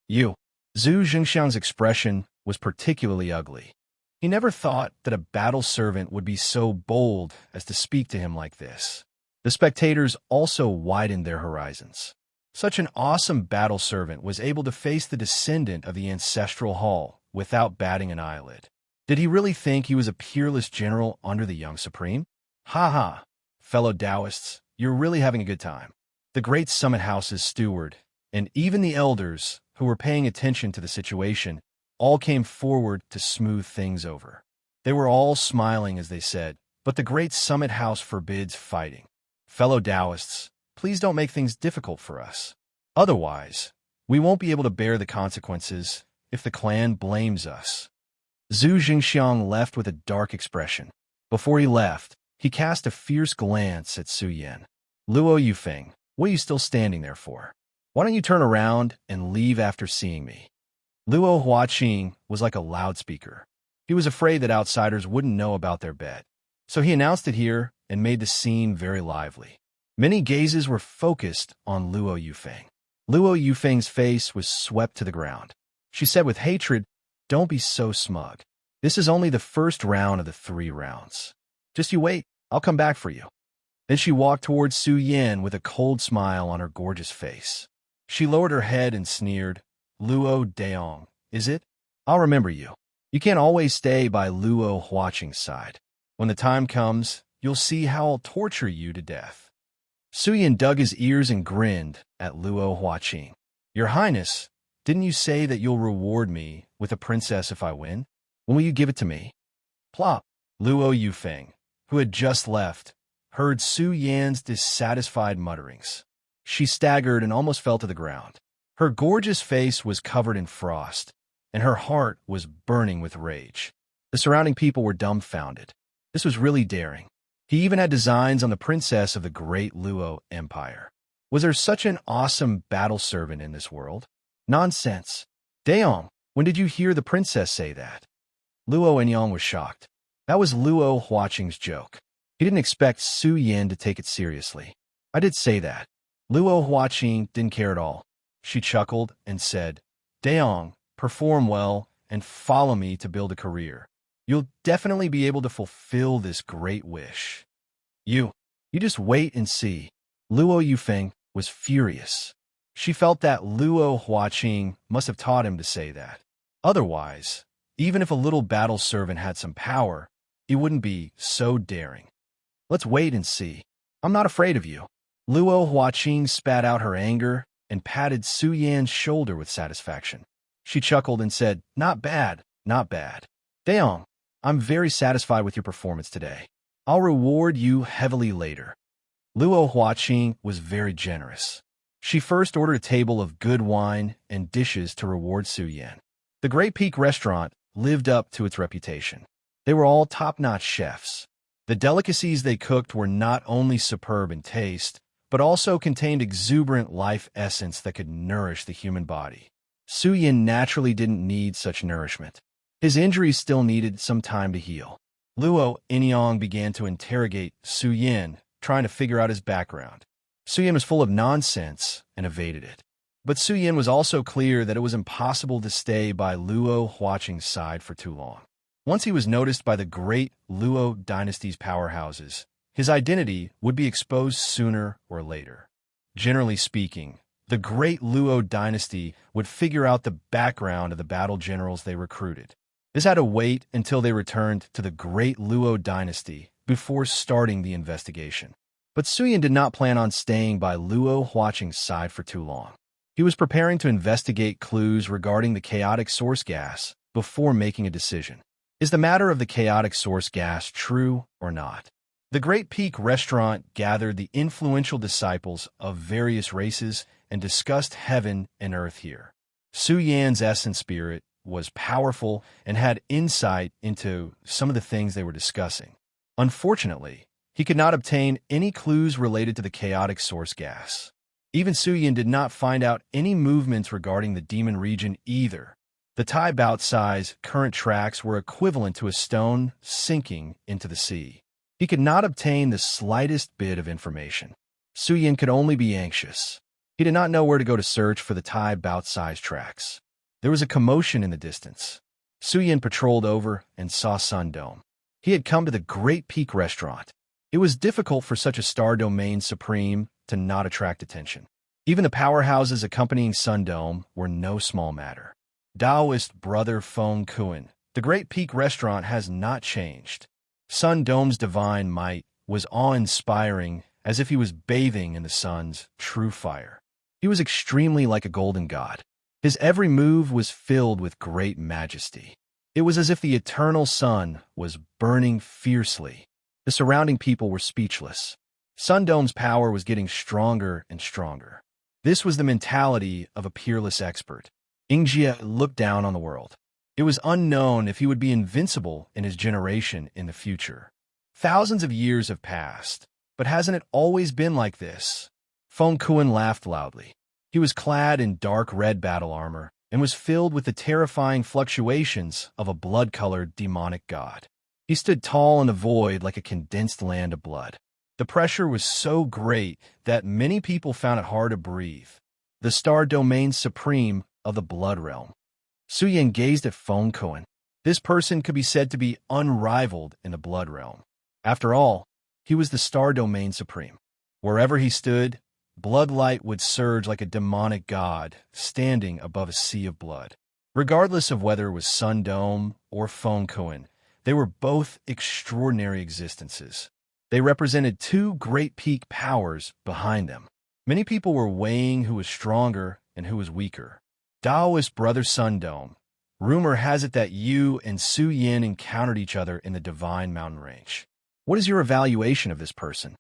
"You." Zhu Zhengxiang's expression was particularly ugly. He never thought that a battle servant would be so bold as to speak to him like this. The spectators also widened their horizons. Such an awesome battle servant was able to face the descendant of the Ancestral Hall without batting an eyelid. Did he really think he was a peerless general under the young Supreme? Ha ha! Fellow Taoists, you're really having a good time. The great Summit House's steward, and even the elders who were paying attention to the situation, all came forward to smooth things over. They were all smiling as they said, "But the great Summit House forbids fighting. Fellow Taoists, please don't make things difficult for us. Otherwise, we won't be able to bear the consequences if the clan blames us." Zhu Zhengxiang left with a dark expression. Before he left, He cast a fierce glance at Su Yan. Luo Yufeng, what are you still standing there for? Why don't you turn around and leave after seeing me? Luo Huaqing was like a loudspeaker. He was afraid that outsiders wouldn't know about their bet. So he announced it here and made the scene very lively. Many gazes were focused on Luo Yufeng. Luo Yufeng's face was swept to the ground. She said with hatred, "Don't be so smug. This is only the first round of the 3 rounds. Just you wait, I'll come back for you." Then she walked towards Su Yan with a cold smile on her gorgeous face. She lowered her head and sneered, "Luo Daong, is it? I'll remember you. You can't always stay by Luo Huaqing's side. When the time comes, you'll see how I'll torture you to death." Su Yan dug his ears and grinned at Luo Huaqing. "Your Highness, didn't you say that you'll reward me with a princess if I win? When will you give it to me?" Plop. Luo Yufeng, who had just left, heard Su Yan's dissatisfied mutterings. She staggered and almost fell to the ground. Her gorgeous face was covered in frost, and her heart was burning with rage. The surrounding people were dumbfounded. This was really daring. He even had designs on the princess of the great Luo Empire. Was there such an awesome battle servant in this world? Nonsense. Daong, when did you hear the princess say that? Luo Enyang was shocked. That was Luo Huaqing's joke. He didn't expect Su Yan to take it seriously. "I did say that." Luo Huaqing didn't care at all. She chuckled and said, "Daong, perform well and follow me to build a career. You'll definitely be able to fulfill this great wish." You just wait and see." Luo Yufeng was furious. She felt that Luo Huaqing must have taught him to say that. Otherwise, even if a little battle servant had some power, it wouldn't be so daring. "Let's wait and see. I'm not afraid of you." Luo Huaqing spat out her anger and patted Su Yan's shoulder with satisfaction. She chuckled and said, "Not bad, not bad. Daong, I'm very satisfied with your performance today. I'll reward you heavily later." Luo Huaqing was very generous. She first ordered a table of good wine and dishes to reward Su Yan. The Great Peak restaurant lived up to its reputation. They were all top-notch chefs. The delicacies they cooked were not only superb in taste, but also contained exuberant life essence that could nourish the human body. Su Yan naturally didn't need such nourishment. His injuries still needed some time to heal. Luo Enyang began to interrogate Su Yan, trying to figure out his background. Su Yan was full of nonsense and evaded it. But Su Yan was also clear that it was impossible to stay by Luo Huaqing's side for too long. Once he was noticed by the great Luo dynasty's powerhouses, his identity would be exposed sooner or later. Generally speaking, the great Luo dynasty would figure out the background of the battle generals they recruited. This had to wait until they returned to the great Luo dynasty before starting the investigation. But Su Yan did not plan on staying by Luo Huaqing's side for too long. He was preparing to investigate clues regarding the chaotic source gas before making a decision. Is the matter of the chaotic source gas true or not? The Great Peak restaurant gathered the influential disciples of various races and discussed heaven and earth here. Su Yan's essence spirit was powerful and had insight into some of the things they were discussing. Unfortunately, he could not obtain any clues related to the chaotic source gas. Even Su Yan did not find out any movements regarding the demon region either. The Tai Baotsai's current tracks were equivalent to a stone sinking into the sea. He could not obtain the slightest bit of information. Su Yan could only be anxious. He did not know where to go to search for the Tai Baotsai's tracks. There was a commotion in the distance. Su Yan patrolled over and saw Sun Dome. He had come to the Great Peak restaurant. It was difficult for such a star domain supreme to not attract attention. Even the powerhouses accompanying Sun Dome were no small matter. Taoist brother Feng Kuan, the Great Peak restaurant has not changed. Sun Dome's divine might was awe-inspiring, as if he was bathing in the sun's true fire. He was extremely like a golden god. His every move was filled with great majesty. It was as if the eternal sun was burning fiercely. The surrounding people were speechless. Sun Dome's power was getting stronger and stronger. This was the mentality of a peerless expert. Ingjia looked down on the world. It was unknown if he would be invincible in his generation in the future. Thousands of years have passed, but hasn't it always been like this? Feng Kuan laughed loudly. He was clad in dark red battle armor and was filled with the terrifying fluctuations of a blood-colored demonic god. He stood tall in the void like a condensed land of blood. The pressure was so great that many people found it hard to breathe. The star domain supreme of the blood realm. Su Yin gazed at Feng Kuan. This person could be said to be unrivaled in the blood realm. After all, he was the star domain supreme. Wherever he stood, blood light would surge like a demonic god standing above a sea of blood. Regardless of whether it was Sun Dome or Feng Kuan, they were both extraordinary existences. They represented two great peak powers behind them. Many people were weighing who was stronger and who was weaker. Taoist brother Sun Dome. Rumor has it that you and Su Yin encountered each other in the Divine Mountain Range. What is your evaluation of this person?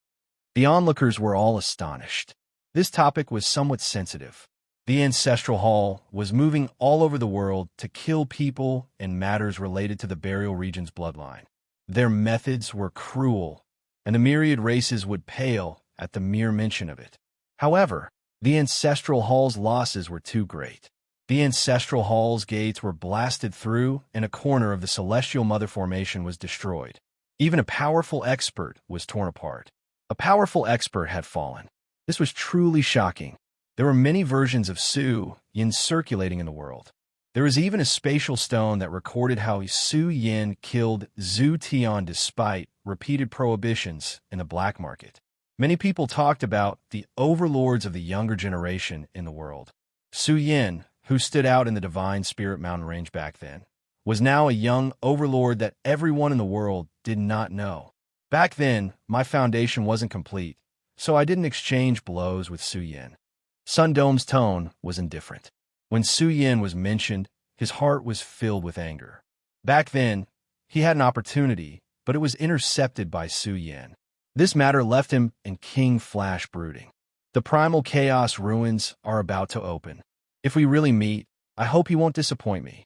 The onlookers were all astonished. This topic was somewhat sensitive. The Ancestral Hall was moving all over the world to kill people in matters related to the burial region's bloodline. Their methods were cruel, and the myriad races would pale at the mere mention of it. However, the Ancestral Hall's losses were too great. The Ancestral Hall's gates were blasted through, and a corner of the Celestial Mother Formation was destroyed. Even a powerful expert was torn apart. A powerful expert had fallen. This was truly shocking. There were many versions of Su Yin circulating in the world. There was even a spatial stone that recorded how Su Yin killed Zhu Tian despite repeated prohibitions in the black market. Many people talked about the overlords of the younger generation in the world. Su Yin, who stood out in the Divine Spirit Mountain Range back then, was now a young overlord that everyone in the world did not know. Back then, my foundation wasn't complete, so I didn't exchange blows with Su Yin. Sun Dome's tone was indifferent. When Su Yin was mentioned, his heart was filled with anger. Back then, he had an opportunity, but it was intercepted by Su Yin. This matter left him in King Flash brooding. The primal chaos ruins are about to open. If we really meet, I hope he won't disappoint me.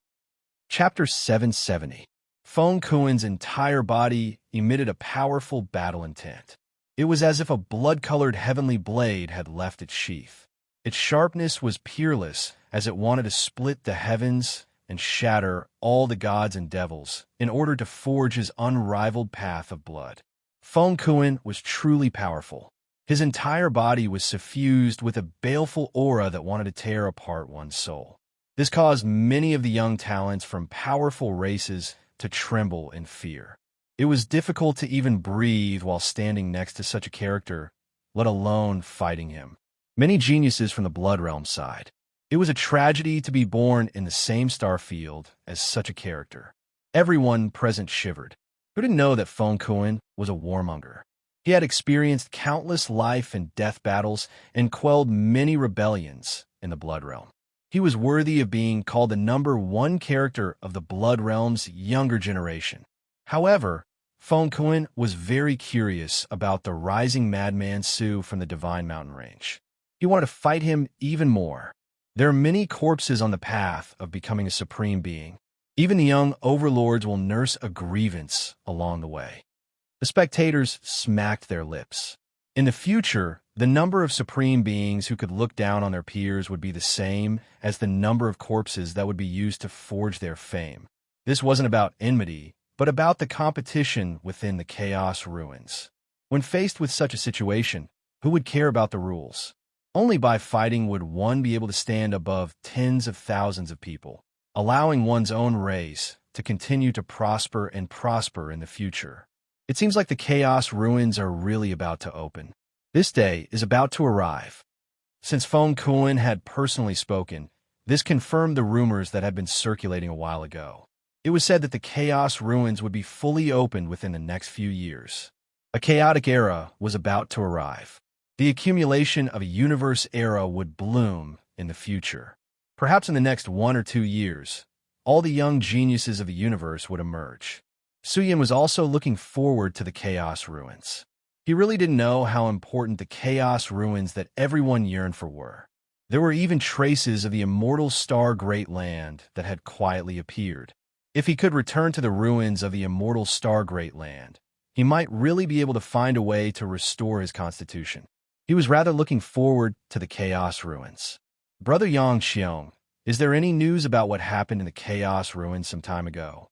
Chapter 770. Feng Kuan's entire body emitted a powerful battle intent. It was as if a blood-colored heavenly blade had left its sheath. Its sharpness was peerless as it wanted to split the heavens and shatter all the gods and devils in order to forge his unrivaled path of blood. Feng Kuan was truly powerful. His entire body was suffused with a baleful aura that wanted to tear apart one's soul. This caused many of the young talents from powerful races to tremble in fear. It was difficult to even breathe while standing next to such a character, let alone fighting him. Many geniuses from the Blood Realm sighed. It was a tragedy to be born in the same star field as such a character. Everyone present shivered. Who didn't know that Feng Kuan was a warmonger? He had experienced countless life and death battles and quelled many rebellions in the Blood Realm. He was worthy of being called the #1 character of the Blood Realm's younger generation. However, Feng Kuan was very curious about the rising madman Su from the Divine Mountain Range. He wanted to fight him even more. There are many corpses on the path of becoming a supreme being. Even the young overlords will nurse a grievance along the way. The spectators smacked their lips. In the future, the number of supreme beings who could look down on their peers would be the same as the number of corpses that would be used to forge their fame. This wasn't about enmity, but about the competition within the chaos ruins. When faced with such a situation, who would care about the rules? Only by fighting would one be able to stand above tens of thousands of people, allowing one's own race to continue to prosper and prosper in the future. It seems like the chaos ruins are really about to open. This day is about to arrive. Since Feng Kuan had personally spoken, this confirmed the rumors that had been circulating a while ago. It was said that the chaos ruins would be fully opened within the next few years. A chaotic era was about to arrive. The accumulation of a universe era would bloom in the future. Perhaps in the next 1 or 2 years, all the young geniuses of the universe would emerge. Su Yin was also looking forward to the chaos ruins. He really didn't know how important the chaos ruins that everyone yearned for were. There were even traces of the immortal star Great Land that had quietly appeared. If he could return to the ruins of the immortal star Great Land, he might really be able to find a way to restore his constitution. He was rather looking forward to the Chaos Ruins. Brother Yang Xiong, is there any news about what happened in the Chaos Ruins some time ago?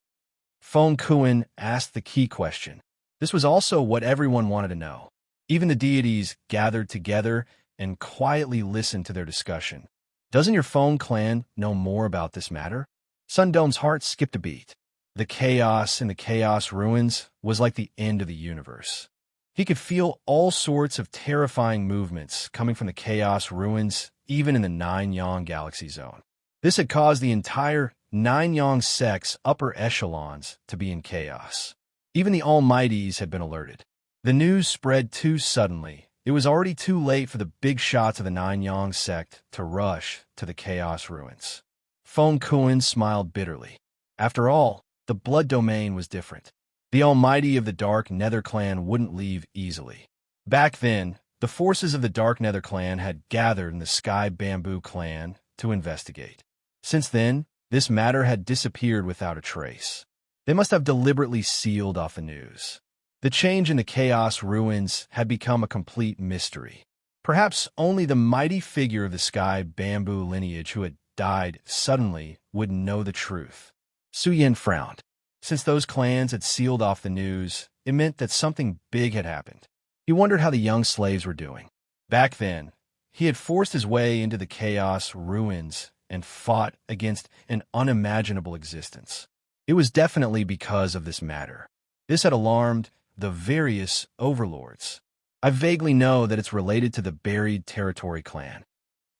Feng Kuan asked the key question. This was also what everyone wanted to know. Even the deities gathered together and quietly listened to their discussion. Doesn't your Feng clan know more about this matter? Sun Dome's heart skipped a beat. The chaos in the Chaos Ruins was like the end of the universe. He could feel all sorts of terrifying movements coming from the Chaos Ruins, even in the Nine Yang Galaxy Zone. This had caused the entire Nine Yang sect's upper echelons to be in chaos. Even the Almighties had been alerted. The news spread too suddenly. It was already too late for the big shots of the Nine Yang sect to rush to the Chaos Ruins. Feng Kuan smiled bitterly. After all, the blood domain was different. The Almighty of the Dark Nether Clan wouldn't leave easily. Back then, the forces of the Dark Nether Clan had gathered in the Sky Bamboo Clan to investigate. Since then, this matter had disappeared without a trace. They must have deliberately sealed off the news. The change in the Chaos Ruins had become a complete mystery. Perhaps only the mighty figure of the Sky Bamboo lineage who had died suddenly would know the truth. Su Yin frowned. Since those clans had sealed off the news, it meant that something big had happened. He wondered how the young slaves were doing. Back then, he had forced his way into the Chaos Ruins and fought against an unimaginable existence. It was definitely because of this matter. This had alarmed the various overlords. I vaguely know that it's related to the Buried Territory clan.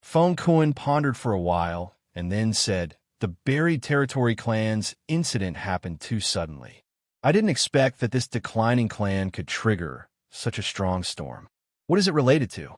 Feng Kuan pondered for a while and then said, the Buried Territory clan's incident happened too suddenly. I didn't expect that this declining clan could trigger such a strong storm. What is it related to?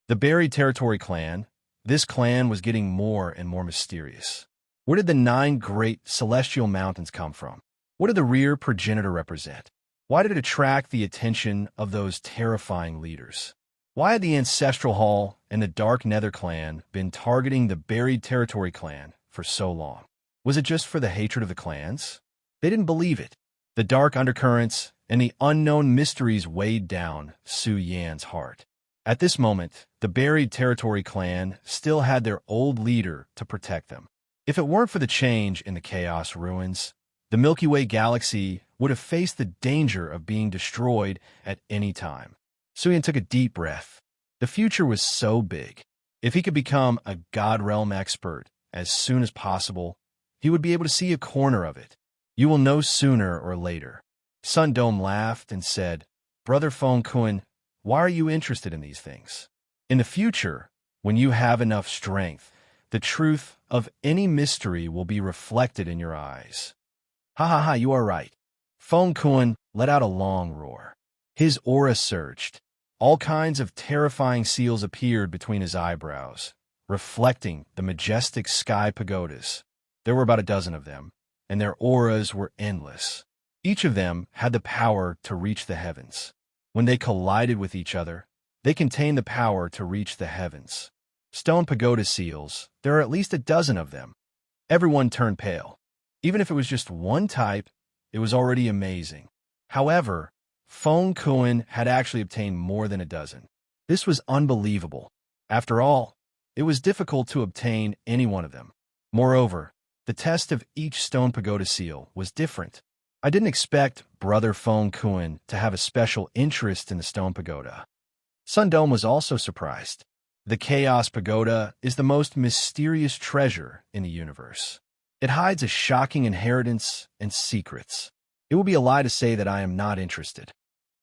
The Buried Territory clan. This clan was getting more and more mysterious. Where did the 9 great celestial mountains come from? What did the rear progenitor represent? Why did it attract the attention of those terrifying leaders? Why had the Ancestral Hall and the Dark Nether clan been targeting the Buried Territory clan for so long? Was it just for the hatred of the clans? They didn't believe it. The dark undercurrents and the unknown mysteries weighed down Su Yan's heart. At this moment, the Buried Territory clan still had their old leader to protect them. If it weren't for the change in the Chaos Ruins, the Milky Way galaxy would have faced the danger of being destroyed at any time. Su Yan took a deep breath. The future was so big. If he could become a God Realm expert as soon as possible, he would be able to see a corner of it. You will know sooner or later. Sun Dome laughed and said, Brother Feng Kuan, why are you interested in these things? In the future, when you have enough strength, the truth of any mystery will be reflected in your eyes. Ha ha ha, you are right. Feng Kuan let out a long roar. His aura surged. All kinds of terrifying seals appeared between his eyebrows, reflecting the majestic sky pagodas. There were about a dozen of them, and their auras were endless. Each of them had the power to reach the heavens. When they collided with each other, they contained the power to reach the heavens. Stone pagoda seals, there are at least a dozen of them. Everyone turned pale. Even if it was just one type, it was already amazing. However, Feng Kuan had actually obtained more than a dozen. This was unbelievable. After all, it was difficult to obtain any one of them. Moreover, the test of each stone pagoda seal was different. I didn't expect Brother Feng Kuan to have a special interest in the stone pagoda. Sun Dome was also surprised. The Chaos Pagoda is the most mysterious treasure in the universe. It hides a shocking inheritance and secrets. It would be a lie to say that I am not interested.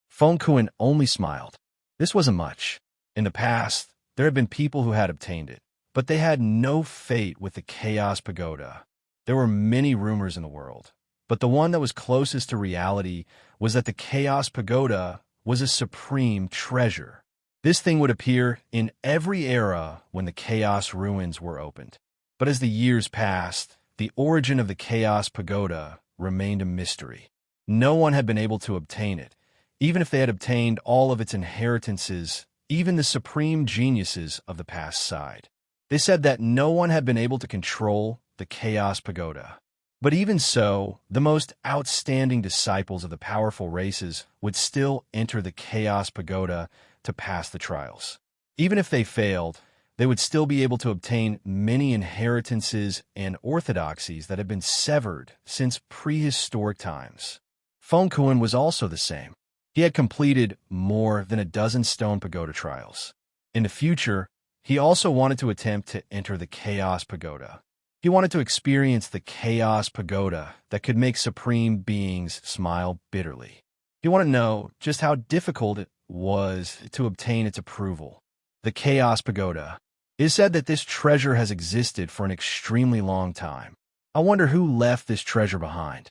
Feng Kuan only smiled. This wasn't much. In the past, there had been people who had obtained it, but they had no fate with the Chaos Pagoda. There were many rumors in the world, but the one that was closest to reality was that the Chaos Pagoda was a supreme treasure. This thing would appear in every era when the Chaos Ruins were opened. But as the years passed, the origin of the Chaos Pagoda remained a mystery. No one had been able to obtain it, even if they had obtained all of its inheritances, even the supreme geniuses of the past side. They said that no one had been able to control the Chaos Pagoda. But even so, the most outstanding disciples of the powerful races would still enter the Chaos Pagoda to pass the trials. Even if they failed, they would still be able to obtain many inheritances and orthodoxies that had been severed since prehistoric times. Fengkuan was also the same. He had completed more than a dozen stone pagoda trials. In the future, he also wanted to attempt to enter the Chaos Pagoda. He wanted to experience the Chaos Pagoda that could make supreme beings smile bitterly. He wanted to know just how difficult it was to obtain its approval. The Chaos Pagoda. It is said that this treasure has existed for an extremely long time. I wonder who left this treasure behind.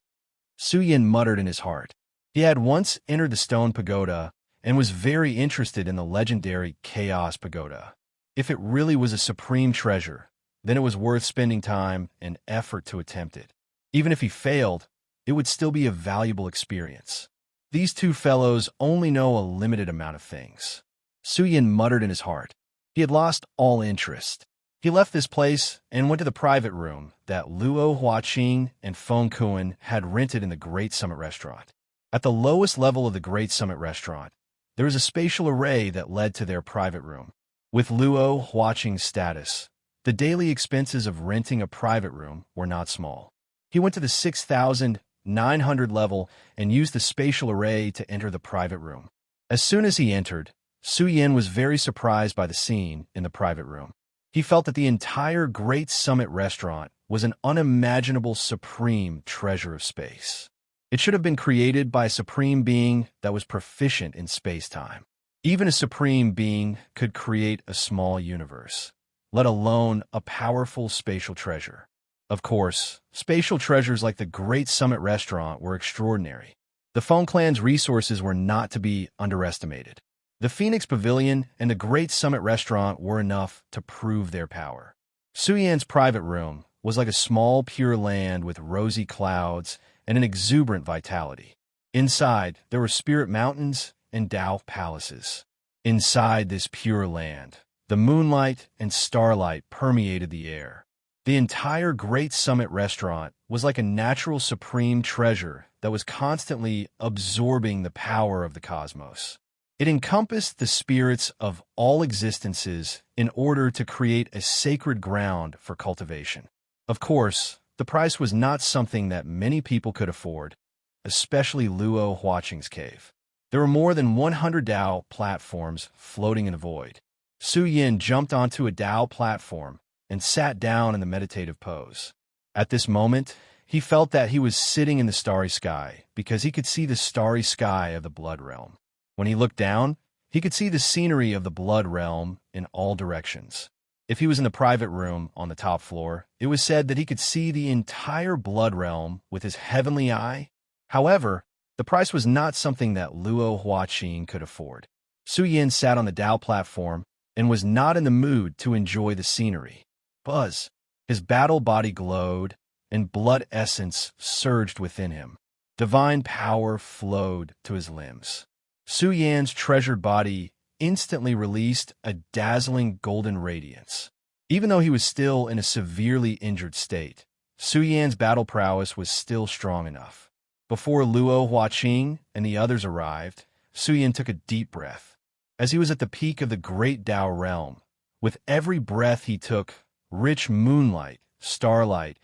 Su Yin muttered in his heart. He had once entered the stone pagoda and was very interested in the legendary Chaos Pagoda. If it really was a supreme treasure, then it was worth spending time and effort to attempt it. Even if he failed, it would still be a valuable experience. These two fellows only know a limited amount of things. Su Yin muttered in his heart. He had lost all interest. He left this place and went to the private room that Luo Huaqing and Fengkuan had rented in the Great Summit Restaurant. At the lowest level of the Great Summit Restaurant, there was a spatial array that led to their private room. With Luo Huaqing's status, the daily expenses of renting a private room were not small. He went to the 6,900 level and used the spatial array to enter the private room. As soon as he entered, Su Yin was very surprised by the scene in the private room. He felt that the entire Great Summit Restaurant was an unimaginable supreme treasure of space. It should have been created by a supreme being that was proficient in space-time. Even a supreme being could create a small universe, let alone a powerful spatial treasure. Of course, spatial treasures like the Great Summit Restaurant were extraordinary. The Feng clan's resources were not to be underestimated. The Phoenix Pavilion and the Great Summit Restaurant were enough to prove their power. Su Yan's private room was like a small pure land with rosy clouds and an exuberant vitality. Inside, there were spirit mountains and Tao palaces. Inside this pure land, the moonlight and starlight permeated the air. The entire Great Summit Restaurant was like a natural supreme treasure that was constantly absorbing the power of the cosmos. It encompassed the spirits of all existences in order to create a sacred ground for cultivation. Of course, the price was not something that many people could afford, especially Luo Huaqing's cave. There were more than 100 Tao platforms floating in the void. Su Yin jumped onto a Tao platform and sat down in the meditative pose. At this moment, he felt that he was sitting in the starry sky because he could see the starry sky of the Blood Realm. When he looked down, he could see the scenery of the Blood Realm in all directions. If he was in the private room on the top floor, it was said that he could see the entire Blood Realm with his heavenly eye. However, the price was not something that Luo Huaqing could afford. Su Yin sat on the Tao platform and was not in the mood to enjoy the scenery. Buzz! His battle body glowed, and blood essence surged within him. Divine power flowed to his limbs. Su Yan's treasured body instantly released a dazzling golden radiance. Even though he was still in a severely injured state, Su Yan's battle prowess was still strong enough. Before Luo Huaqing and the others arrived, Su Yan took a deep breath. As he was at the peak of the great Tao realm, with every breath he took, rich moonlight, starlight,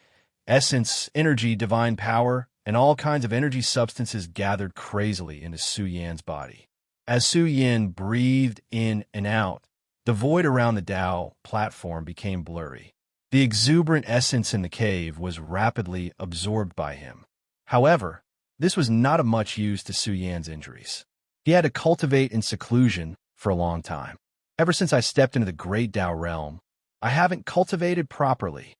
essence, energy, divine power, and all kinds of energy substances gathered crazily into Su Yan's body. As Su Yan breathed in and out, the void around the Tao platform became blurry. The exuberant essence in the cave was rapidly absorbed by him. However, this was not of much use to Su Yan's injuries. He had to cultivate in seclusion for a long time. Ever since I stepped into the great Tao realm, I haven't cultivated properly.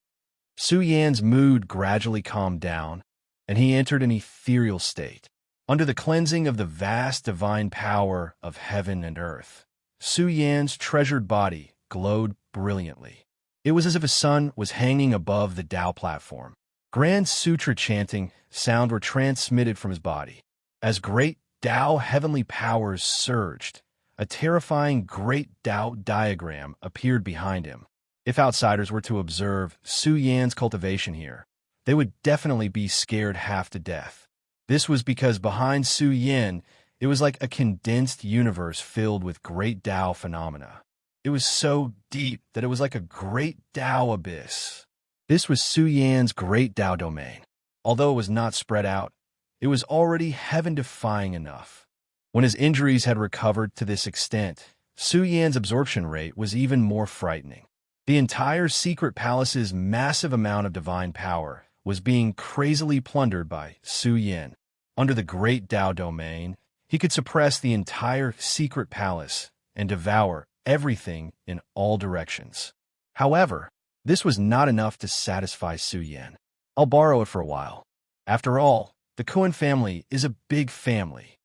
Su Yan's mood gradually calmed down, and he entered an ethereal state. Under the cleansing of the vast divine power of heaven and earth, Su Yan's treasured body glowed brilliantly. It was as if a sun was hanging above the Tao platform. Grand sutra chanting sound were transmitted from his body. As great Tao heavenly powers surged, a terrifying great Tao diagram appeared behind him. If outsiders were to observe Su Yan's cultivation here, they would definitely be scared half to death. This was because behind Su Yin, it was like a condensed universe filled with great Tao phenomena. It was so deep that it was like a great Tao abyss. This was Su Yan's great Tao domain. Although it was not spread out, it was already heaven-defying enough. When his injuries had recovered to this extent, Su Yan's absorption rate was even more frightening. The entire secret palace's massive amount of divine power was being crazily plundered by Su Yan. Under the great Tao domain, he could suppress the entire secret palace and devour everything in all directions. However, this was not enough to satisfy Su Yan. I'll borrow it for a while. After all, the Cohen family is a big family.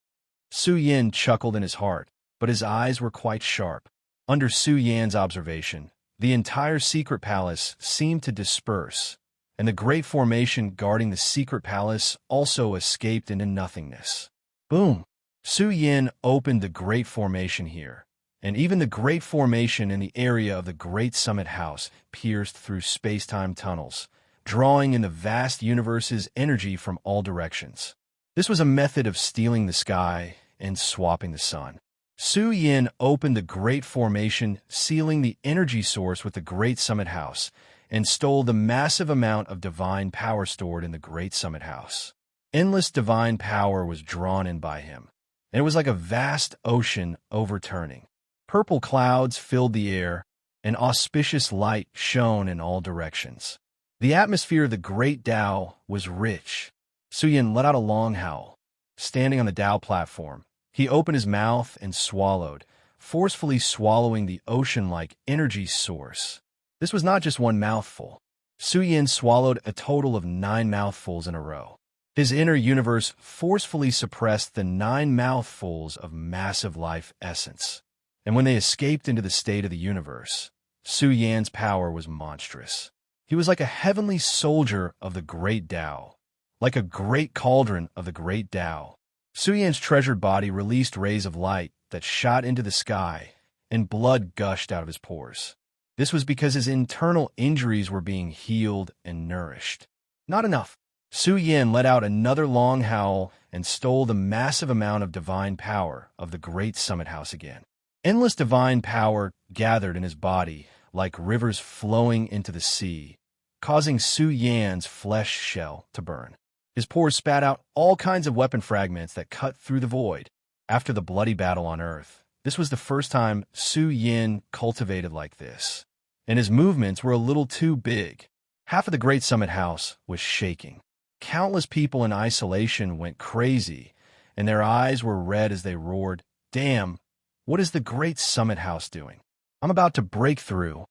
Su Yan chuckled in his heart, but his eyes were quite sharp. Under Su Yan's observation, the entire secret palace seemed to disperse, and the great formation guarding the secret palace also escaped into nothingness. Boom! Su Yan opened the great formation here, and even the great formation in the area of the Great Summit House pierced through space-time tunnels, drawing in the vast universe's energy from all directions. This was a method of stealing the sky and swapping the sun. Su Yan opened the great formation, sealing the energy source with the Great Summit House, and stole the massive amount of divine power stored in the Great Summit House. Endless divine power was drawn in by him, and it was like a vast ocean overturning. Purple clouds filled the air, and auspicious light shone in all directions. The atmosphere of the great Tao was rich. Su Yan let out a long howl. Standing on the Tao platform, he opened his mouth and swallowed, forcefully swallowing the ocean-like energy source. This was not just one mouthful. Su Yan swallowed a total of 9 mouthfuls in a row. His inner universe forcefully suppressed the 9 mouthfuls of massive life essence. And when they escaped into the state of the universe, Su Yan's power was monstrous. He was like a heavenly soldier of the great Tao, like a great cauldron of the great Tao. Su Yan's treasured body released rays of light that shot into the sky, and blood gushed out of his pores. This was because his internal injuries were being healed and nourished. Not enough. Su Yan let out another long howl and stole the massive amount of divine power of the Great Summit House again. Endless divine power gathered in his body like rivers flowing into the sea, causing Su Yan's flesh shell to burn. His pores spat out all kinds of weapon fragments that cut through the void. After the bloody battle on Earth, this was the first time Su Yan cultivated like this, and his movements were a little too big. Half of the Great Summit House was shaking. Countless people in isolation went crazy, and their eyes were red as they roared, "Damn, what is the Great Summit House doing? I'm about to break through.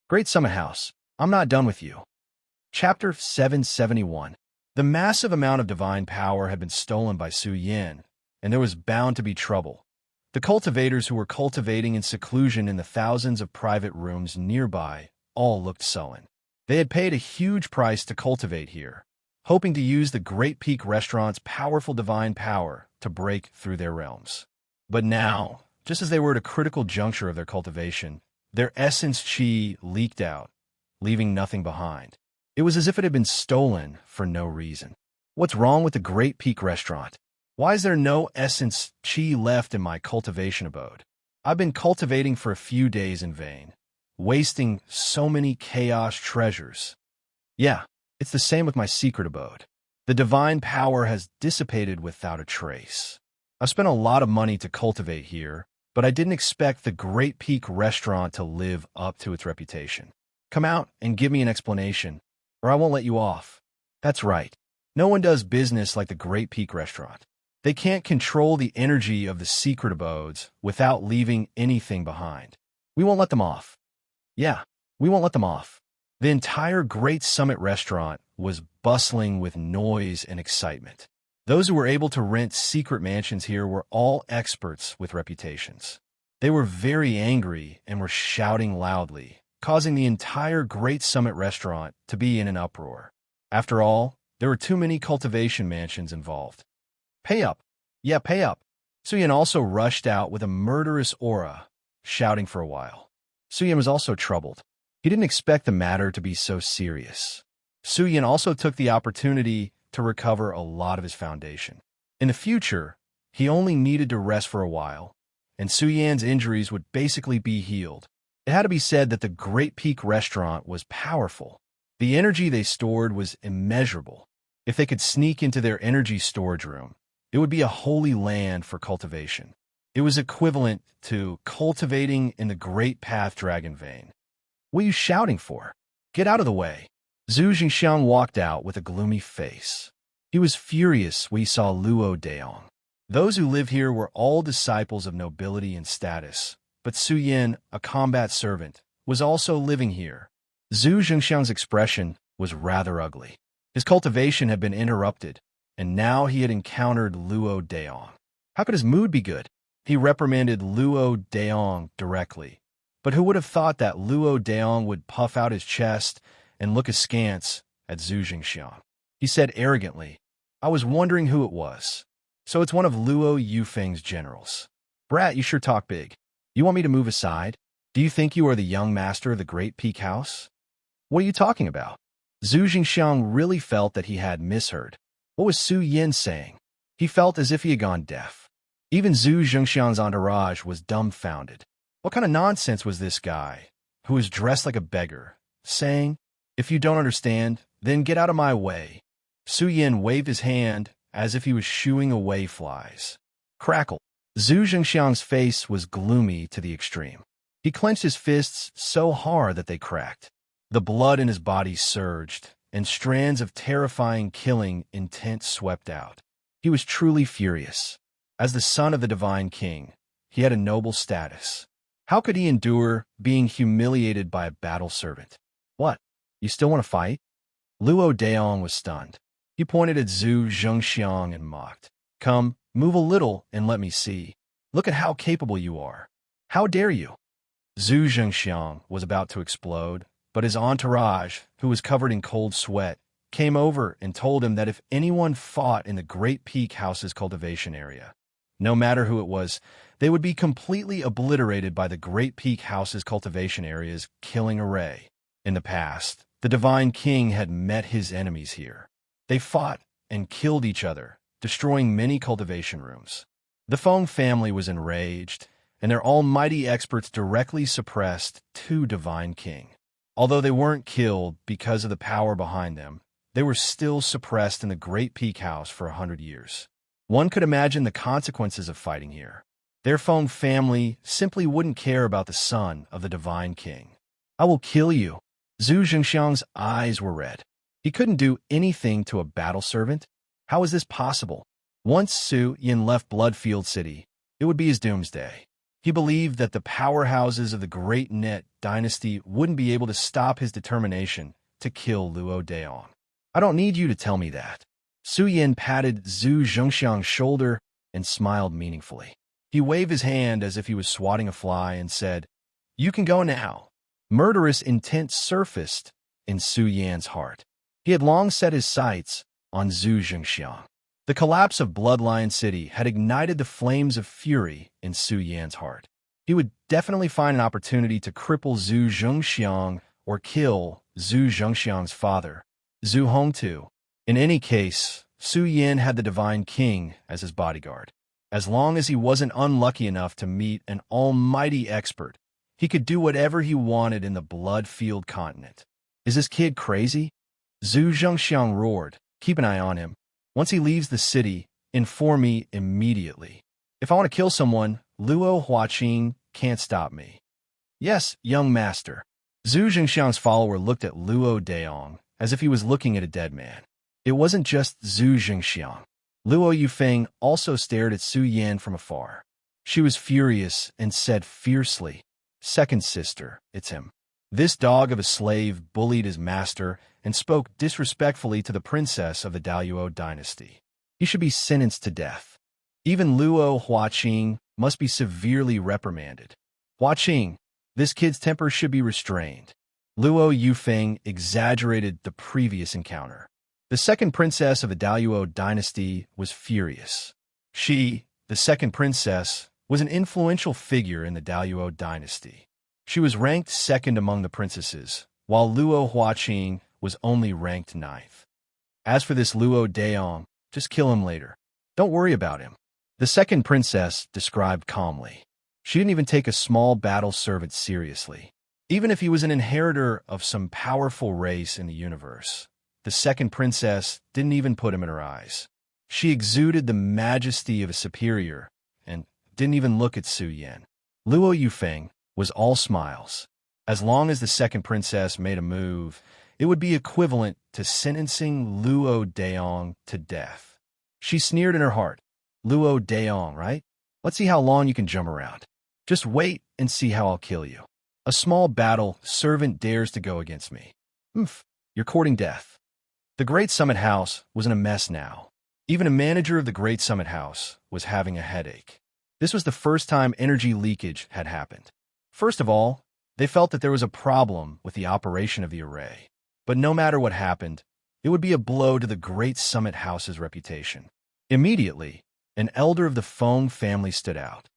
Great Summit House, I'm not done with you." Chapter 771. The massive amount of divine power had been stolen by Su Yan, and there was bound to be trouble. The cultivators who were cultivating in seclusion in the thousands of private rooms nearby all looked sullen. They had paid a huge price to cultivate here, hoping to use the Great Peak Restaurant's powerful divine power to break through their realms. But now, just as they were at a critical juncture of their cultivation, their essence chi leaked out, leaving nothing behind. It was as if it had been stolen for no reason. What's wrong with the Great Peak Restaurant? Why is there no essence chi left in my cultivation abode? I've been cultivating for a few days in vain, wasting so many chaos treasures. Yeah, it's the same with my secret abode. The divine power has dissipated without a trace. I've spent a lot of money to cultivate here, but I didn't expect the Great Peak Restaurant to live up to its reputation. Come out and give me an explanation, or I won't let you off. That's right. No one does business like the Great Peak Restaurant. They can't control the energy of the secret abodes without leaving anything behind. We won't let them off. Yeah, we won't let them off. The entire Great Summit Restaurant was bustling with noise and excitement. Those who were able to rent secret mansions here were all experts with reputations. They were very angry and were shouting loudly, causing the entire Great Summit Restaurant to be in an uproar. After all, there were too many cultivation mansions involved. Pay up. Yeah, pay up. Su Yan also rushed out with a murderous aura, shouting for a while. Su Yan was also troubled. He didn't expect the matter to be so serious. Su Yan also took the opportunity to recover a lot of his foundation. In the future, he only needed to rest for a while, and Su Yan's injuries would basically be healed. It had to be said that the Great Peak restaurant was powerful. The energy they stored was immeasurable. If they could sneak into their energy storage room, it would be a holy land for cultivation. It was equivalent to cultivating in the Great Path Dragon Vein. What are you shouting for? Get out of the way. Zhu Jingxiang walked out with a gloomy face. He was furious when he saw Luo Daong. Those who live here were all disciples of nobility and status, but Su Yan, a combat servant, was also living here. Zhu Jingxiang's expression was rather ugly. His cultivation had been interrupted, and now he had encountered Luo Daong. How could his mood be good? He reprimanded Luo Daong directly. But who would have thought that Luo Daong would puff out his chest and look askance at Zhu Jingxiang? He said arrogantly, "I was wondering who it was. So it's one of Luo Yufeng's generals. Brat, you sure talk big. You want me to move aside? Do you think you are the young master of the Great Peak House? What are you talking about?" Zhu Jingxiang really felt that he had misheard. What was Su Yan saying? He felt as if he had gone deaf. Even Zhu Jingxiang's entourage was dumbfounded. What kind of nonsense was this guy, who was dressed like a beggar, saying? If you don't understand, then get out of my way. Su Yan waved his hand as if he was shooing away flies. Crackle. Zhu Jingxiang's face was gloomy to the extreme. He clenched his fists so hard that they cracked. The blood in his body surged, and strands of terrifying killing intent swept out. He was truly furious. As the son of the Divine King, he had a noble status. How could he endure being humiliated by a battle servant? What? You still want to fight? Luo Daong was stunned. He pointed at Zhu Jingxiang and mocked. Come, move a little and let me see. Look at how capable you are. How dare you? Zhu Jingxiang was about to explode, but his entourage, who was covered in cold sweat, came over and told him that if anyone fought in the Great Peak House's cultivation area, no matter who it was, they would be completely obliterated by the Great Peak House's cultivation area's killing array. In the past, the Divine King had met his enemies here. They fought and killed each other, destroying many cultivation rooms. The Feng family was enraged, and their almighty experts directly suppressed two Divine King. Although they weren't killed because of the power behind them, they were still suppressed in the Great Peak House for 100 years. One could imagine the consequences of fighting here. Their Feng family simply wouldn't care about the son of the Divine King. I will kill you. Zhu Jingxiang's eyes were red. He couldn't do anything to a battle servant. How is this possible? Once Su Yan left Bloodfield City, it would be his doomsday. He believed that the powerhouses of the Great Net dynasty wouldn't be able to stop his determination to kill Luo Daong. I don't need you to tell me that. Su Yan patted Zhu Jingxiang's shoulder and smiled meaningfully. He waved his hand as if he was swatting a fly and said, "You can go now." Murderous intent surfaced in Su Yan's heart. He had long set his sights on Zhu Jingxiang. The collapse of Bloodline City had ignited the flames of fury in Su Yan's heart. He would definitely find an opportunity to cripple Zhu Jingxiang or kill Zhu Jingxiang's father, Zhu Hongtu. In any case, Su Yan had the Divine King as his bodyguard. As long as he wasn't unlucky enough to meet an almighty expert, he could do whatever he wanted in the Bloodfield continent. Is this kid crazy? Zhu Jingxiang roared. Keep an eye on him. Once he leaves the city, inform me immediately. If I want to kill someone, Luo Huaqing can't stop me. Yes, young master. Zhu Jingxiang's follower looked at Luo Daong as if he was looking at a dead man. It wasn't just Zhu Jingxiang. Luo Yufeng also stared at Su Yan from afar. She was furious and said fiercely, "Second sister, it's him." This dog of a slave bullied his master and spoke disrespectfully to the princess of the Daluo dynasty. He should be sentenced to death. Even Luo Huaqing must be severely reprimanded. Huaqing, this kid's temper should be restrained. Luo Yufeng exaggerated the previous encounter. The second princess of the Daluo dynasty was furious. She, the second princess, was an influential figure in the Daluo dynasty. She was ranked second among the princesses, while Luo Huaqing was only ranked 9th. As for this Luo Daong, just kill him later. Don't worry about him. The second princess described calmly. She didn't even take a small battle servant seriously. Even if he was an inheritor of some powerful race in the universe, the second princess didn't even put him in her eyes. She exuded the majesty of a superior and didn't even look at Su Yin. Luo Yufeng was all smiles. As long as the second princess made a move, it would be equivalent to sentencing Luo Daong to death. She sneered in her heart. Luo Daong, right? Let's see how long you can jump around. Just wait and see how I'll kill you. A small battle servant dares to go against me. You're courting death. The Great Summit House was in a mess now. Even a manager of the Great Summit House was having a headache. This was the first time energy leakage had happened. First of all, they felt that there was a problem with the operation of the array. But no matter what happened, it would be a blow to the Great Summit House's reputation. Immediately, an elder of the Feng family stood out.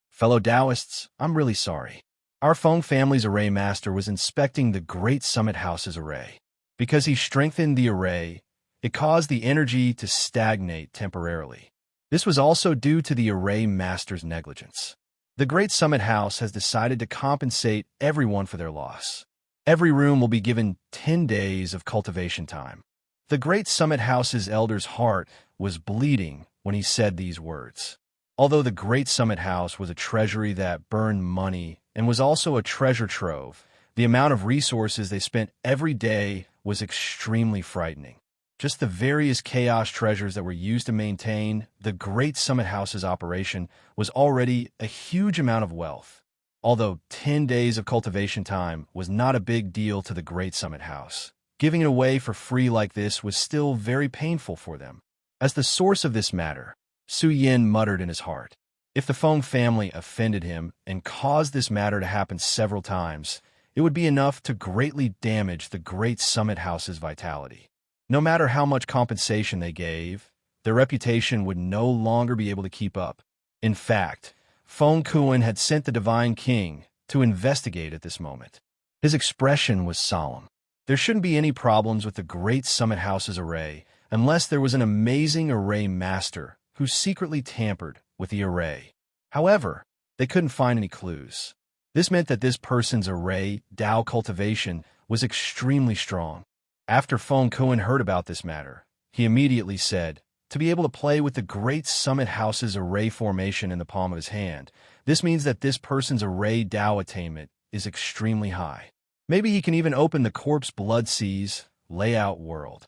Fellow Taoists, I'm really sorry. Our Feng family's array master was inspecting the Great Summit House's array. Because he strengthened the array, it caused the energy to stagnate temporarily. This was also due to the array master's negligence. The Great Summit House has decided to compensate everyone for their loss. Every room will be given 10 days of cultivation time. The Great Summit House's elder's heart was bleeding when he said these words. Although the Great Summit House was a treasury that burned money and was also a treasure trove, the amount of resources they spent every day was extremely frightening. Just the various chaos treasures that were used to maintain the Great Summit House's operation was already a huge amount of wealth. Although 10 days of cultivation time was not a big deal to the Great Summit House, giving it away for free like this was still very painful for them. As the source of this matter, Su Yin muttered in his heart. If the Feng family offended him and caused this matter to happen several times, it would be enough to greatly damage the Great Summit House's vitality. No matter how much compensation they gave, their reputation would no longer be able to keep up. In fact, Feng Kuan had sent the Divine King to investigate at this moment. His expression was solemn. There shouldn't be any problems with the Great Summit House's array unless there was an amazing array master who secretly tampered with the array. However, they couldn't find any clues. This meant that this person's array Dao cultivation was extremely strong. After Feng Kuan heard about this matter, he immediately said, to be able to play with the Great Summit House's array formation in the palm of his hand, this means that this person's array Dao attainment is extremely high. Maybe he can even open the Corpse Blood Sea's layout world.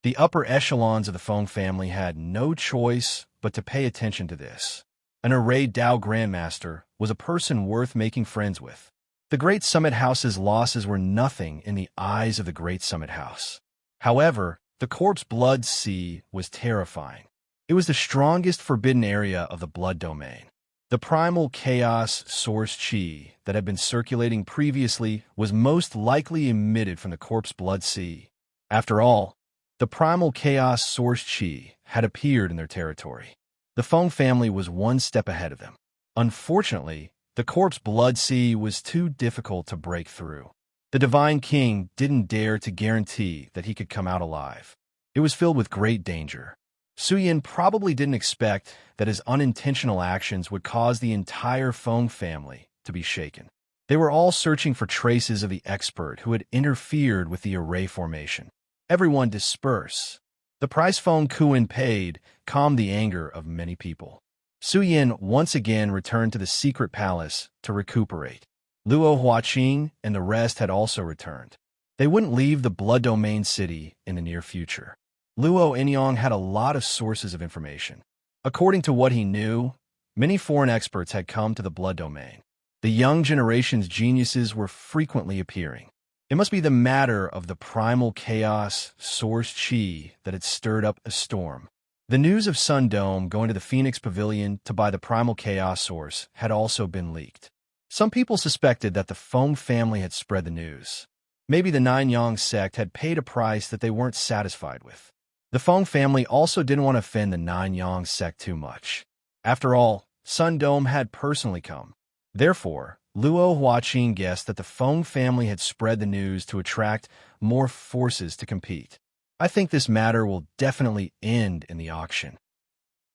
The upper echelons of the Feng family had no choice but to pay attention to this. An array Dao Grandmaster was a person worth making friends with. The Great Summit House's losses were nothing in the eyes of the Great Summit House. However, the Corpse Blood Sea was terrifying. It was the strongest forbidden area of the blood domain. The primal chaos source chi that had been circulating previously was most likely emitted from the Corpse Blood Sea. After all, the primal chaos source chi had appeared in their territory. The Feng family was one step ahead of them. Unfortunately, the Corpse Blood Sea was too difficult to break through. The Divine King didn't dare to guarantee that he could come out alive. It was filled with great danger. Su Yin probably didn't expect that his unintentional actions would cause the entire Feng family to be shaken. They were all searching for traces of the expert who had interfered with the array formation. Everyone disperse. The price Feng Kuan paid calmed the anger of many people. Su Yin once again returned to the secret palace to recuperate. Luo Huaqing and the rest had also returned. They wouldn't leave the Blood Domain City in the near future. Luo Enyang had a lot of sources of information. According to what he knew, many foreign experts had come to the Blood Domain. The young generation's geniuses were frequently appearing. It must be the matter of the primal chaos source chi that had stirred up a storm. The news of Sun Dome going to the Phoenix Pavilion to buy the primal chaos source had also been leaked. Some people suspected that the Feng family had spread the news. Maybe the Nine Yang sect had paid a price that they weren't satisfied with. The Feng family also didn't want to offend the Nine Yang sect too much. After all, Sun Dome had personally come. Therefore, Luo Huaqing guessed that the Feng family had spread the news to attract more forces to compete. I think this matter will definitely end in the auction.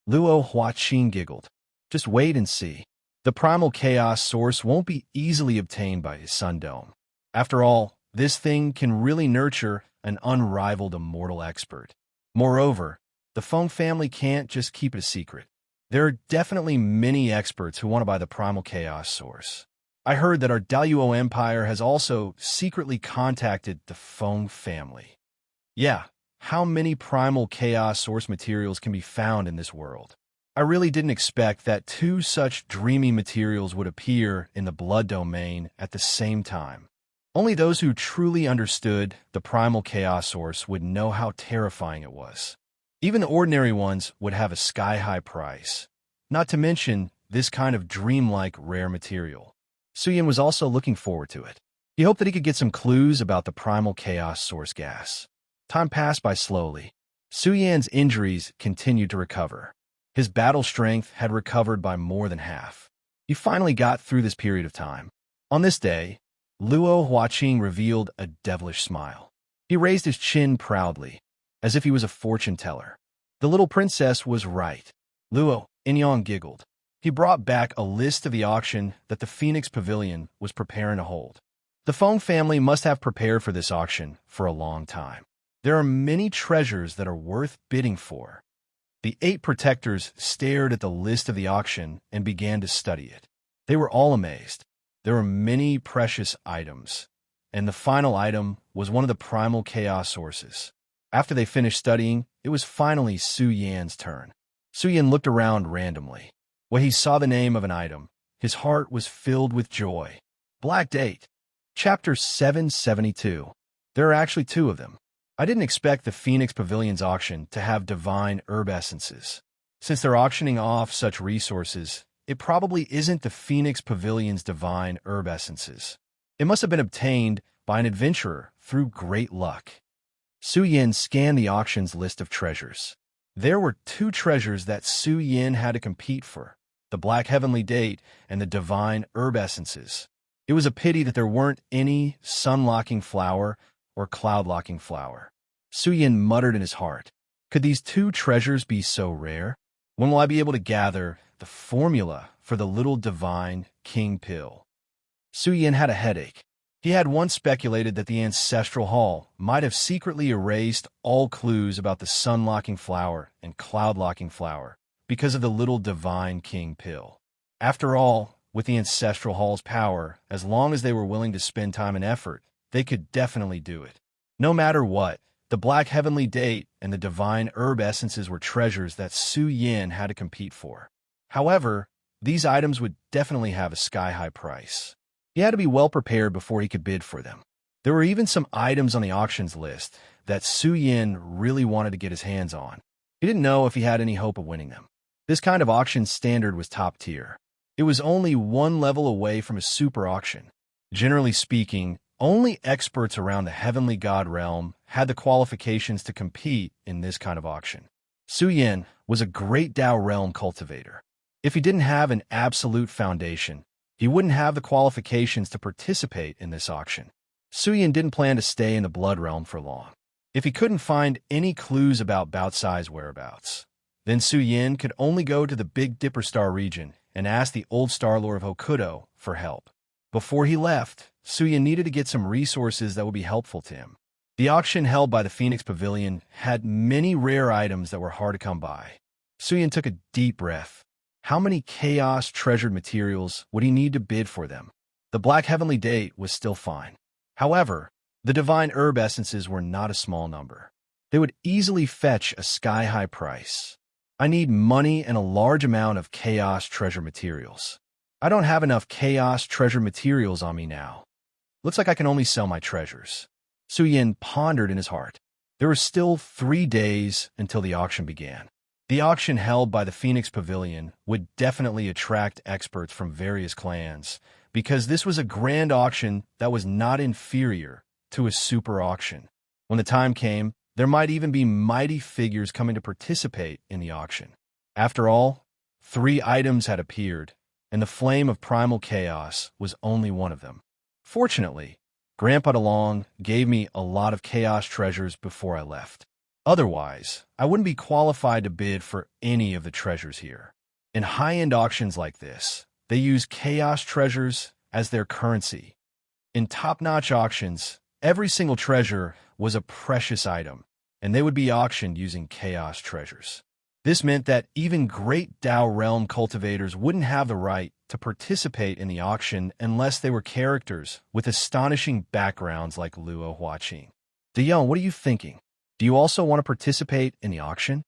Luo Huaqing giggled. Just wait and see. The primal chaos source won't be easily obtained by his sun dome. After all, this thing can really nurture an unrivaled immortal expert. Moreover, the Feng family can't just keep it a secret. There are definitely many experts who want to buy the primal chaos source. I heard that our Daluo Empire has also secretly contacted the Feng family. Yeah, how many primal chaos source materials can be found in this world? I really didn't expect that two such dreamy materials would appear in the blood domain at the same time. Only those who truly understood the primal chaos source would know how terrifying it was. Even the ordinary ones would have a sky-high price, not to mention this kind of dreamlike rare material. Suyin was also looking forward to it. He hoped that he could get some clues about the primal chaos source gas. Time passed by slowly. Suyan's injuries continued to recover. His battle strength had recovered by more than half. He finally got through this period of time. On this day, Luo Huaqing revealed a devilish smile. He raised his chin proudly, as if he was a fortune teller. The little princess was right. Luo Inyong giggled. He brought back a list of the auction that the Phoenix Pavilion was preparing to hold. The Feng family must have prepared for this auction for a long time. There are many treasures that are worth bidding for. The 8 protectors stared at the list of the auction and began to study it. They were all amazed. There were many precious items, and the final item was one of the primal chaos sources. After they finished studying, it was finally Su Yan's turn. Su Yan looked around randomly. When he saw the name of an item, his heart was filled with joy. Black Date. Chapter 772. There are actually 2 of them. I didn't expect the Phoenix Pavilion's auction to have divine herb essences. Since they're auctioning off such resources, it probably isn't the Phoenix Pavilion's divine herb essences. It must have been obtained by an adventurer through great luck. Su Yan scanned the auction's list of treasures. There were 2 treasures that Su Yan had to compete for, the Black Heavenly Date and the divine herb essences. It was a pity that there weren't any sun-locking flower or cloud-locking flower. Su Yan muttered in his heart, could these 2 treasures be so rare? When will I be able to gather the formula for the little divine king pill? Su Yan had a headache. He had once speculated that the ancestral hall might have secretly erased all clues about the sun-locking flower and cloud-locking flower because of the little divine king pill. After all, with the ancestral hall's power, as long as they were willing to spend time and effort, they could definitely do it. No matter what, the Black Heavenly Date and the divine herb essences were treasures that Su Yan had to compete for. However, these items would definitely have a sky-high price. He had to be well prepared before he could bid for them. There were even some items on the auctions list that Su Yan really wanted to get his hands on. He didn't know if he had any hope of winning them. This kind of auction standard was top tier. It was only one level away from a super auction. Generally speaking, only experts around the Heavenly God realm had the qualifications to compete in this kind of auction. Su Yan was a great Dao realm cultivator. If he didn't have an absolute foundation, he wouldn't have the qualifications to participate in this auction. Su Yan didn't plan to stay in the blood realm for long. If he couldn't find any clues about Baotsai's whereabouts, then Su Yan could only go to the Big Dipper Star region and ask the old Star Lord of Hokuto for help. Before he left, Su Yan needed to get some resources that would be helpful to him. The auction held by the Phoenix Pavilion had many rare items that were hard to come by. Su Yan took a deep breath. How many chaos treasured materials would he need to bid for them? The Black Heavenly Date was still fine. However, the divine herb essences were not a small number. They would easily fetch a sky-high price. I need money and a large amount of chaos treasure materials. I don't have enough chaos treasure materials on me now. Looks like I can only sell my treasures. Su Yan pondered in his heart. There were still 3 days until the auction began. The auction held by the Phoenix Pavilion would definitely attract experts from various clans, because this was a grand auction that was not inferior to a super auction. When the time came, there might even be mighty figures coming to participate in the auction. After all, 3 items had appeared, and the flame of primal chaos was only one of them. Fortunately, Grandpa DeLong gave me a lot of chaos treasures before I left. Otherwise, I wouldn't be qualified to bid for any of the treasures here. In high-end auctions like this, they use chaos treasures as their currency. In top-notch auctions, every single treasure was a precious item, and they would be auctioned using chaos treasures. This meant that even great Dao realm cultivators wouldn't have the right to participate in the auction unless they were characters with astonishing backgrounds like Luo Huaqing. DeYoung, what are you thinking? Do you also want to participate in the auction?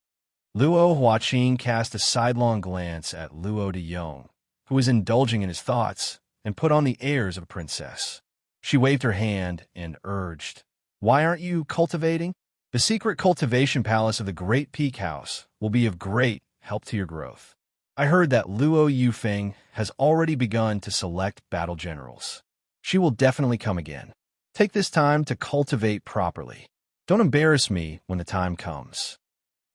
Luo Huaqing cast a sidelong glance at Luo DeYoung, who was indulging in his thoughts, and put on the airs of a princess. She waved her hand and urged, "Why aren't you cultivating? The secret cultivation palace of the Great Peak House will be of great help to your growth. I heard that Luo Yufeng has already begun to select battle generals. She will definitely come again. Take this time to cultivate properly. Don't embarrass me when the time comes."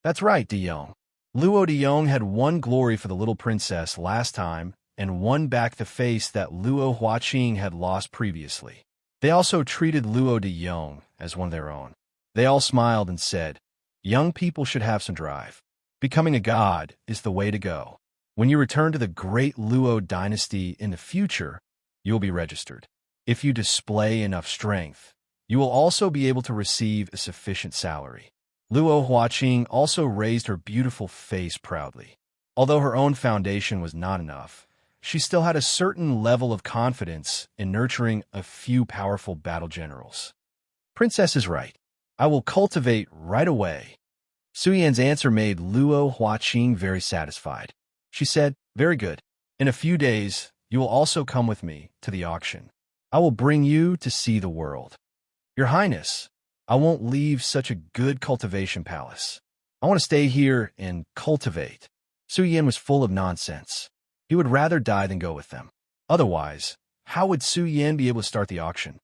That's right, DeYoung. Luo DeYoung had won glory for the little princess last time and won back the face that Luo Huaqing had lost previously. They also treated Luo DeYoung as one of their own. They all smiled and said, "Young people should have some drive. Becoming a god is the way to go. When you return to the great Luo dynasty in the future, you will be registered. If you display enough strength, you will also be able to receive a sufficient salary." Luo Huaqing also raised her beautiful face proudly. Although her own foundation was not enough, she still had a certain level of confidence in nurturing a few powerful battle generals. "Princess is right. I will cultivate right away." Suyan's answer made Luo Huaqing very satisfied. She said, "Very good. In a few days, you will also come with me to the auction. I will bring you to see the world." "Your Highness, I won't leave such a good cultivation palace. I want to stay here and cultivate." Suyan was full of nonsense. He would rather die than go with them. Otherwise, how would Suyan be able to start the auction?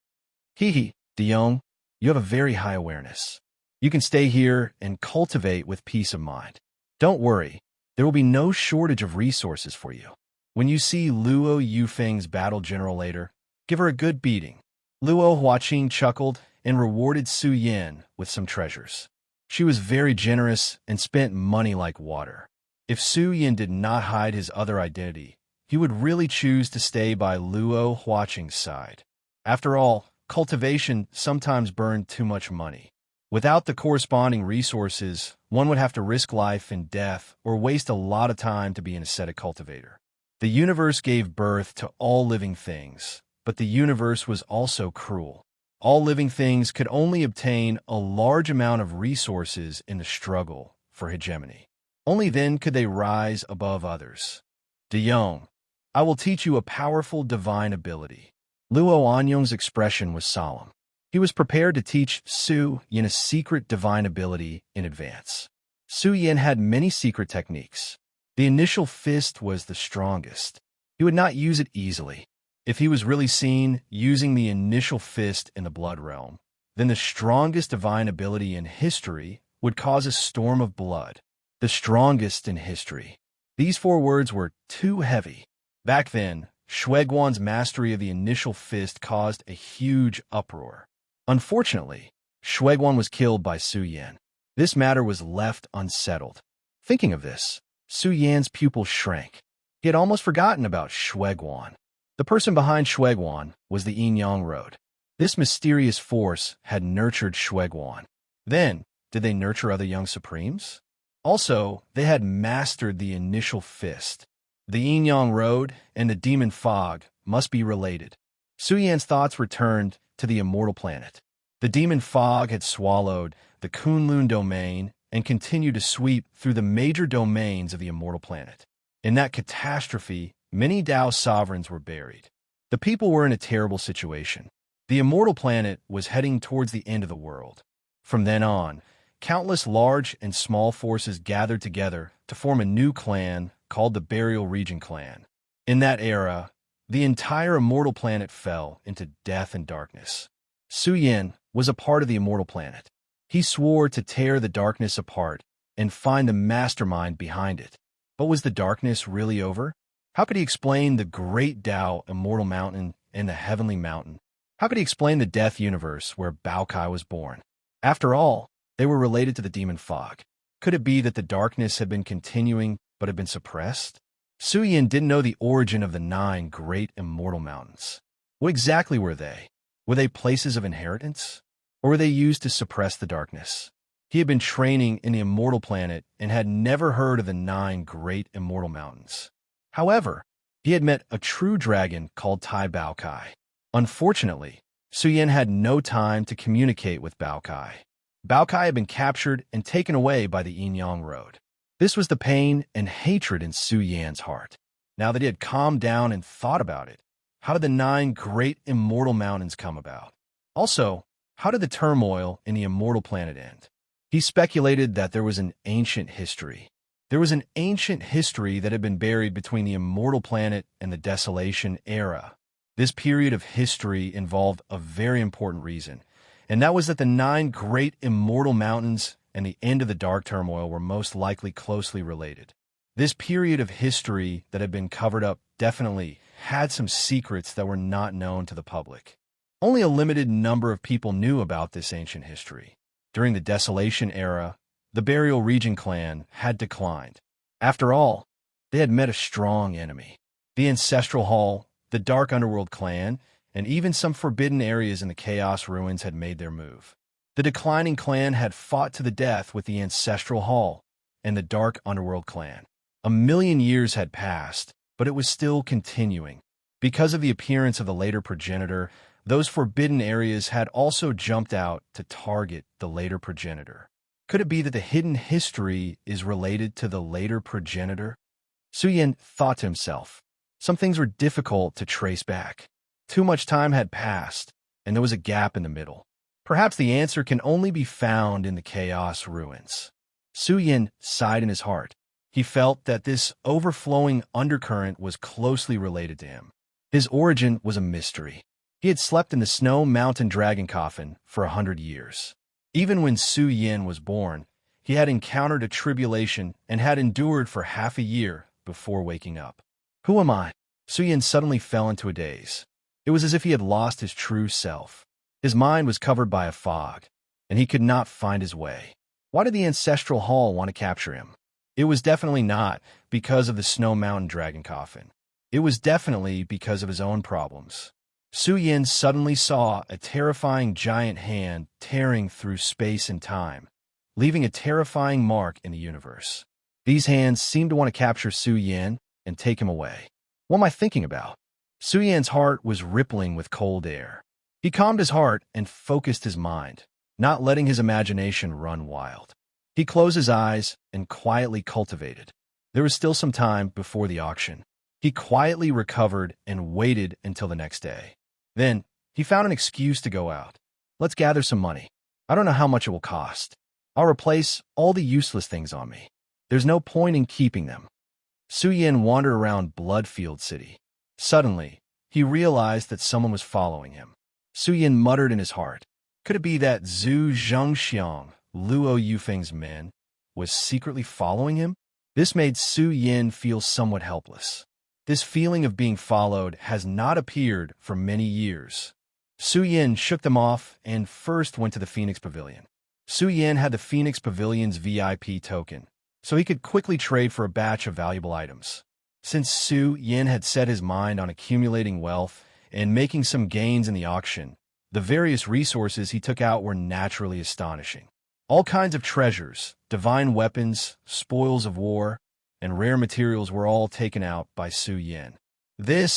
"Hee, DeYoung, you have a very high awareness. You can stay here and cultivate with peace of mind. Don't worry, there will be no shortage of resources for you. When you see Luo Yufeng's battle general later, give her a good beating." Luo Huaqing chuckled and rewarded Suyan with some treasures. She was very generous and spent money like water. If Suyan did not hide his other identity, he would really choose to stay by Luo Huaqing's side. After all, cultivation sometimes burned too much money. Without the corresponding resources, one would have to risk life and death or waste a lot of time to be an ascetic cultivator. The universe gave birth to all living things, but the universe was also cruel. All living things could only obtain a large amount of resources in the struggle for hegemony. Only then could they rise above others. "DeYoung, I will teach you a powerful divine ability." Luo Anyong's expression was solemn. He was prepared to teach Su Yin a secret divine ability in advance. Su Yin had many secret techniques. The initial fist was the strongest. He would not use it easily. If he was really seen using the initial fist in the blood realm, then the strongest divine ability in history would cause a storm of blood. The strongest in history. These 4 words were too heavy. Back then, Shueguan's mastery of the initial fist caused a huge uproar. Unfortunately, Shueguan was killed by Su Yan. This matter was left unsettled. Thinking of this, Su Yan's pupil shrank. He had almost forgotten about Shueguan. The person behind Shueguan was the Yin Yang Road. This mysterious force had nurtured Shueguan. Then, did they nurture other young supremes? Also, they had mastered the initial fist. The Yin Yang Road and the Demon Fog must be related. Su Yan's thoughts returned to the immortal planet. The Demon Fog had swallowed the Kunlun domain and continued to sweep through the major domains of the immortal planet. In that catastrophe, many Dao sovereigns were buried. The people were in a terrible situation. The immortal planet was heading towards the end of the world. From then on, countless large and small forces gathered together to form a new clan called the Burial Region Clan. In that era, the entire immortal planet fell into death and darkness. Su Yin was a part of the immortal planet. He swore to tear the darkness apart and find the mastermind behind it. But was the darkness really over? How could he explain the great Tao immortal mountain and the heavenly mountain? How could he explain the death universe where Baokai was born? After all, they were related to the demon fog. Could it be that the darkness had been continuing but had been suppressed? Su Yin didn't know the origin of the 9 great immortal mountains. What exactly were they? Were they places of inheritance? Or were they used to suppress the darkness? He had been training in the immortal planet and had never heard of the 9 great immortal mountains. However, he had met a true dragon called Tai Baokai. Unfortunately, Su Yin had no time to communicate with Baokai. Baokai had been captured and taken away by the Yin-Yang Road. This was the pain and hatred in Su Yan's heart. Now that he had calmed down and thought about it, how did the 9 great immortal mountains come about? Also, how did the turmoil in the immortal planet end? He speculated that there was an ancient history. There was an ancient history that had been buried between the immortal planet and the desolation era. This period of history involved a very important reason, and that was that the 9 great immortal mountains and the end of the dark turmoil were most likely closely related. This period of history that had been covered up definitely had some secrets that were not known to the public. Only a limited number of people knew about this ancient history. During the Desolation era, the Burial Region clan had declined. After all, they had met a strong enemy. The Ancestral Hall, the Dark Underworld clan, and even some forbidden areas in the Chaos Ruins had made their move. The declining clan had fought to the death with the Ancestral Hall and the Dark Underworld clan. 1,000,000 years had passed, but it was still continuing. Because of the appearance of the later progenitor, those forbidden areas had also jumped out to target the later progenitor. Could it be that the hidden history is related to the later progenitor? Su Yin thought to himself. Some things were difficult to trace back. Too much time had passed, and there was a gap in the middle. Perhaps the answer can only be found in the Chaos Ruins. Su Yin sighed in his heart. He felt that this overflowing undercurrent was closely related to him. His origin was a mystery. He had slept in the Snow Mountain Dragon Coffin for 100 years. Even when Su Yin was born, he had encountered a tribulation and had endured for half a year before waking up. Who am I? Su Yin suddenly fell into a daze. It was as if he had lost his true self. His mind was covered by a fog, and he could not find his way. Why did the Ancestral Hall want to capture him? It was definitely not because of the Snow Mountain Dragon Coffin. It was definitely because of his own problems. Su Yin suddenly saw a terrifying giant hand tearing through space and time, leaving a terrifying mark in the universe. These hands seemed to want to capture Su Yin and take him away. What am I thinking about? Su Yin's heart was rippling with cold air. He calmed his heart and focused his mind, not letting his imagination run wild. He closed his eyes and quietly cultivated. There was still some time before the auction. He quietly recovered and waited until the next day. Then, he found an excuse to go out. Let's gather some money. I don't know how much it will cost. I'll replace all the useless things on me. There's no point in keeping them. Su Yin wandered around Bloodfield City. Suddenly, he realized that someone was following him. Su Yin muttered in his heart. Could it be that Zhu Zhengxiang, Luo Yufeng's men, was secretly following him? This made Su Yin feel somewhat helpless. This feeling of being followed has not appeared for many years. Su Yin shook them off and first went to the Phoenix Pavilion. Su Yin had the Phoenix Pavilion's VIP token, so he could quickly trade for a batch of valuable items. Since Su Yin had set his mind on accumulating wealth and making some gains in the auction, the various resources he took out were naturally astonishing. All kinds of treasures, divine weapons, spoils of war, and rare materials were all taken out by Su Yin. The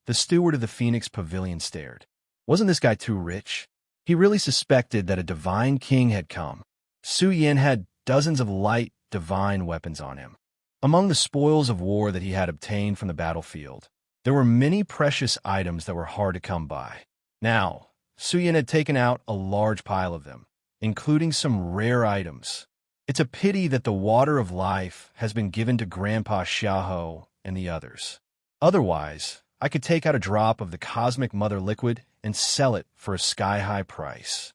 steward of the Phoenix Pavilion stared. Wasn't this guy too rich? He really suspected that a divine king had come. Su Yin had dozens of light, divine weapons on him. Among the spoils of war that he had obtained from the battlefield, there were many precious items that were hard to come by. Now, Su Yin had taken out a large pile of them, including some rare items. It's a pity that the water of life has been given to Grandpa Xiaoho and the others. Otherwise, I could take out a drop of the Cosmic Mother liquid and sell it for a sky-high price.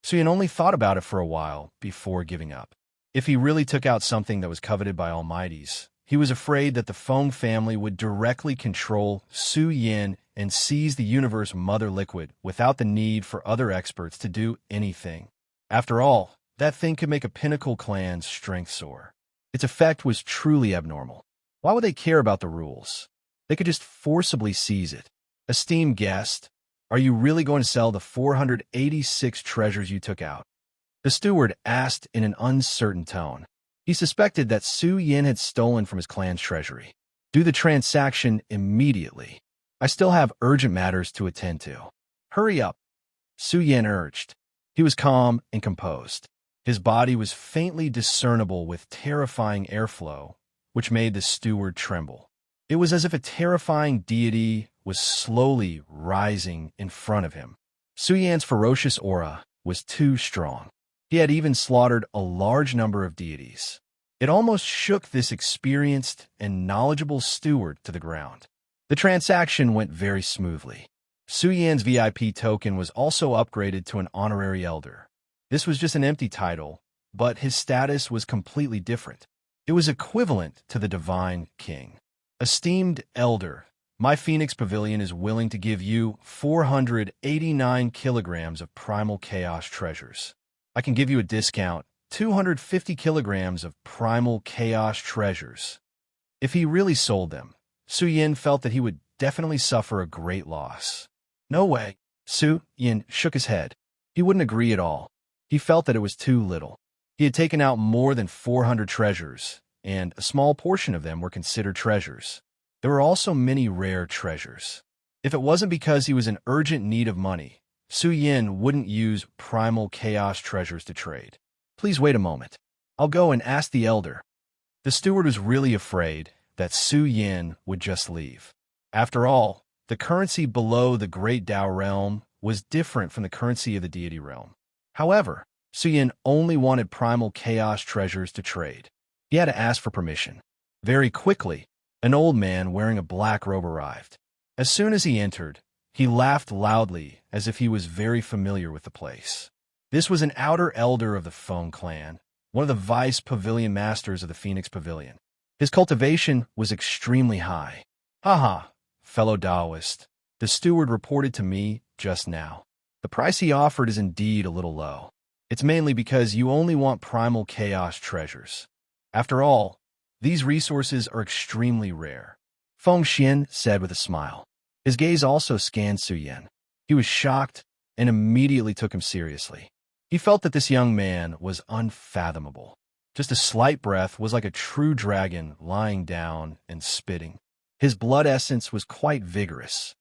Su Yin only thought about it for a while before giving up. If he really took out something that was coveted by Almighties, He was afraid that the Feng family would directly control Su Yin and seize the universe mother liquid without the need for other experts to do anything. After all, that thing could make a pinnacle clan's strength soar. Its effect was truly abnormal. Why would they care about the rules? They could just forcibly seize it. Esteemed guest, are you really going to sell the 486 treasures you took out? The steward asked in an uncertain tone. He suspected that Su Yin had stolen from his clan's treasury. Do the transaction immediately. I still have urgent matters to attend to. Hurry up, Su Yin urged. He was calm and composed. His body was faintly discernible with terrifying airflow, which made the steward tremble. It was as if a terrifying deity was slowly rising in front of him. Su Yan's ferocious aura was too strong. He had even slaughtered a large number of deities. It almost shook this experienced and knowledgeable steward to the ground. The transaction went very smoothly. Su Yan's VIP token was also upgraded to an honorary elder. This was just an empty title, but his status was completely different. It was equivalent to the divine king. Esteemed elder, my Phoenix Pavilion is willing to give you 489 kilograms of primal chaos treasures. I can give you a discount, 250 kilograms of primal chaos treasures. If he really sold them, Su Yin felt that he would definitely suffer a great loss. No way. Su Yin shook his head. He wouldn't agree at all. He felt that it was too little. He had taken out more than 400 treasures, and a small portion of them were considered treasures. There were also many rare treasures. If it wasn't because he was in urgent need of money, Su Yin wouldn't use primal chaos treasures to trade. Please wait a moment. I'll go and ask the elder. The steward was really afraid that Su Yin would just leave. After all, the currency below the Great Tao realm was different from the currency of the deity realm. However, Su Yin only wanted primal chaos treasures to trade. He had to ask for permission. Very quickly, an old man wearing a black robe arrived. As soon as he entered, he laughed loudly as if he was very familiar with the place. This was an outer elder of the Feng clan, one of the vice pavilion masters of the Phoenix Pavilion. His cultivation was extremely high. Haha, fellow Taoist, the steward reported to me just now. The price he offered is indeed a little low. It's mainly because you only want primal chaos treasures. After all, these resources are extremely rare. Feng Xian said with a smile. His gaze also scanned Su Yin. He was shocked and immediately took him seriously. He felt that this young man was unfathomable. Just a slight breath was like a true dragon lying down and spitting. His blood essence was quite vigorous.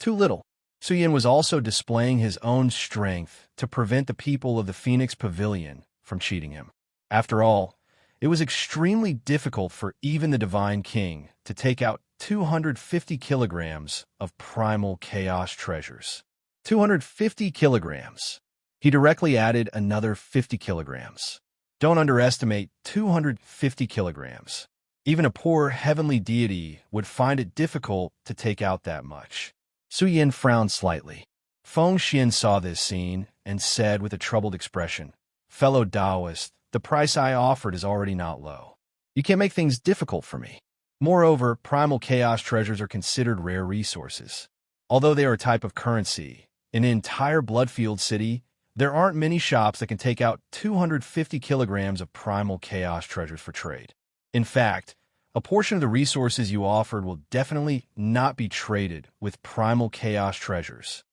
Too little. Su Yin was also displaying his own strength to prevent the people of the Phoenix Pavilion from cheating him. After all, it was extremely difficult for even the Divine King to take out 250 kilograms of primal chaos treasures. 250 kilograms. He directly added another 50 kilograms. Don't underestimate 250 kilograms. Even a poor heavenly deity would find it difficult to take out that much. Su Yin frowned slightly. Feng Xian saw this scene and said with a troubled expression, "Fellow Taoist, the price I offered is already not low. You can't make things difficult for me. Moreover, primal chaos treasures are considered rare resources. Although they are a type of currency, in an entire Bloodfield city, there aren't many shops that can take out 250 kilograms of primal chaos treasures for trade. In fact, a portion of the resources you offered will definitely not be traded with primal chaos treasures.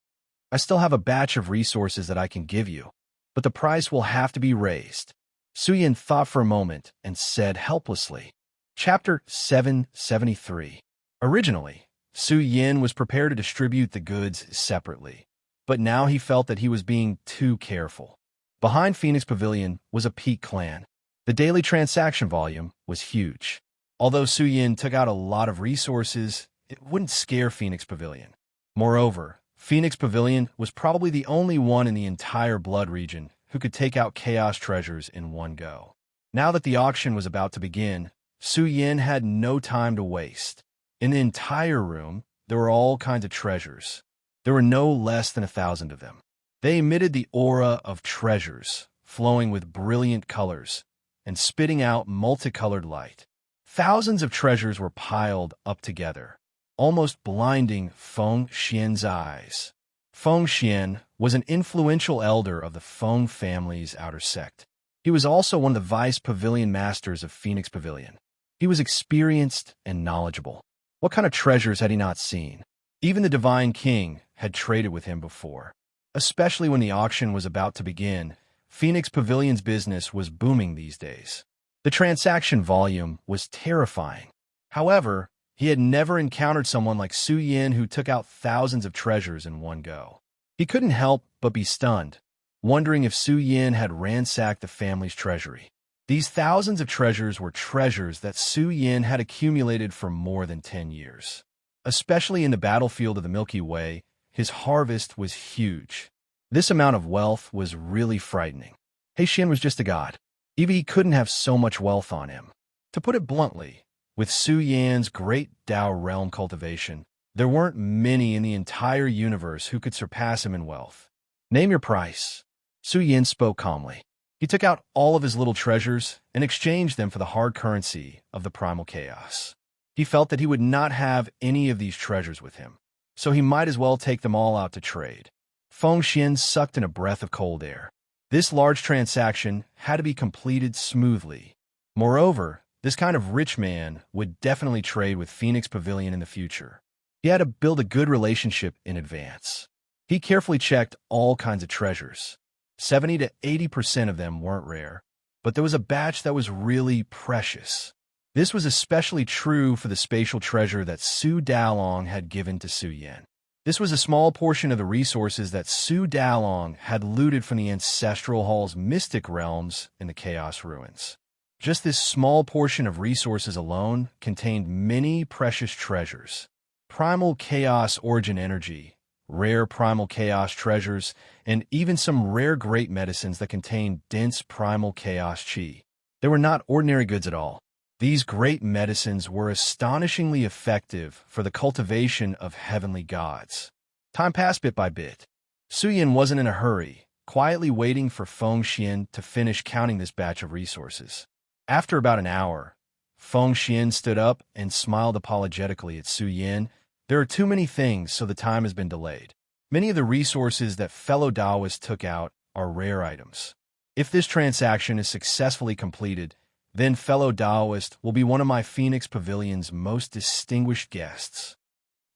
I still have a batch of resources that I can give you, but the price will have to be raised." Su Yin thought for a moment and said helplessly. Chapter 773. Originally, Su Yin was prepared to distribute the goods separately, but now he felt that he was being too careful. Behind Phoenix Pavilion was a Peak clan. The daily transaction volume was huge. Although Su Yin took out a lot of resources, it wouldn't scare Phoenix Pavilion. Moreover, Phoenix Pavilion was probably the only one in the entire Blood region who could take out chaos treasures in one go. Now that the auction was about to begin, Su Yin had no time to waste. In the entire room, there were all kinds of treasures. There were no less than 1,000 of them. They emitted the aura of treasures, flowing with brilliant colors and spitting out multicolored light. Thousands of treasures were piled up together, almost blinding Feng Xian's eyes. Feng Xian was an influential elder of the Feng family's outer sect. He was also one of the vice pavilion masters of Phoenix Pavilion. He was experienced and knowledgeable. What kind of treasures had he not seen? Even the Divine King had traded with him before. Especially when the auction was about to begin, Phoenix Pavilion's business was booming these days. The transaction volume was terrifying. However, he had never encountered someone like Su Yin who took out thousands of treasures in one go. He couldn't help but be stunned, wondering if Su Yin had ransacked the family's treasury. These thousands of treasures were treasures that Su Yin had accumulated for more than 10 years. Especially in the battlefield of the Milky Way, his harvest was huge. This amount of wealth was really frightening. He Xian was just a god. Even he couldn't have so much wealth on him. To put it bluntly, with Su Yan's great Dao realm cultivation, there weren't many in the entire universe who could surpass him in wealth. Name your price. Su Yan spoke calmly. He took out all of his little treasures and exchanged them for the hard currency of the primal chaos. He felt that he would not have any of these treasures with him, so he might as well take them all out to trade. Feng Xian sucked in a breath of cold air. This large transaction had to be completed smoothly. Moreover, this kind of rich man would definitely trade with Phoenix Pavilion in the future. He had to build a good relationship in advance. He carefully checked all kinds of treasures. 70 to 80% of them weren't rare, but there was a batch that was really precious. This was especially true for the spatial treasure that Su Dalong had given to Su Yan. This was a small portion of the resources that Su Dalong had looted from the Ancestral Hall's mystic realms in the Chaos Ruins. Just this small portion of resources alone contained many precious treasures. Primal Chaos Origin Energy, rare Primal Chaos treasures, and even some rare great medicines that contained dense Primal Chaos Qi. They were not ordinary goods at all. These great medicines were astonishingly effective for the cultivation of heavenly gods. Time passed bit by bit. Su Yin wasn't in a hurry, quietly waiting for Feng Xian to finish counting this batch of resources. After about an hour, Feng Xian stood up and smiled apologetically at Su Yin. There are too many things, so the time has been delayed. Many of the resources that fellow Daoists took out are rare items. If this transaction is successfully completed, then fellow Daoist will be one of my Phoenix Pavilion's most distinguished guests.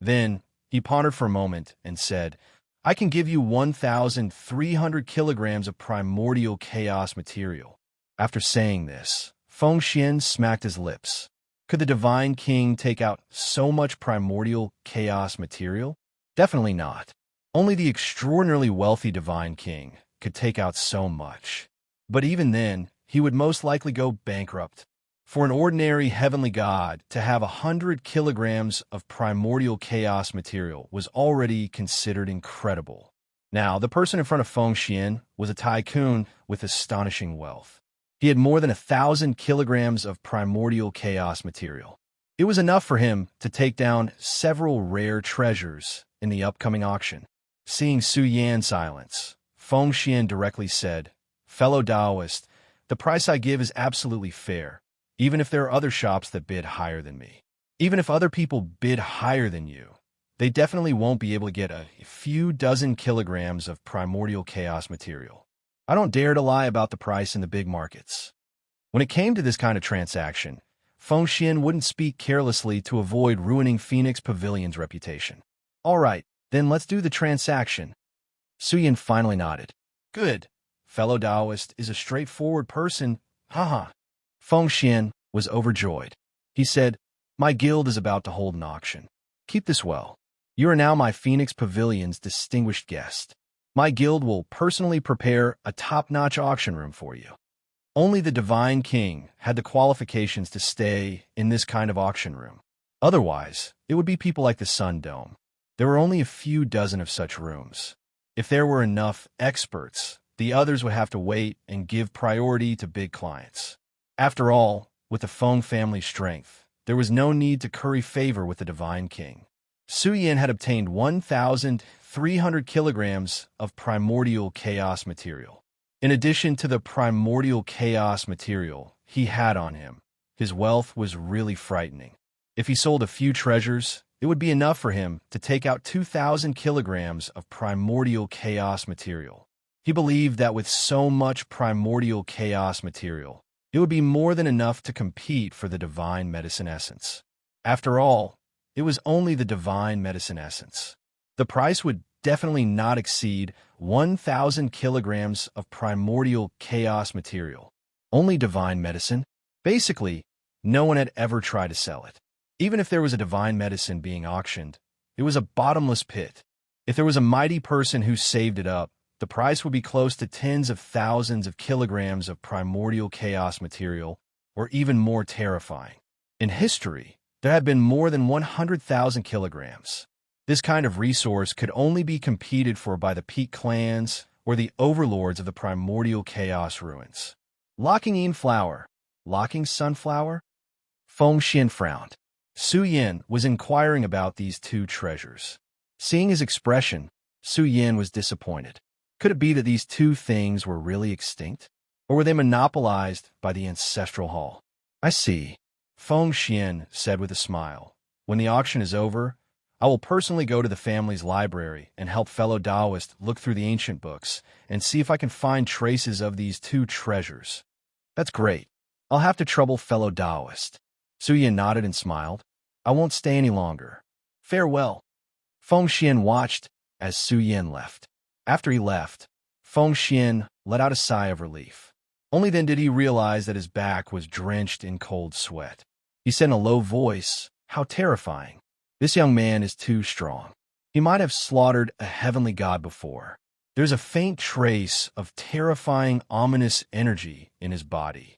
Then he pondered for a moment and said, I can give you 1,300 kilograms of primordial chaos material. After saying this, Feng Xian smacked his lips. Could the Divine King take out so much primordial chaos material? Definitely not. Only the extraordinarily wealthy Divine King could take out so much. But even then, he would most likely go bankrupt. For an ordinary heavenly god to have 100 kilograms of primordial chaos material was already considered incredible. Now, the person in front of Feng Xian was a tycoon with astonishing wealth. He had more than 1,000 kilograms of primordial chaos material. It was enough for him to take down several rare treasures in the upcoming auction. Seeing Su Yan's silence, Feng Xian directly said, Fellow Daoist, the price I give is absolutely fair, even if there are other shops that bid higher than me. Even if other people bid higher than you, they definitely won't be able to get a few dozen kilograms of primordial chaos material. I don't dare to lie about the price in the big markets. When it came to this kind of transaction, Feng Xian wouldn't speak carelessly to avoid ruining Phoenix Pavilion's reputation. All right, then let's do the transaction. Su Yan finally nodded. Good. Fellow Daoist is a straightforward person. Haha. Feng Xian was overjoyed. He said, My guild is about to hold an auction. Keep this well. You are now my Phoenix Pavilion's distinguished guest. My guild will personally prepare a top-notch auction room for you. Only the Divine King had the qualifications to stay in this kind of auction room. Otherwise, it would be people like the Sun Dome. There were only a few dozen of such rooms. If there were enough experts, the others would have to wait and give priority to big clients. After all, with the Feng family's strength, there was no need to curry favor with the Divine King. Su Yan had obtained 1,300 kilograms of primordial chaos material. In addition to the primordial chaos material he had on him, His wealth was really frightening. If he sold a few treasures, it would be enough for him to take out 2,000 kilograms of primordial chaos material. He believed that with so much primordial chaos material, it would be more than enough to compete for the divine medicine essence. After all, it was only the divine medicine essence. The price would definitely not exceed 1,000 kilograms of primordial chaos material. Only divine medicine? Basically, no one had ever tried to sell it. Even if there was a divine medicine being auctioned, it was a bottomless pit. If there was a mighty person who saved it up, the price would be close to tens of thousands of kilograms of primordial chaos material, or even more terrifying. In history, there have been more than 100,000 kilograms. This kind of resource could only be competed for by the peak clans or the overlords of the primordial chaos ruins. Locking in flower. Locking sunflower? Feng Xian frowned. Su Yin was inquiring about these two treasures. Seeing his expression, Su Yin was disappointed. Could it be that these two things were really extinct? Or were they monopolized by the ancestral hall? I see, Feng Xian said with a smile. When the auction is over, I will personally go to the family's library and help fellow Taoists look through the ancient books and see if I can find traces of these two treasures. That's great. I'll have to trouble fellow Taoist. Su Yin nodded and smiled. I won't stay any longer. Farewell. Feng Xian watched as Su Yin left. After he left, Feng Xian let out a sigh of relief. Only then did he realize that his back was drenched in cold sweat. He said in a low voice, "How terrifying. This young man is too strong. He might have slaughtered a heavenly god before." There's a faint trace of terrifying, ominous energy in his body.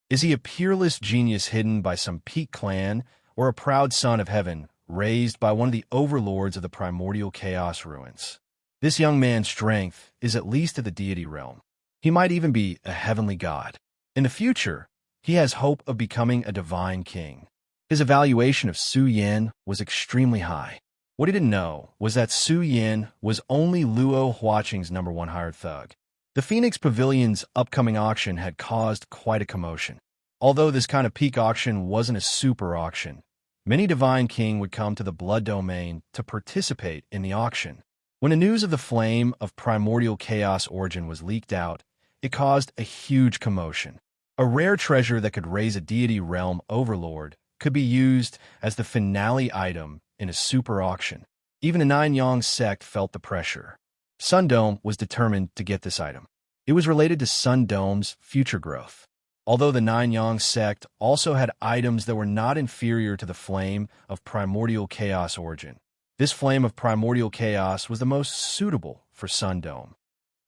Is he a peerless genius hidden by some peak clan, or a proud son of heaven raised by one of the overlords of the primordial chaos ruins? This young man's strength is at least at the deity realm. He might even be a heavenly god. In the future, he has hope of becoming a divine king. His evaluation of Su Yin was extremely high. What he didn't know was that Su Yin was only Luo Huaqing's #1 hired thug. The Phoenix Pavilion's upcoming auction had caused quite a commotion. Although this kind of peak auction wasn't a super auction, many divine king would come to the Blood Domain to participate in the auction. When the news of the flame of primordial chaos origin was leaked out, it caused a huge commotion. A rare treasure that could raise a deity realm overlord could be used as the finale item in a super auction. Even the Nine Yang sect felt the pressure. Sundome was determined to get this item. It was related to Sundome's future growth. Although the Nine Yang sect also had items that were not inferior to the flame of primordial chaos origin, this flame of primordial chaos was the most suitable for Sundome.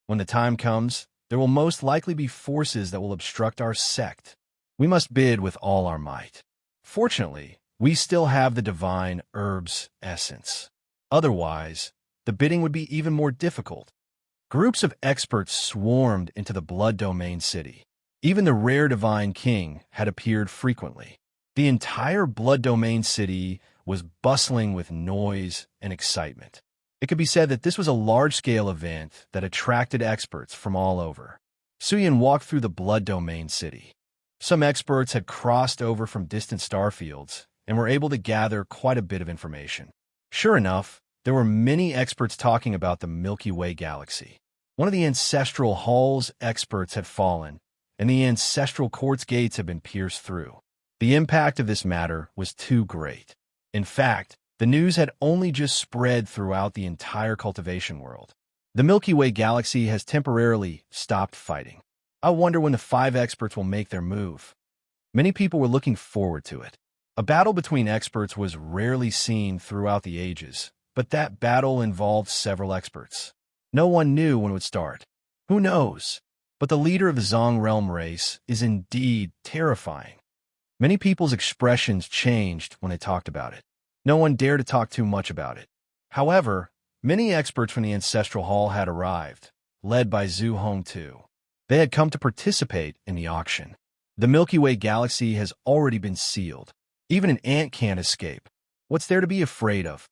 When the time comes, there will most likely be forces that will obstruct our sect. We must bid with all our might. Fortunately, we still have the divine herb's essence. Otherwise, the bidding would be even more difficult. Groups of experts swarmed into the Blood Domain city. Even the rare divine king had appeared frequently. The entire Blood Domain city was bustling with noise and excitement. It could be said that this was a large-scale event that attracted experts from all over. Su Yin walked through the Blood Domain city. Some experts had crossed over from distant starfields and were able to gather quite a bit of information. Sure enough, there were many experts talking about the Milky Way galaxy. One of the ancestral hall's experts had fallen, and the ancestral court's gates had been pierced through. The impact of this matter was too great. In fact, the news had only just spread throughout the entire cultivation world. The Milky Way galaxy has temporarily stopped fighting. I wonder when the 5 experts will make their move. Many people were looking forward to it. A battle between experts was rarely seen throughout the ages, but that battle involved several experts. No one knew when it would start. Who knows? But the leader of the Zong realm race is indeed terrifying. Many people's expressions changed when they talked about it. No one dared to talk too much about it. However, many experts from the Ancestral Hall had arrived, led by Zhu Hongtu. They had come to participate in the auction. The Milky Way galaxy has already been sealed. Even an ant can't escape. What's there to be afraid of?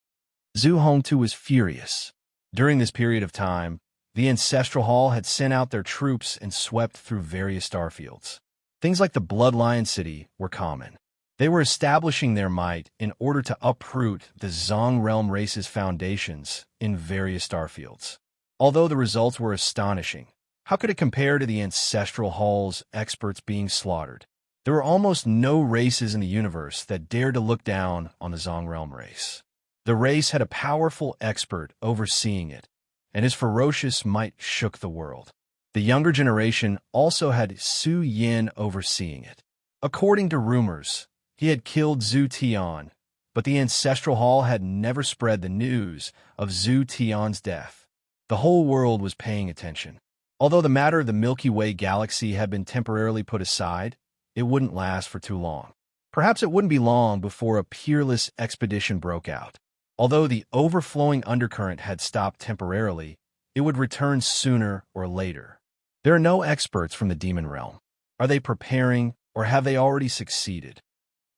Zhu Hongtu was furious. During this period of time, the Ancestral Hall had sent out their troops and swept through various starfields. Things like the Blood Lion City were common. They were establishing their might in order to uproot the Zong realm race's foundations in various starfields. Although the results were astonishing, how could it compare to the ancestral hall's experts being slaughtered? There were almost no races in the universe that dared to look down on the Zong realm race. The race had a powerful expert overseeing it, and his ferocious might shook the world. The younger generation also had Su Yin overseeing it. According to rumors, he had killed Zhu Tian, but the Ancestral Hall had never spread the news of Zhu Tian's death. The whole world was paying attention. Although the matter of the Milky Way galaxy had been temporarily put aside, it wouldn't last for too long. Perhaps it wouldn't be long before a peerless expedition broke out. Although the overflowing undercurrent had stopped temporarily, it would return sooner or later. There are no experts from the demon realm. Are they preparing, or have they already succeeded?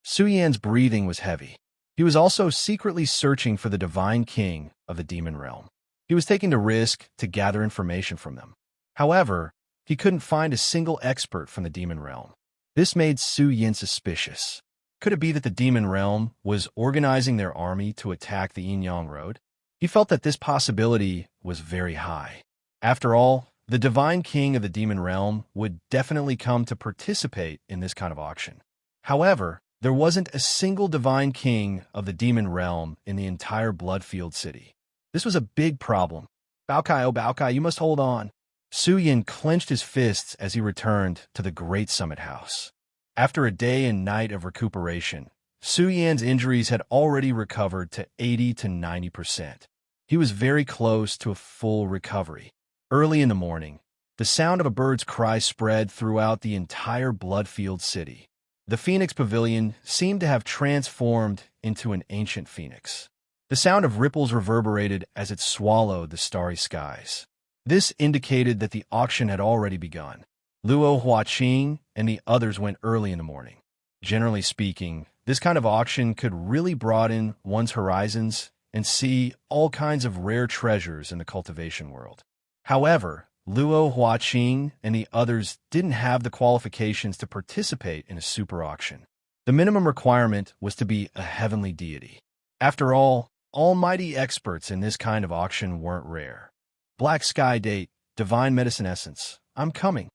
Su Yan's breathing was heavy. He was also secretly searching for the divine king of the demon realm. He was taking the risk to gather information from them. However, he couldn't find a single expert from the demon realm. This made Su Yin suspicious. Could it be that the demon realm was organizing their army to attack the Yin-Yang Road? He felt that this possibility was very high. After all, the divine king of the demon realm would definitely come to participate in this kind of auction. However, there wasn't a single divine king of the demon realm in the entire Bloodfield city. This was a big problem. Baokai, oh Baokai, you must hold on. Su Yin clenched his fists as he returned to the Great Summit House. After a day and night of recuperation, Su Yan's injuries had already recovered to 80 to 90%. He was very close to a full recovery. Early in the morning, the sound of a bird's cry spread throughout the entire Bloodfield city. The Phoenix Pavilion seemed to have transformed into an ancient phoenix. The sound of ripples reverberated as it swallowed the starry skies. This indicated that the auction had already begun. Luo Huaqing and the others went early in the morning. Generally speaking, this kind of auction could really broaden one's horizons and see all kinds of rare treasures in the cultivation world. However, Luo Huaqing and the others didn't have the qualifications to participate in a super auction. The minimum requirement was to be a heavenly deity. After all, almighty experts in this kind of auction weren't rare. Black Sky Date, Divine Medicine Essence, I'm coming.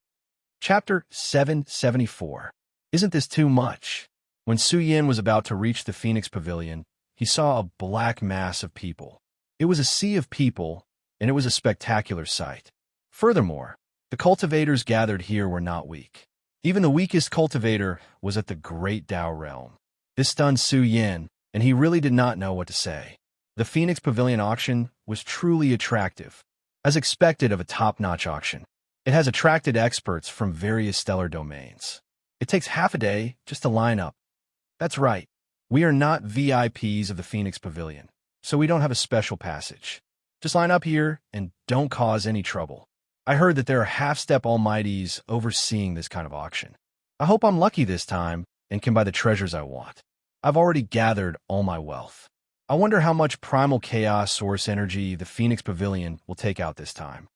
Chapter 774. Isn't this too much? When Su Yin was about to reach the Phoenix Pavilion, he saw a black mass of people. It was a sea of people, and it was a spectacular sight. Furthermore, the cultivators gathered here were not weak. Even the weakest cultivator was at the Great Tao realm. This stunned Su Yin, and he really did not know what to say. The Phoenix Pavilion auction was truly attractive. As expected of a top-notch auction, it has attracted experts from various stellar domains. It takes half a day just to line up. That's right. We are not VIPs of the Phoenix Pavilion, so we don't have a special passage. Just line up here and don't cause any trouble. I heard that there are half-step almighties overseeing this kind of auction. I hope I'm lucky this time and can buy the treasures I want. I've already gathered all my wealth. I wonder how much primal chaos source energy the Phoenix Pavilion will take out this time.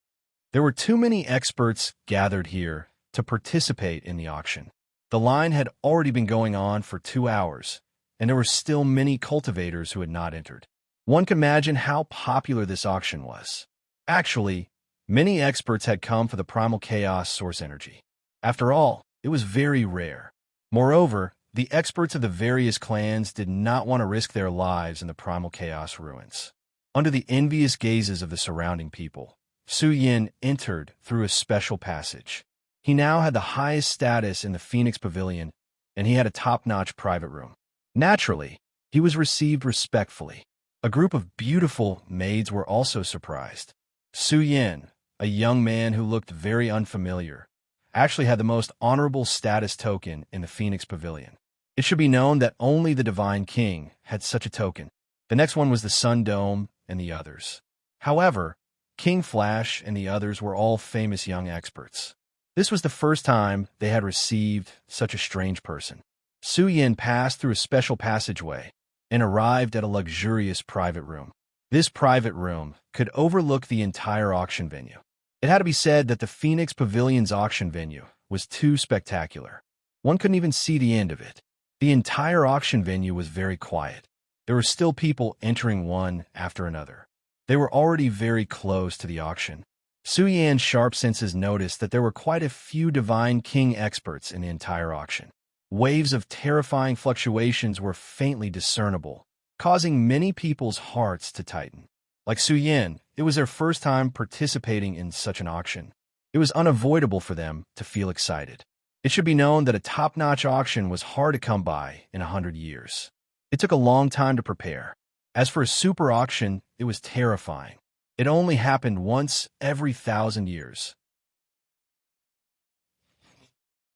There were too many experts gathered here to participate in the auction. The line had already been going on for 2 hours, and there were still many cultivators who had not entered. One can imagine how popular this auction was. Actually, many experts had come for the primal chaos source energy. After all, it was very rare. Moreover, the experts of the various clans did not want to risk their lives in the primal chaos ruins. Under the envious gazes of the surrounding people, Su Yin entered through a special passage. He now had the highest status in the Phoenix Pavilion, and he had a top-notch private room. Naturally, he was received respectfully. A group of beautiful maids were also surprised. Su Yin, a young man who looked very unfamiliar, actually had the most honorable status token in the Phoenix Pavilion. It should be known that only the Divine King had such a token. The next one was the Sun Dome and the others. However, King Flash and the others were all famous young experts. This was the first time they had received such a strange person. Su Yin passed through a special passageway and arrived at a luxurious private room. This private room could overlook the entire auction venue. It had to be said that the Phoenix Pavilion's auction venue was too spectacular. One couldn't even see the end of it. The entire auction venue was very quiet. There were still people entering one after another. They were already very close to the auction. Su Yan's sharp senses noticed that there were quite a few Divine King experts in the entire auction. Waves of terrifying fluctuations were faintly discernible, causing many people's hearts to tighten. Like Su Yan, it was their first time participating in such an auction. It was unavoidable for them to feel excited. It should be known that a top-notch auction was hard to come by in 100 years. It took a long time to prepare. As for a super auction, it was terrifying. It only happened once every 1,000 years.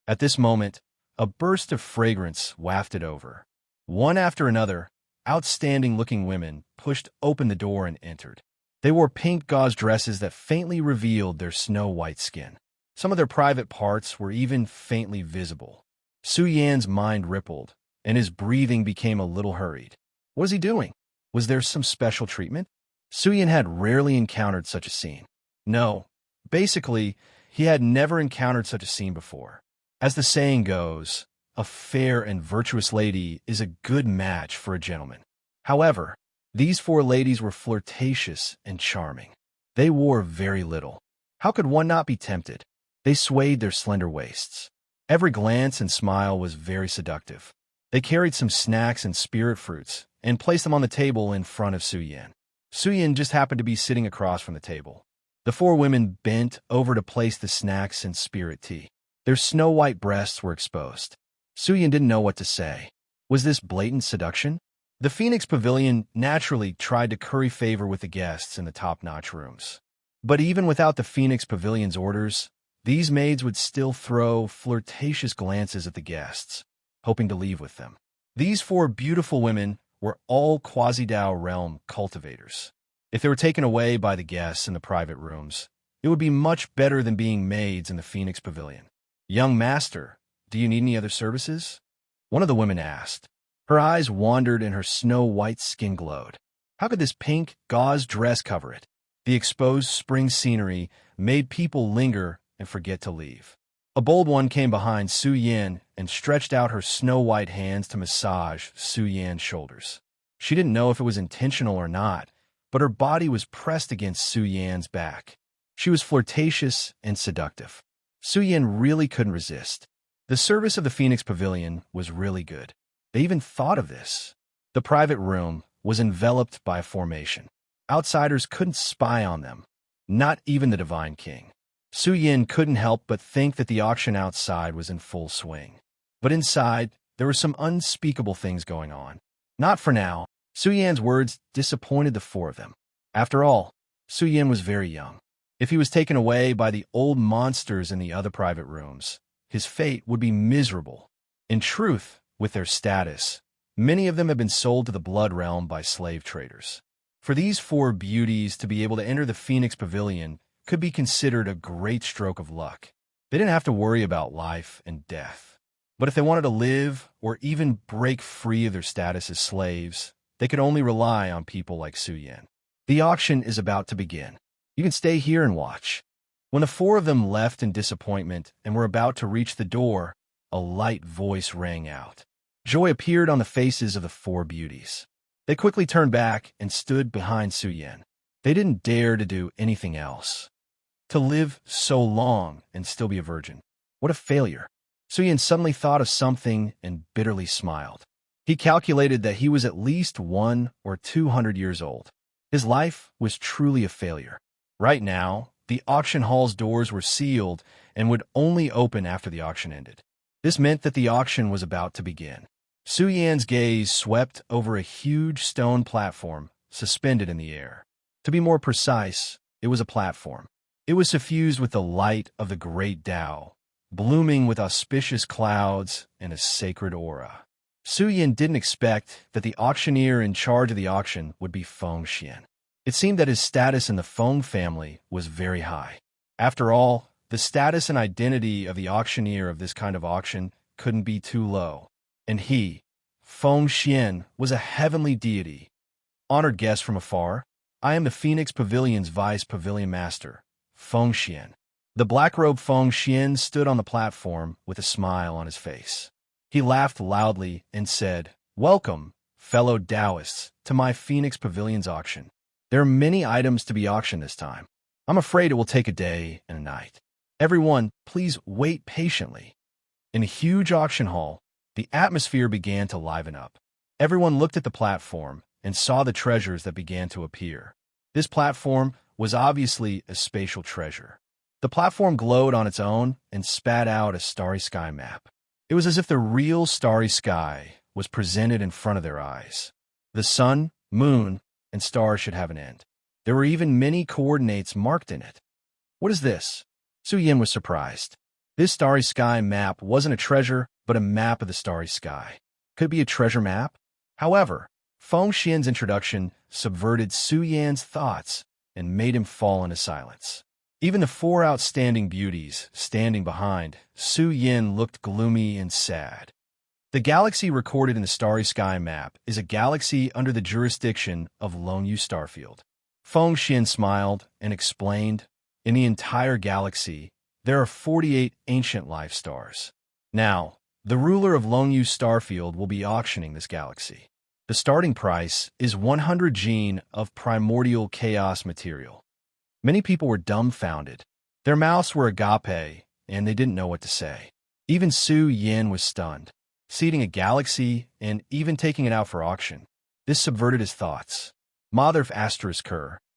At this moment, a burst of fragrance wafted over. One after another, outstanding-looking women pushed open the door and entered. They wore pink gauze dresses that faintly revealed their snow-white skin. Some of their private parts were even faintly visible. Su Yan's mind rippled, and his breathing became a little hurried. What was he doing? Was there some special treatment? Su Yan had rarely encountered such a scene. No, basically, he had never encountered such a scene before. As the saying goes, a fair and virtuous lady is a good match for a gentleman. However, these four ladies were flirtatious and charming. They wore very little. How could one not be tempted? They swayed their slender waists. Every glance and smile was very seductive. They carried some snacks and spirit fruits and placed them on the table in front of Su Yan. Su Yan just happened to be sitting across from the table. The four women bent over to place the snacks and spirit tea. Their snow-white breasts were exposed. Su Yan didn't know what to say. Was this blatant seduction? The Phoenix Pavilion naturally tried to curry favor with the guests in the top-notch rooms. But even without the Phoenix Pavilion's orders, these maids would still throw flirtatious glances at the guests, hoping to leave with them. These four beautiful women were all Quasi-Dao realm cultivators. If they were taken away by the guests in the private rooms, it would be much better than being maids in the Phoenix Pavilion. "Young master, do you need any other services?" one of the women asked. Her eyes wandered and her snow-white skin glowed. How could this pink gauze dress cover it? The exposed spring scenery made people linger and forget to leave. A bold one came behind Su Yan and stretched out her snow-white hands to massage Su Yan's shoulders. She didn't know if it was intentional or not, but her body was pressed against Su Yan's back. She was flirtatious and seductive. Su Yan really couldn't resist. The service of the Phoenix Pavilion was really good. They even thought of this. The private room was enveloped by a formation. Outsiders couldn't spy on them, not even the Divine King. Su Yan couldn't help but think that the auction outside was in full swing. But inside, there were some unspeakable things going on. Not for now. Su Yan's words disappointed the four of them. After all, Su Yan was very young. If he was taken away by the old monsters in the other private rooms, his fate would be miserable. In truth, with their status, many of them had been sold to the blood realm by slave traders. For these four beauties to be able to enter the Phoenix Pavilion could be considered a great stroke of luck. They didn't have to worry about life and death. But if they wanted to live or even break free of their status as slaves, they could only rely on people like Su Yan. The auction is about to begin. You can stay here and watch. When the four of them left in disappointment and were about to reach the door, a light voice rang out. Joy appeared on the faces of the four beauties. They quickly turned back and stood behind Su Yan. They didn't dare to do anything else. To live so long and still be a virgin. What a failure. Su Yan suddenly thought of something and bitterly smiled. He calculated that he was at least 100 or 200 years old. His life was truly a failure. Right now, the auction hall's doors were sealed and would only open after the auction ended. This meant that the auction was about to begin. Su Yan's gaze swept over a huge stone platform suspended in the air. To be more precise, it was a platform. It was suffused with the light of the great Tao, blooming with auspicious clouds and a sacred aura. Su Yan didn't expect that the auctioneer in charge of the auction would be Feng Xian. It seemed that his status in the Feng family was very high. After all, the status and identity of the auctioneer of this kind of auction couldn't be too low. And he, Feng Xian, was a heavenly deity. Honored guest from afar, I am the Phoenix Pavilion's vice pavilion master, Feng Xian. The black-robed Feng Xian stood on the platform with a smile on his face. He laughed loudly and said, "Welcome, fellow Taoists, to my Phoenix Pavilion's auction. There are many items to be auctioned this time. I'm afraid it will take a day and a night. Everyone, please wait patiently." In a huge auction hall, the atmosphere began to liven up. Everyone looked at the platform and saw the treasures that began to appear. This platform was obviously a spatial treasure. The platform glowed on its own and spat out a starry sky map. It was as if the real starry sky was presented in front of their eyes. The sun, moon, and stars should have an end. There were even many coordinates marked in it. "What is this?" Su Yin was surprised. This starry sky map wasn't a treasure, but a map of the starry sky. Could it be a treasure map? However, Feng Xian's introduction subverted Su Yan's thoughts and made him fall into silence. Even the four outstanding beauties standing behind, Su Yin looked gloomy and sad. The galaxy recorded in the starry sky map is a galaxy under the jurisdiction of Longyu Starfield. Feng Xian smiled and explained, "In the entire galaxy, there are 48 ancient life stars. Now, the ruler of Longyu Starfield will be auctioning this galaxy. The starting price is 100 gene of primordial chaos material." Many people were dumbfounded. Their mouths were agape, and they didn't know what to say. Even Su Yin was stunned. Seeding a galaxy and even taking it out for auction. This subverted his thoughts. Mother of Asterisk,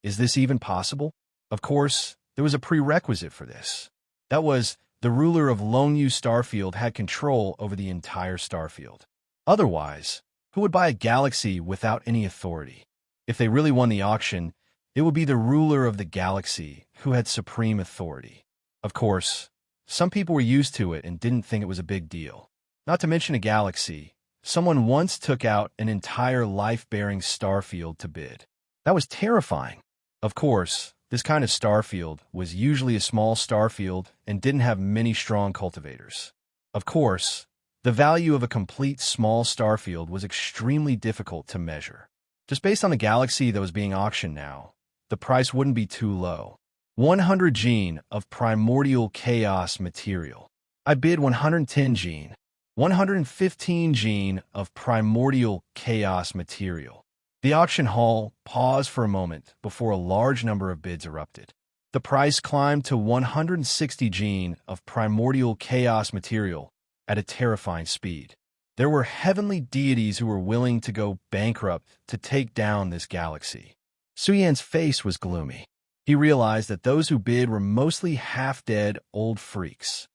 is this even possible? Of course, there was a prerequisite for this. That was, the ruler of Longyu Starfield had control over the entire Starfield. Otherwise, who would buy a galaxy without any authority? If they really won the auction, it would be the ruler of the galaxy who had supreme authority. Of course, some people were used to it and didn't think it was a big deal. Not to mention a galaxy, someone once took out an entire life-bearing starfield to bid. That was terrifying. Of course, this kind of starfield was usually a small starfield and didn't have many strong cultivators. Of course, the value of a complete small starfield was extremely difficult to measure. Just based on the galaxy that was being auctioned now, the price wouldn't be too low. 100 gene of primordial chaos material. I bid 110 gene. 115 gene of primordial chaos material. The auction hall paused for a moment before a large number of bids erupted. The price climbed to 160 gene of primordial chaos material at a terrifying speed. There were heavenly deities who were willing to go bankrupt to take down this galaxy. Su Yan's face was gloomy. He realized that those who bid were mostly half-dead old freaks.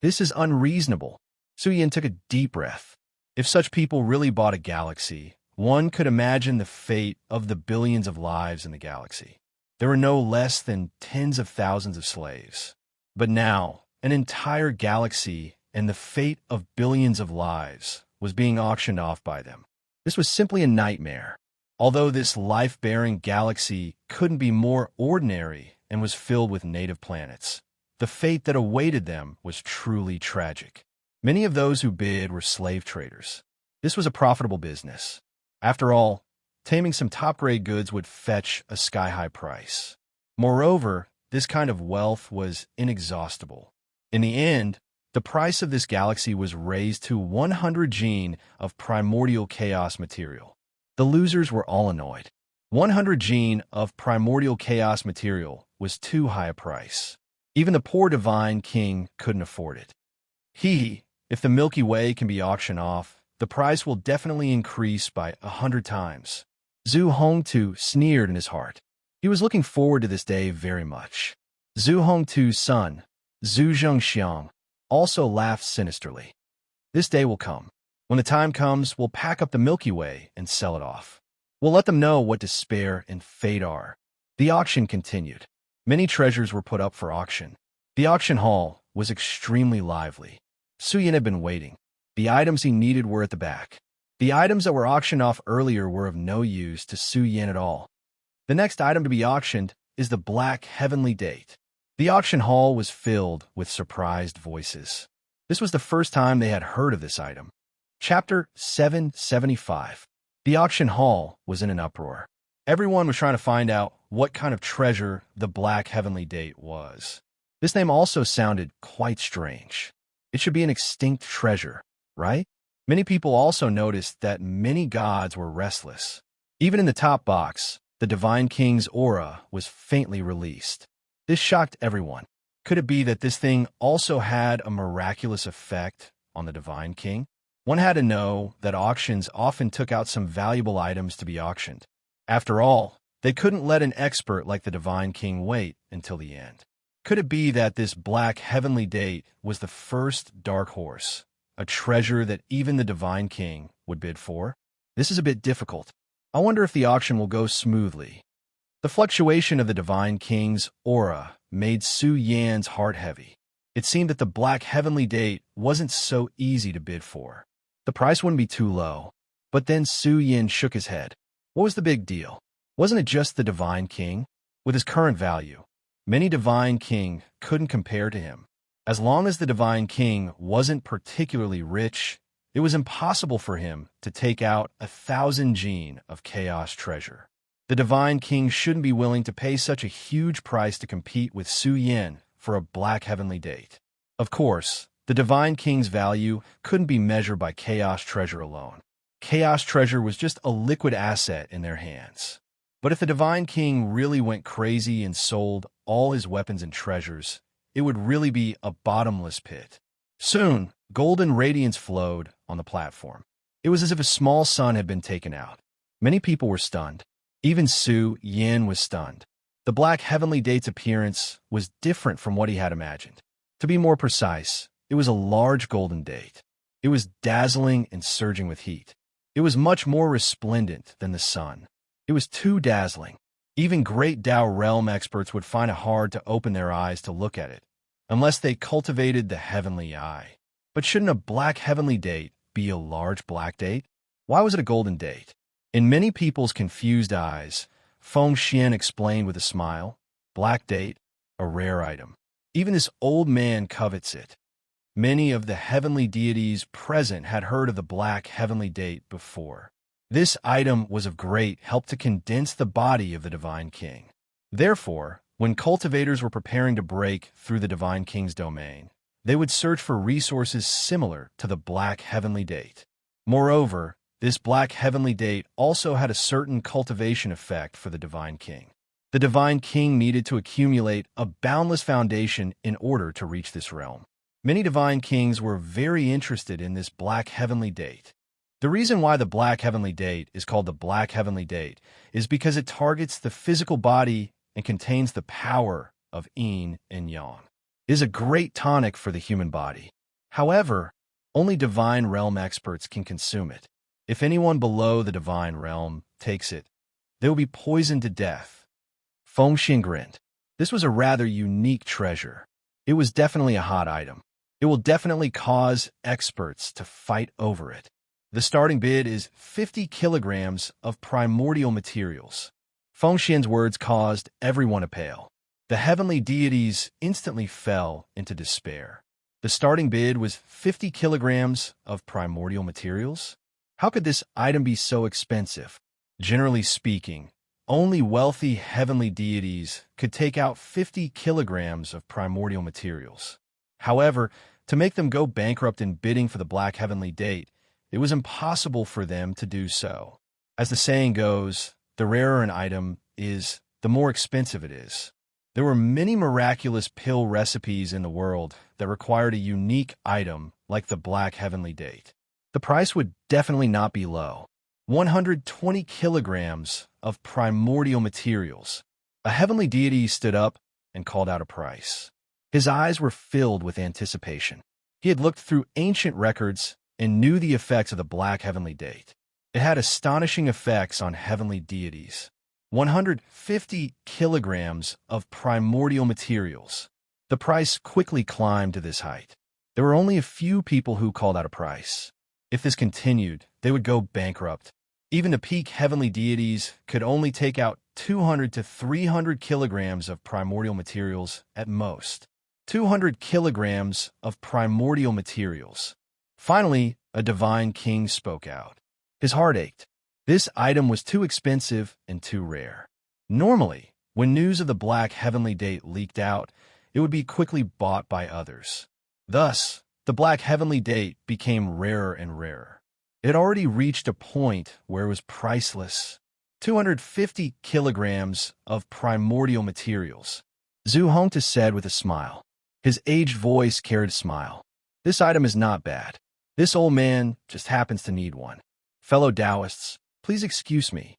This is unreasonable. Su Yan took a deep breath. If such people really bought a galaxy, one could imagine the fate of the billions of lives in the galaxy. There were no less than tens of thousands of slaves. But now, an entire galaxy and the fate of billions of lives was being auctioned off by them. This was simply a nightmare. Although this life-bearing galaxy couldn't be more ordinary and was filled with native planets, the fate that awaited them was truly tragic. Many of those who bid were slave traders. This was a profitable business. After all, taming some top-grade goods would fetch a sky-high price. Moreover, this kind of wealth was inexhaustible. In the end, the price of this galaxy was raised to 100 gene of primordial chaos material. The losers were all annoyed. 100 gene of primordial chaos material was too high a price. Even the poor divine king couldn't afford it. If the Milky Way can be auctioned off, the price will definitely increase by 100 times. Zhu Hongtu sneered in his heart. He was looking forward to this day very much. Zhu Hongtu's son, Zhu Zhengxiang, also laughed sinisterly. This day will come. When the time comes, we'll pack up the Milky Way and sell it off. We'll let them know what despair and fate are. The auction continued. Many treasures were put up for auction. The auction hall was extremely lively. Su Yin had been waiting. The items he needed were at the back. The items that were auctioned off earlier were of no use to Su Yin at all. The next item to be auctioned is the Black Heavenly Date. The auction hall was filled with surprised voices. This was the first time they had heard of this item. Chapter 775. The auction hall was in an uproar. Everyone was trying to find out what kind of treasure the Black Heavenly Date was. This name also sounded quite strange. It should be an extinct treasure, right? Many people also noticed that many gods were restless. Even in the top box, the Divine King's aura was faintly released. This shocked everyone. Could it be that this thing also had a miraculous effect on the Divine King? One had to know that auctions often took out some valuable items to be auctioned. After all, they couldn't let an expert like the Divine King wait until the end. Could it be that this black heavenly date was the first dark horse, a treasure that even the Divine King would bid for? This is a bit difficult. I wonder if the auction will go smoothly. The fluctuation of the Divine King's aura made Su Yan's heart heavy. It seemed that the black heavenly date wasn't so easy to bid for. The price wouldn't be too low. But then Su Yan shook his head. What was the big deal? Wasn't it just the Divine King? With his current value, many Divine King couldn't compare to him. As long as the Divine King wasn't particularly rich, it was impossible for him to take out 1,000 gene of chaos treasure. The Divine King shouldn't be willing to pay such a huge price to compete with Su Yan for a black heavenly date. Of course, the Divine King's value couldn't be measured by chaos treasure alone. Chaos treasure was just a liquid asset in their hands. But if the Divine King really went crazy and sold all his weapons and treasures, it would really be a bottomless pit. Soon, golden radiance flowed on the platform. It was as if a small sun had been taken out. Many people were stunned. Even Su Yan was stunned. The black heavenly date's appearance was different from what he had imagined. To be more precise, it was a large golden date. It was dazzling and surging with heat. It was much more resplendent than the sun. It was too dazzling. Even great Tao realm experts would find it hard to open their eyes to look at it, unless they cultivated the heavenly eye. But shouldn't a black heavenly date be a large black date? Why was it a golden date? In many people's confused eyes, Feng Xian explained with a smile, black date, a rare item. Even this old man covets it. Many of the heavenly deities present had heard of the black heavenly date before. This item was of great help to condense the body of the Divine King. Therefore, when cultivators were preparing to break through the Divine King's domain, they would search for resources similar to the black heavenly date. Moreover, this black heavenly date also had a certain cultivation effect for the Divine King. The Divine King needed to accumulate a boundless foundation in order to reach this realm. Many Divine Kings were very interested in this black heavenly date. The reason why the black heavenly date is called the black heavenly date is because it targets the physical body and contains the power of yin and yang. It is a great tonic for the human body. However, only divine realm experts can consume it. If anyone below the divine realm takes it, they will be poisoned to death. Feng Xian grinned. This was a rather unique treasure. It was definitely a hot item. It will definitely cause experts to fight over it. The starting bid is 50 kilograms of primordial materials. Feng Xian's words caused everyone to pale. The heavenly deities instantly fell into despair. The starting bid was 50 kilograms of primordial materials? How could this item be so expensive? Generally speaking, only wealthy heavenly deities could take out 50 kilograms of primordial materials. However, to make them go bankrupt in bidding for the black heavenly date, it was impossible for them to do so. As the saying goes, the rarer an item is, the more expensive it is. There were many miraculous pill recipes in the world that required a unique item like the black heavenly date. The price would definitely not be low. 120 kilograms of primordial materials. A heavenly deity stood up and called out a price. His eyes were filled with anticipation. He had looked through ancient records and knew the effects of the black heavenly date. It had astonishing effects on heavenly deities. 150 kilograms of primordial materials. The price quickly climbed to this height. There were only a few people who called out a price. If this continued, they would go bankrupt. Even the peak heavenly deities could only take out 200 to 300 kilograms of primordial materials at most. 200 kilograms of primordial materials. Finally, a divine king spoke out. His heart ached. This item was too expensive and too rare. Normally, when news of the black heavenly date leaked out, it would be quickly bought by others. Thus, the black heavenly date became rarer and rarer. It had already reached a point where it was priceless. 250 kilograms of primordial materials, Zhu Hongtu said with a smile. His aged voice carried a smile. This item is not bad. This old man just happens to need one. Fellow Taoists, please excuse me.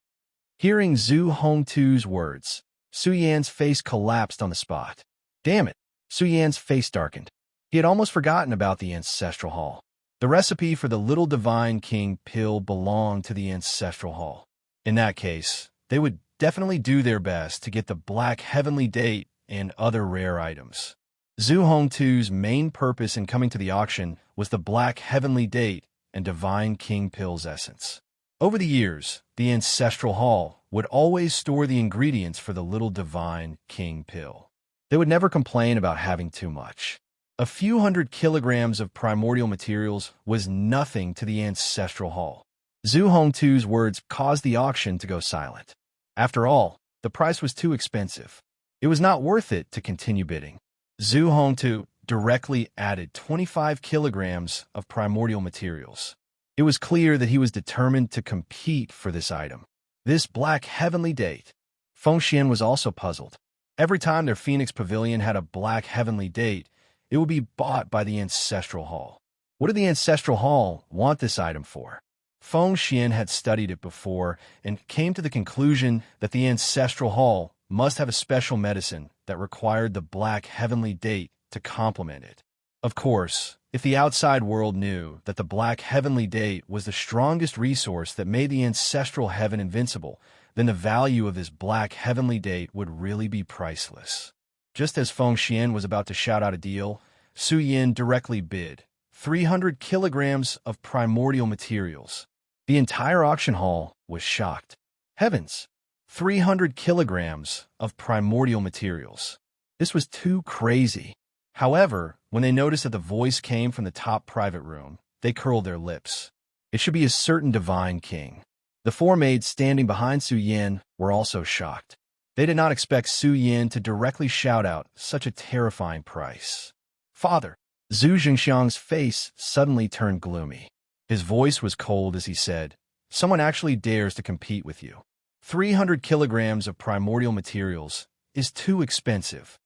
Hearing Zhu Hongtu's words, Su Yan's face collapsed on the spot. Damn it! Su Yan's face darkened. He had almost forgotten about the ancestral hall. The recipe for the little divine king pill belonged to the ancestral hall. In that case, they would definitely do their best to get the black heavenly date and other rare items. Zhu Hongtu's main purpose in coming to the auction was the black heavenly date and divine king pill's essence. Over the years, the ancestral hall would always store the ingredients for the little divine king pill. They would never complain about having too much. A few hundred kilograms of primordial materials was nothing to the ancestral hall. Zhu Hongtu's words caused the auction to go silent. After all, the price was too expensive. It was not worth it to continue bidding. Zhu Hongtu directly added 25 kilograms of primordial materials. It was clear that he was determined to compete for this item. This black heavenly date. Feng Xian was also puzzled. Every time their Phoenix Pavilion had a black heavenly date, it would be bought by the Ancestral Hall. What did the Ancestral Hall want this item for? Feng Xian had studied it before and came to the conclusion that the Ancestral Hall must have a special medicine that required the black heavenly date to complement it. Of course, if the outside world knew that the black heavenly date was the strongest resource that made the ancestral heaven invincible, then the value of this black heavenly date would really be priceless. Just as Feng Xian was about to shout out a deal, Su Yin directly bid 300 kilograms of primordial materials. The entire auction hall was shocked. Heavens! 300 kilograms of primordial materials. This was too crazy. However, when they noticed that the voice came from the top private room, they curled their lips. It should be a certain divine king. The four maids standing behind Su Yin were also shocked. They did not expect Su Yin to directly shout out such a terrifying price. Father! Zhu Jingxiang's face suddenly turned gloomy. His voice was cold as he said, "Someone actually dares to compete with you. 300 kilograms of primordial materials is too expensive."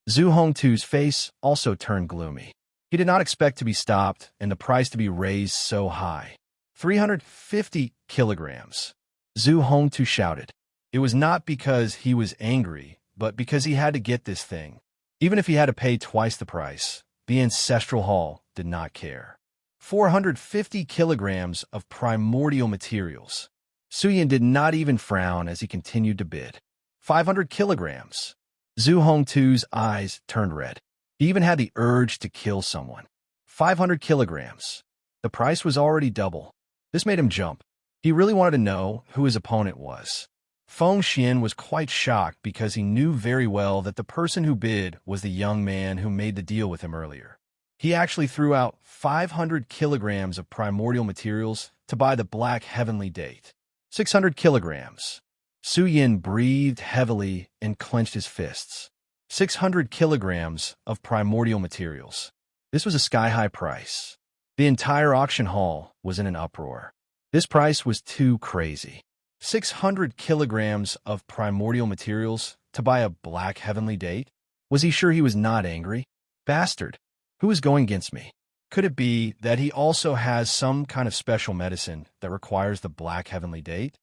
Zhu Hongtu's face also turned gloomy. He did not expect to be stopped and the price to be raised so high. 350 kilograms. Zhu Hongtu shouted. It was not because he was angry, but because he had to get this thing. Even if he had to pay twice the price, the Ancestral Hall did not care. 450 kilograms of primordial materials. Su Yin did not even frown as he continued to bid. 500 kilograms. Zhu Hongtu's eyes turned red. He even had the urge to kill someone. 500 kilograms. The price was already double. This made him jump. He really wanted to know who his opponent was. Feng Xian was quite shocked because he knew very well that the person who bid was the young man who made the deal with him earlier. He actually threw out 500 kilograms of primordial materials to buy the black heavenly date. 600 kilograms. Su Yin breathed heavily and clenched his fists. 600 kilograms of primordial materials. This was a sky-high price. The entire auction hall was in an uproar. This price was too crazy. 600 kilograms of primordial materials to buy a black heavenly date? Was he sure he was not angry? Bastard! Who is going against me? Could it be that he also has some kind of special medicine that requires the black heavenly date?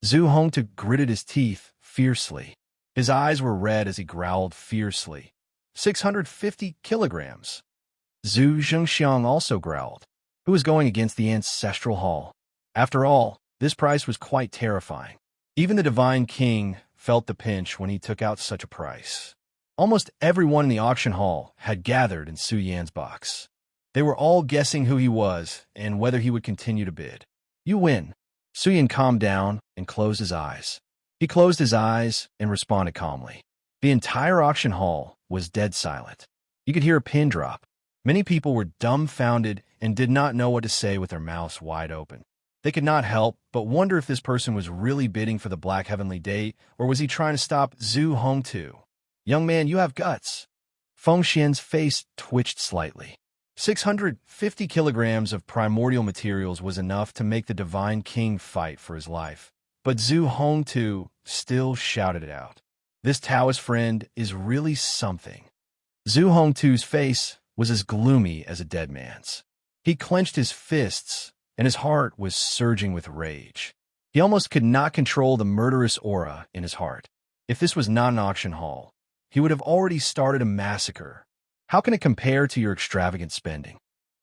Zhu Hongtu gritted his teeth fiercely. His eyes were red as he growled fiercely. 650 kilograms. Zhu Jingxiang also growled. Who was going against the Ancestral Hall? After all, this price was quite terrifying. Even the Divine King felt the pinch when he took out such a price. Almost everyone in the auction hall had gathered in Su Yan's box. They were all guessing who he was and whether he would continue to bid. You win. Su Yan calmed down and closed his eyes. He closed his eyes and responded calmly. The entire auction hall was dead silent. You could hear a pin drop. Many people were dumbfounded and did not know what to say with their mouths wide open. They could not help but wonder if this person was really bidding for the black heavenly date, or was he trying to stop Zhu Hongtu? Young man, you have guts. Feng Xian's face twitched slightly. 650 kilograms of primordial materials was enough to make the Divine King fight for his life. But Zhu Hongtu still shouted it out. This Taoist friend is really something. Zhu Hongtu's face was as gloomy as a dead man's. He clenched his fists, and his heart was surging with rage. He almost could not control the murderous aura in his heart. If this was not an auction hall, he would have already started a massacre. How can it compare to your extravagant spending?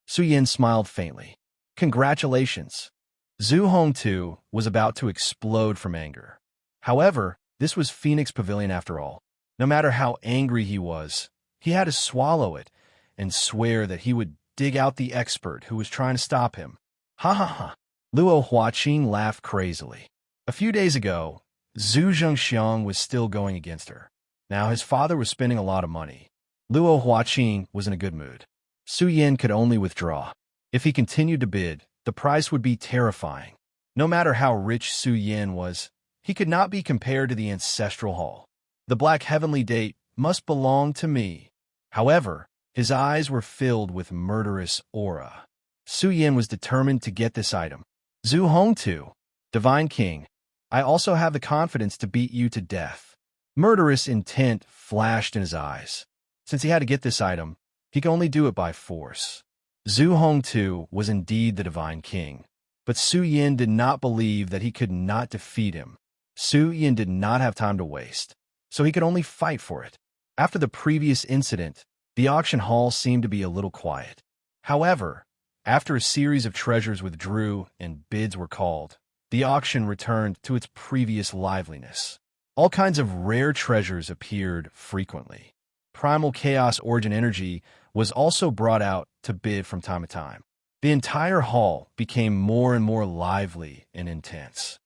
Su Yin smiled faintly. Congratulations. Zhu Hongtu was about to explode from anger. However, this was Phoenix Pavilion after all. No matter how angry he was, he had to swallow it and swear that he would dig out the expert who was trying to stop him. Ha ha ha. Luo Huaqing laughed crazily. A few days ago, Zhu Zhengxiang was still going against her. Now his father was spending a lot of money. Luo Huaqing was in a good mood. Su Yin could only withdraw. If he continued to bid, the price would be terrifying. No matter how rich Su Yin was, he could not be compared to the ancestral hall. The black heavenly date must belong to me. However, his eyes were filled with murderous aura. Su Yin was determined to get this item. Zhu Hongtu, Divine King, I also have the confidence to beat you to death. Murderous intent flashed in his eyes. Since he had to get this item, he could only do it by force. Zhu Hongtu was indeed the Divine King, but Su Yin did not believe that he could not defeat him. Su Yin did not have time to waste, so he could only fight for it. After the previous incident, the auction hall seemed to be a little quiet. However, after a series of treasures withdrew and bids were called, the auction returned to its previous liveliness. All kinds of rare treasures appeared frequently. Primal Chaos Origin Energy was also brought out to bid from time to time. The entire hall became more and more lively and intense.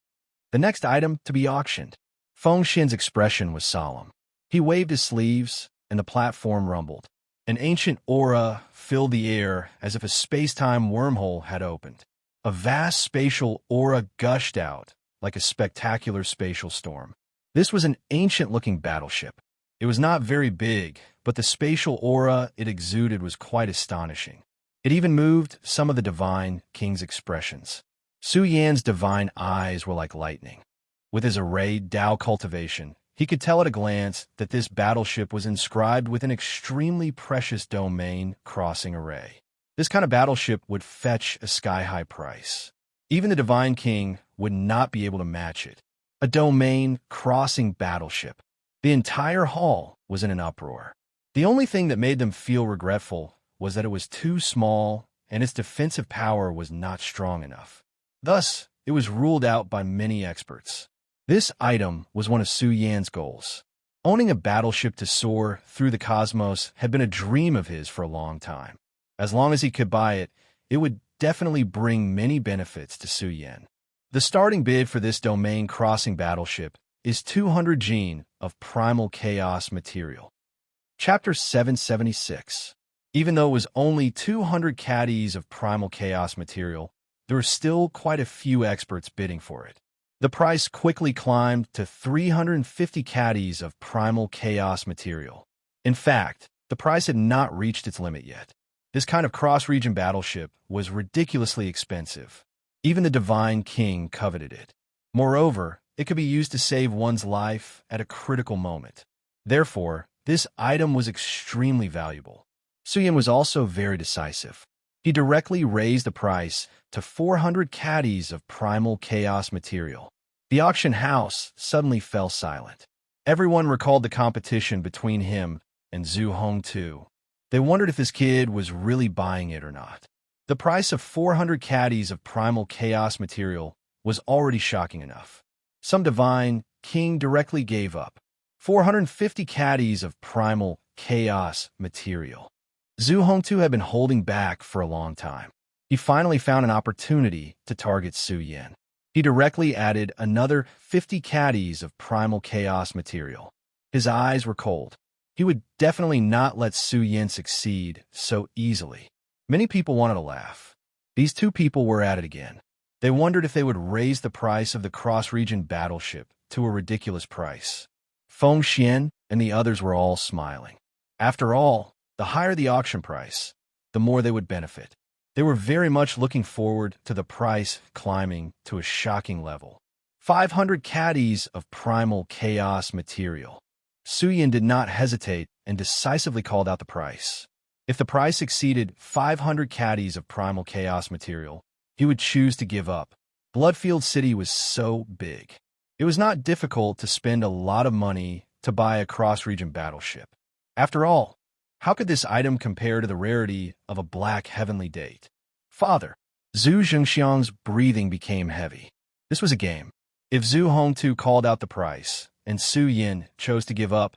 The next item to be auctioned. Feng Xian's expression was solemn. He waved his sleeves, and the platform rumbled. An ancient aura filled the air as if a space-time wormhole had opened. A vast spatial aura gushed out like a spectacular spatial storm. This was an ancient-looking battleship. It was not very big, but the spatial aura it exuded was quite astonishing. It even moved some of the Divine King's expressions. Su Yan's divine eyes were like lightning. With his arrayed Tao cultivation, he could tell at a glance that this battleship was inscribed with an extremely precious domain crossing array. This kind of battleship would fetch a sky-high price. Even the Divine King would not be able to match it. A domain crossing battleship. The entire hall was in an uproar. The only thing that made them feel regretful was that it was too small and its defensive power was not strong enough. Thus, it was ruled out by many experts. This item was one of Su Yan's goals. Owning a battleship to soar through the cosmos had been a dream of his for a long time. As long as he could buy it, it would definitely bring many benefits to Su Yan. The starting bid for this domain-crossing battleship is 200 gene of primal chaos material. Chapter 776. Even though it was only 200 caddies of primal chaos material, there were still quite a few experts bidding for it. The price quickly climbed to 350 caddies of primal chaos material. In fact, the price had not reached its limit yet. This kind of cross-region battleship was ridiculously expensive. Even the Divine King coveted it. Moreover, it could be used to save one's life at a critical moment. Therefore, this item was extremely valuable. Su Yin was also very decisive. He directly raised the price to 400 caddies of primal chaos material. The auction house suddenly fell silent. Everyone recalled the competition between him and Zhu Hongtu. They wondered if this kid was really buying it or not. The price of 400 caddies of primal chaos material was already shocking enough. Some Divine King directly gave up. 450 caddies of primal chaos material. Zhu Hongtu had been holding back for a long time. He finally found an opportunity to target Su Yin. He directly added another 50 caddies of primal chaos material. His eyes were cold. He would definitely not let Su Yin succeed so easily. Many people wanted to laugh. These two people were at it again. They wondered if they would raise the price of the cross-region battleship to a ridiculous price. Feng Xian and the others were all smiling. After all, the higher the auction price, the more they would benefit. They were very much looking forward to the price climbing to a shocking level. 500 caddies of primal chaos material. Suyin did not hesitate and decisively called out the price. If the price exceeded 500 caddies of primal chaos material, he would choose to give up. Bloodfield City was so big. It was not difficult to spend a lot of money to buy a cross-region battleship. After all, how could this item compare to the rarity of a black heavenly date? Father, Zhu Zhengxiang's breathing became heavy. This was a game. If Zhu Hongtu called out the price and Su Yin chose to give up,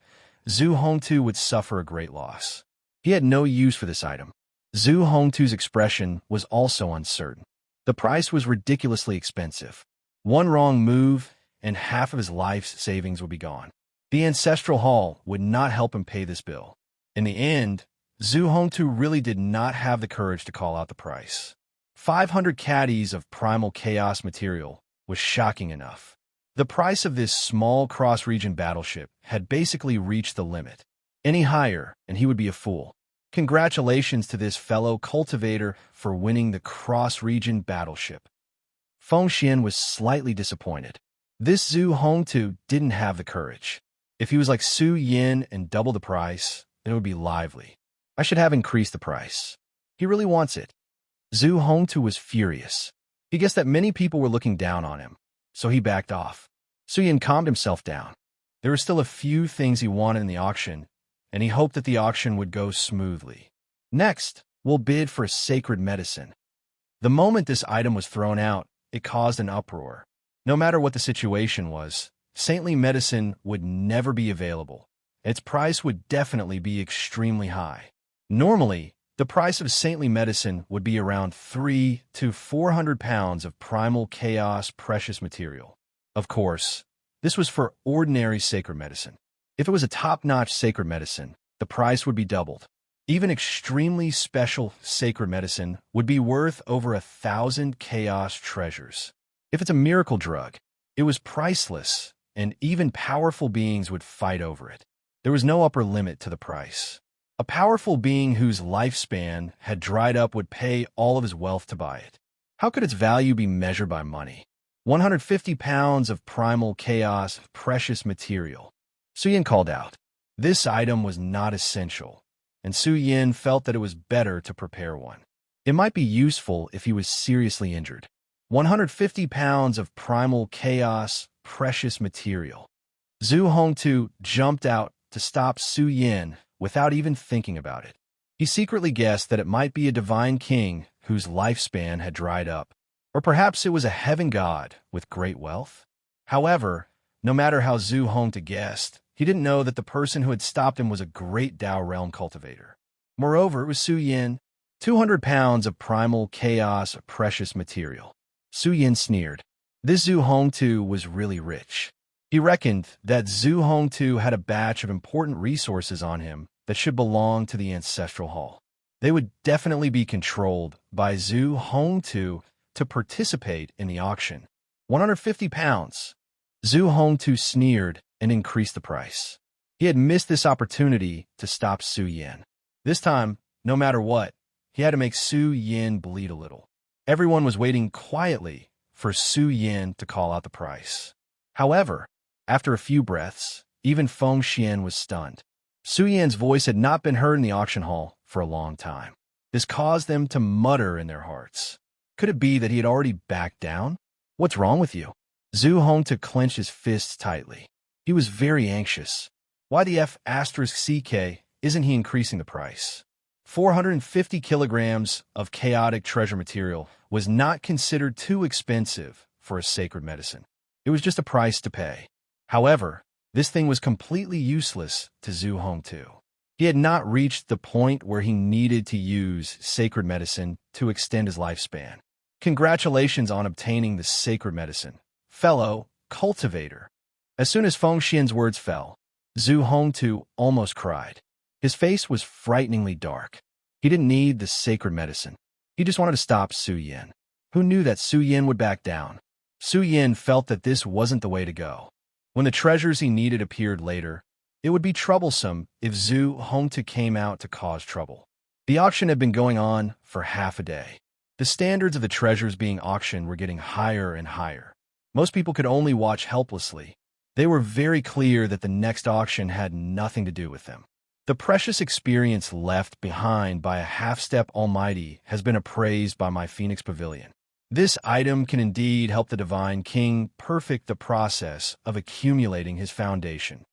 Zhu Hongtu would suffer a great loss. He had no use for this item. Zhu Hongtu's expression was also uncertain. The price was ridiculously expensive. One wrong move, and half of his life's savings would be gone. The Ancestral Hall would not help him pay this bill. In the end, Zhu Hongtu really did not have the courage to call out the price. 500 caddies of primal chaos material was shocking enough. The price of this small cross-region battleship had basically reached the limit. Any higher, and he would be a fool. Congratulations to this fellow cultivator for winning the cross-region battleship. Feng Xian was slightly disappointed. This Zhu Hongtu didn't have the courage. If he was like Su Yin and double the price, then it would be lively. I should have increased the price. He really wants it. Zhu Hongtu was furious. He guessed that many people were looking down on him, so he backed off. Su Yin calmed himself down. There were still a few things he wanted in the auction, and he hoped that the auction would go smoothly. Next, we'll bid for a sacred medicine. The moment this item was thrown out, it caused an uproar. No matter what the situation was, saintly medicine would never be available. Its price would definitely be extremely high. Normally, the price of saintly medicine would be around 300 to 400 pounds of primal chaos precious material. Of course, this was for ordinary sacred medicine. If it was a top-notch sacred medicine, the price would be doubled. Even extremely special sacred medicine would be worth over 1,000 chaos treasures. If it's a miracle drug, it was priceless, and even powerful beings would fight over it. There was no upper limit to the price. A powerful being whose lifespan had dried up would pay all of his wealth to buy it. How could its value be measured by money? 150 pounds of primal chaos precious material. Su Yin called out. This item was not essential, and Su Yin felt that it was better to prepare one. It might be useful if he was seriously injured. 150 pounds of primal chaos precious material. Zhu Hongtu jumped out to stop Su Yin without even thinking about it. He secretly guessed that it might be a divine king whose lifespan had dried up, or perhaps it was a heaven god with great wealth. However, no matter how Zhu Hongtu guessed, he didn't know that the person who had stopped him was a great Dao realm cultivator. Moreover, it was Su Yin. 200 pounds of primal chaos precious material. Su Yin sneered. This Zhu Hongtu was really rich. He reckoned that Zhu Hongtu had a batch of important resources on him that should belong to the Ancestral Hall. They would definitely be controlled by Zhu Hongtu to participate in the auction. 150 pounds. Zhu Hongtu sneered and increased the price. He had missed this opportunity to stop Su Yin. This time, no matter what, he had to make Su Yin bleed a little. Everyone was waiting quietly for Su Yin to call out the price. However, after a few breaths, even Feng Xian was stunned. Su Yin's voice had not been heard in the auction hall for a long time. This caused them to mutter in their hearts. Could it be that he had already backed down? What's wrong with you? Zhu Hongtu clenched his fists tightly. He was very anxious. Why the F***CK isn't he increasing the price? 450 kilograms of chaotic treasure material was not considered too expensive for a sacred medicine. It was just a price to pay. However, this thing was completely useless to Zhu Hongtu. He had not reached the point where he needed to use sacred medicine to extend his lifespan. Congratulations on obtaining the sacred medicine, fellow cultivator. As soon as Feng Xian's words fell, Zhu Hongtu almost cried. His face was frighteningly dark. He didn't need the sacred medicine. He just wanted to stop Su Yin. Who knew that Su Yin would back down? Su Yin felt that this wasn't the way to go. When the treasures he needed appeared later, It would be troublesome if Zhu Hongtu came out to cause trouble. The auction had been going on for half a day. The standards of the treasures being auctioned were getting higher and higher. Most people could only watch helplessly. They were very clear that the next auction had nothing to do with them. The precious experience left behind by a half-step almighty has been appraised by my Phoenix Pavilion. This item can indeed help the Divine King perfect the process of accumulating his foundation.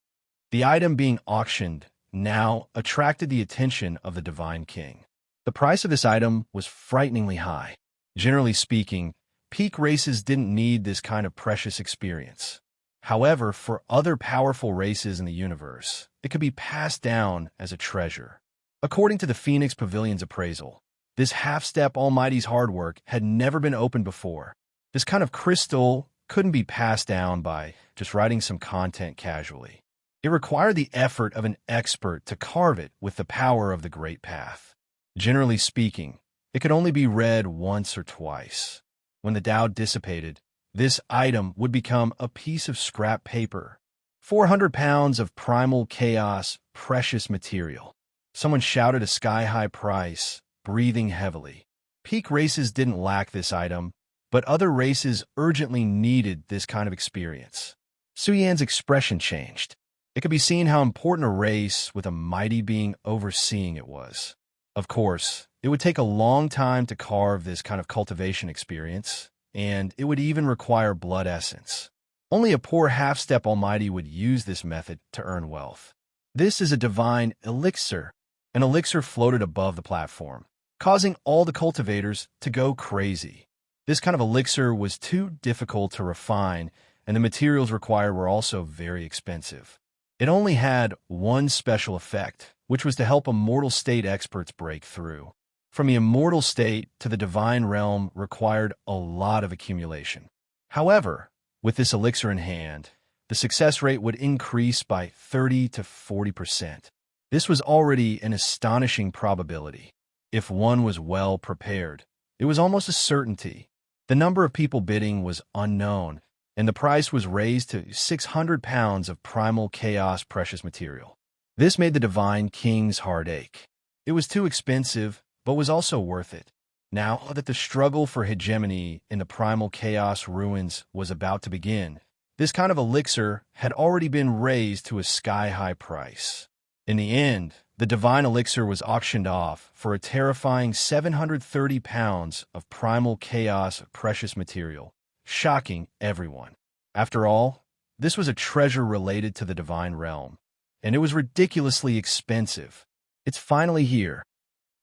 The item being auctioned now attracted the attention of the Divine King. The price of this item was frighteningly high. Generally speaking, peak races didn't need this kind of precious experience. However, for other powerful races in the universe, it could be passed down as a treasure. According to the Phoenix Pavilion's appraisal, this half-step almighty's hard work had never been opened before. This kind of crystal couldn't be passed down by just writing some content casually. It required the effort of an expert to carve it with the power of the Great Path. Generally speaking, it could only be read once or twice. When the doubt dissipated, this item would become a piece of scrap paper. 400 pounds of primal chaos, precious material. Someone shouted a sky-high price, breathing heavily. Peak races didn't lack this item, but other races urgently needed this kind of experience. Su Yan's expression changed. It could be seen how important a race with a mighty being overseeing it was. Of course, it would take a long time to carve this kind of cultivation experience, and it would even require blood essence. Only a poor half-step almighty would use this method to earn wealth. This is a divine elixir. An elixir floated above the platform, causing all the cultivators to go crazy. This kind of elixir was too difficult to refine, and the materials required were also very expensive. It only had one special effect, which was to help immortal state experts break through. From the immortal state to the divine realm required a lot of accumulation. However, with this elixir in hand, the success rate would increase by 30 to 40%. This was already an astonishing probability. If one was well prepared, it was almost a certainty. The number of people bidding was unknown, and the price was raised to 600 pounds of primal chaos precious material. This made the Divine King's heart ache. It was too expensive, but was also worth it. Now that the struggle for hegemony in the primal chaos ruins was about to begin, this kind of elixir had already been raised to a sky-high price. In the end, the divine elixir was auctioned off for a terrifying 730 pounds of primal chaos precious material, shocking everyone. After all, this was a treasure related to the divine realm, and it was ridiculously expensive. It's finally here.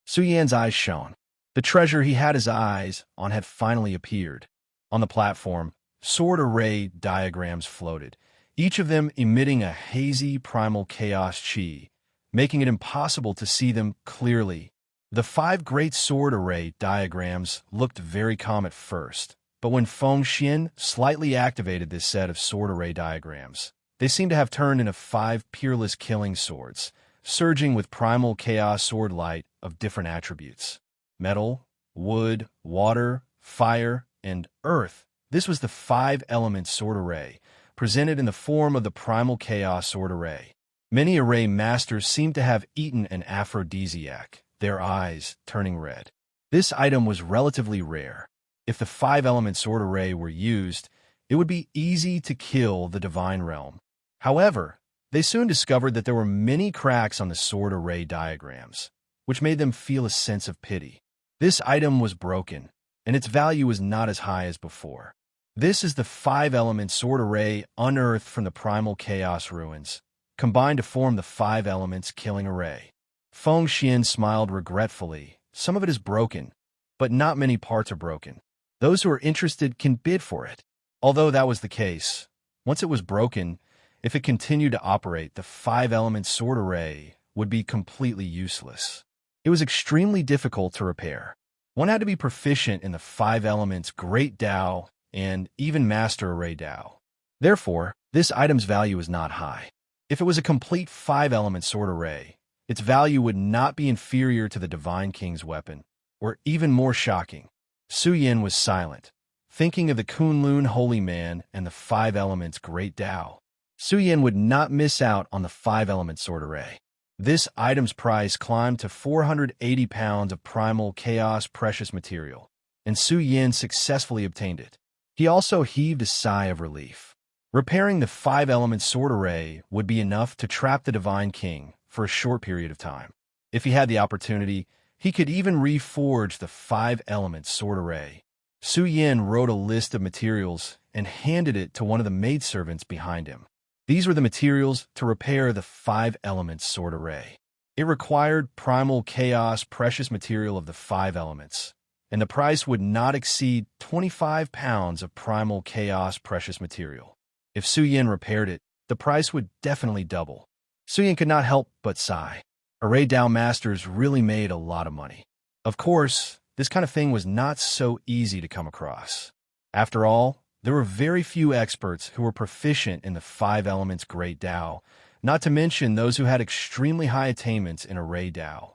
Su Yan's eyes shone. The treasure he had his eyes on had finally appeared. On the platform, sword array diagrams floated, each of them emitting a hazy primal chaos chi, making it impossible to see them clearly. The 5 great sword array diagrams looked very calm at first, but when Feng Xian slightly activated this set of sword array diagrams, they seemed to have turned into 5 peerless killing swords, surging with primal chaos sword light of different attributes. Metal, wood, water, fire, and earth. This was the 5-element sword array, presented in the form of the primal chaos sword array. Many array masters seemed to have eaten an aphrodisiac, their eyes turning red. This item was relatively rare. If the 5-element sword array were used, it would be easy to kill the divine realm. However, they soon discovered that there were many cracks on the sword array diagrams, which made them feel a sense of pity. This item was broken, and its value was not as high as before. This is the 5-element sword array unearthed from the primal chaos ruins, combined to form the 5 elements killing array. Feng Xian smiled regretfully. Some of it is broken, but not many parts are broken. Those who are interested can bid for it. Although that was the case, once it was broken, if it continued to operate, the 5-element sword array would be completely useless. It was extremely difficult to repair. One had to be proficient in the 5 elements Great Tao and even Master Array Tao. Therefore, this item's value is not high. If it was a complete 5-element sword array, its value would not be inferior to the Divine King's weapon, or even more shocking. Su Yan was silent, thinking of the Kunlun Holy Man and the 5 elements Great Tao. Su Yin would not miss out on the 5-element sword array. This item's price climbed to 480 pounds of primal chaos precious material, and Su Yin successfully obtained it. He also heaved a sigh of relief. Repairing the 5-element sword array would be enough to trap the Divine King for a short period of time. If he had the opportunity, he could even reforge the 5-element sword array. Su Yin wrote a list of materials and handed it to one of the maidservants behind him. These were the materials to repair the 5-element sword array. It required primal chaos precious material of the 5 elements, and the price would not exceed 25 pounds of primal chaos precious material. If Su Yin repaired it, the price would definitely double. Su Yin could not help but sigh. Array Dao masters really made a lot of money. Of course, this kind of thing was not so easy to come across. After all, there were very few experts who were proficient in the 5 elements Great Dao, not to mention those who had extremely high attainments in Array Dao.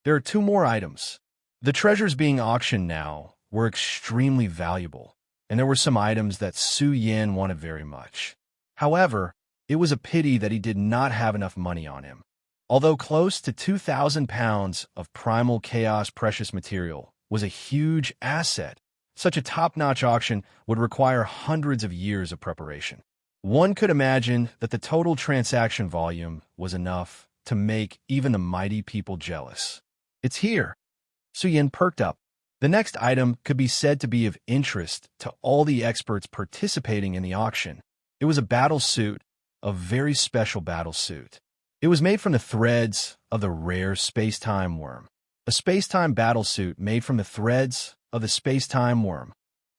There are 2 more items. The treasures being auctioned now were extremely valuable, and there were some items that Su Yin wanted very much. However, it was a pity that he did not have enough money on him. Although close to 2,000 pounds of primal chaos precious material was a huge asset, such a top-notch auction would require hundreds of years of preparation. One could imagine that the total transaction volume was enough to make even the mighty people jealous. It's here. Su Yin perked up. The next item could be said to be of interest to all the experts participating in the auction. It was a battle suit, a very special battle suit. It was made from the threads of the rare space-time worm. A space-time battle suit made from the threads of the space-time worm.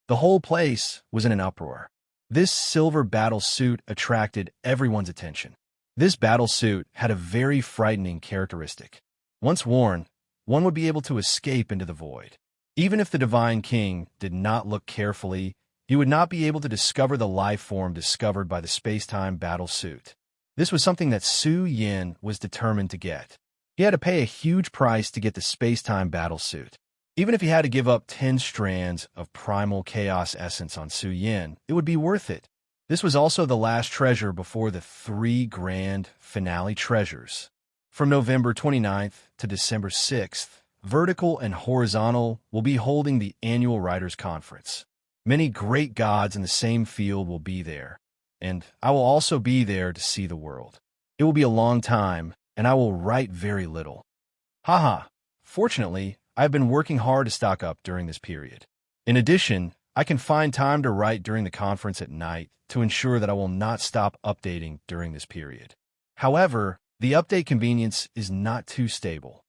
The whole place was in an uproar. This silver battle suit attracted everyone's attention. This battle suit had a very frightening characteristic. Once worn, one would be able to escape into the void. Even if the Divine King did not look carefully, he would not be able to discover the life form discovered by the space-time battle suit. This was something that Su Yin was determined to get. He had to pay a huge price to get the space-time battle suit. Even if he had to give up 10 strands of primal chaos essence on Su Yin, it would be worth it. This was also the last treasure before the 3 grand finale treasures. From November 29th to December 6th, Vertical and Horizontal will be holding the annual Writers' Conference. Many great gods in the same field will be there, and I will also be there to see the world. It will be a long time, and I will write very little. Haha, fortunately, I have been working hard to stock up during this period. In addition, I can find time to write during the conference at night to ensure that I will not stop updating during this period. However, the update convenience is not too stable.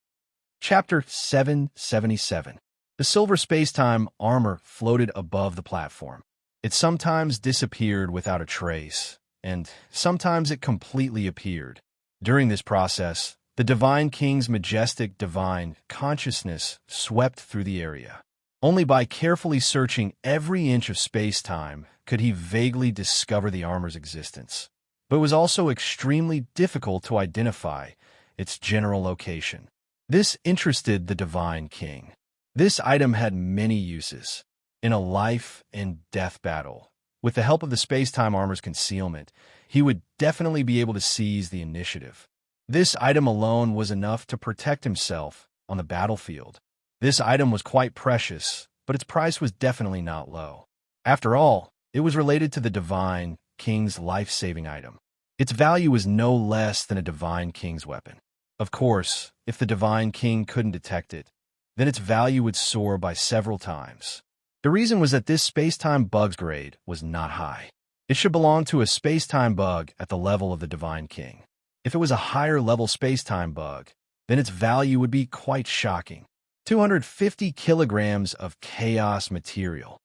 Chapter 777. The silver space-time armor floated above the platform. It sometimes disappeared without a trace, and sometimes it completely appeared. During this process, the Divine King's majestic divine consciousness swept through the area. Only by carefully searching every inch of space-time could he vaguely discover the armor's existence. But it was also extremely difficult to identify its general location. This interested the Divine King. This item had many uses. In a life and death battle, with the help of the space-time armor's concealment, he would definitely be able to seize the initiative. This item alone was enough to protect himself on the battlefield. This item was quite precious, but its price was definitely not low. After all, it was related to the Divine King's life-saving item. Its value was no less than a Divine King's weapon. Of course, if the Divine King couldn't detect it, then its value would soar by several times. The reason was that this space-time bug's grade was not high. It should belong to a space-time bug at the level of the Divine King. If it was a higher-level space-time bug, then its value would be quite shocking. 250 kilograms of chaos material.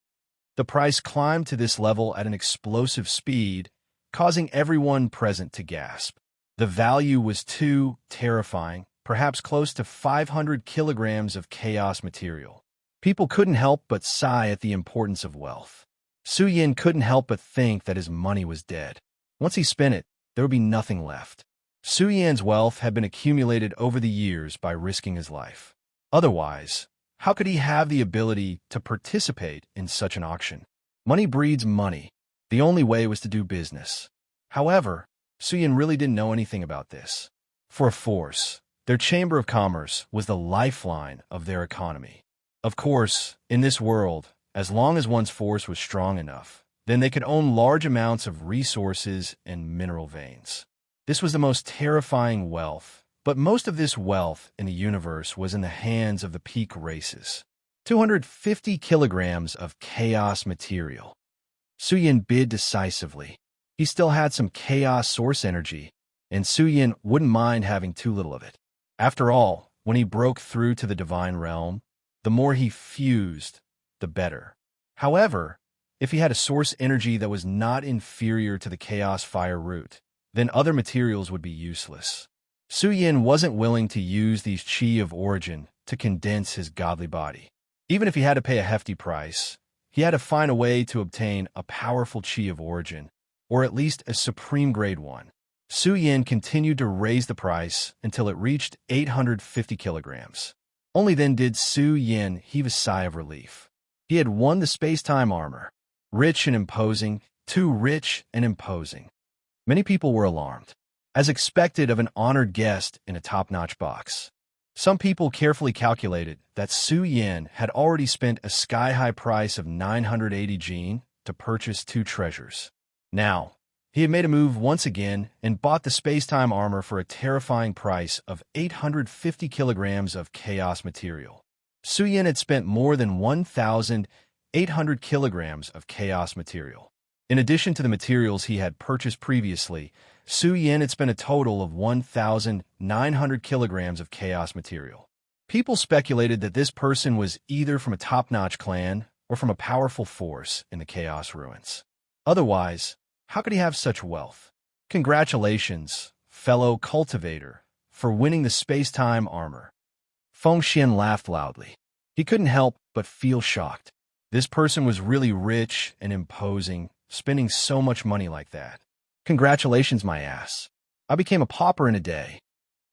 The price climbed to this level at an explosive speed, causing everyone present to gasp. The value was too terrifying, perhaps close to 500 kilograms of chaos material. People couldn't help but sigh at the importance of wealth. Su Yin couldn't help but think that his money was dead. Once he spent it, there would be nothing left. Su Yin's wealth had been accumulated over the years by risking his life. Otherwise, how could he have the ability to participate in such an auction? Money breeds money. The only way was to do business. However, Suyin really didn't know anything about this. For a force, their Chamber of Commerce was the lifeline of their economy. Of course, in this world, as long as one's force was strong enough, then they could own large amounts of resources and mineral veins. This was the most terrifying wealth, but most of this wealth in the universe was in the hands of the peak races. 250 kilograms of chaos material. Suyin bid decisively. He still had some chaos source energy, and Suyin wouldn't mind having too little of it. After all, when he broke through to the divine realm, the more he fused, the better. However, if he had a source energy that was not inferior to the chaos fire root, then other materials would be useless. Suyin wasn't willing to use these chi of origin to condense his godly body. Even if he had to pay a hefty price, he had to find a way to obtain a powerful chi of origin, or at least a supreme grade one. Suyin continued to raise the price until it reached 850 kilograms. Only then did Suyin heave a sigh of relief. He had won the space-time armor. Rich and imposing, too rich and imposing. Many people were alarmed, as expected of an honored guest in a top-notch box. Some people carefully calculated that Suyin had already spent a sky-high price of 980 Jin to purchase 2 treasures. Now, he had made a move once again and bought the space-time armor for a terrifying price of 850 kilograms of chaos material. Suyin had spent more than 1,800 kilograms of chaos material. In addition to the materials he had purchased previously, Suyin had spent a total of 1,900 kilograms of chaos material. People speculated that this person was either from a top-notch clan or from a powerful force in the chaos ruins. Otherwise, how could he have such wealth? Congratulations, fellow cultivator, for winning the space-time armor. Feng Xian laughed loudly. He couldn't help but feel shocked. This person was really rich and imposing, spending so much money like that. Congratulations, my ass. I became a pauper in a day.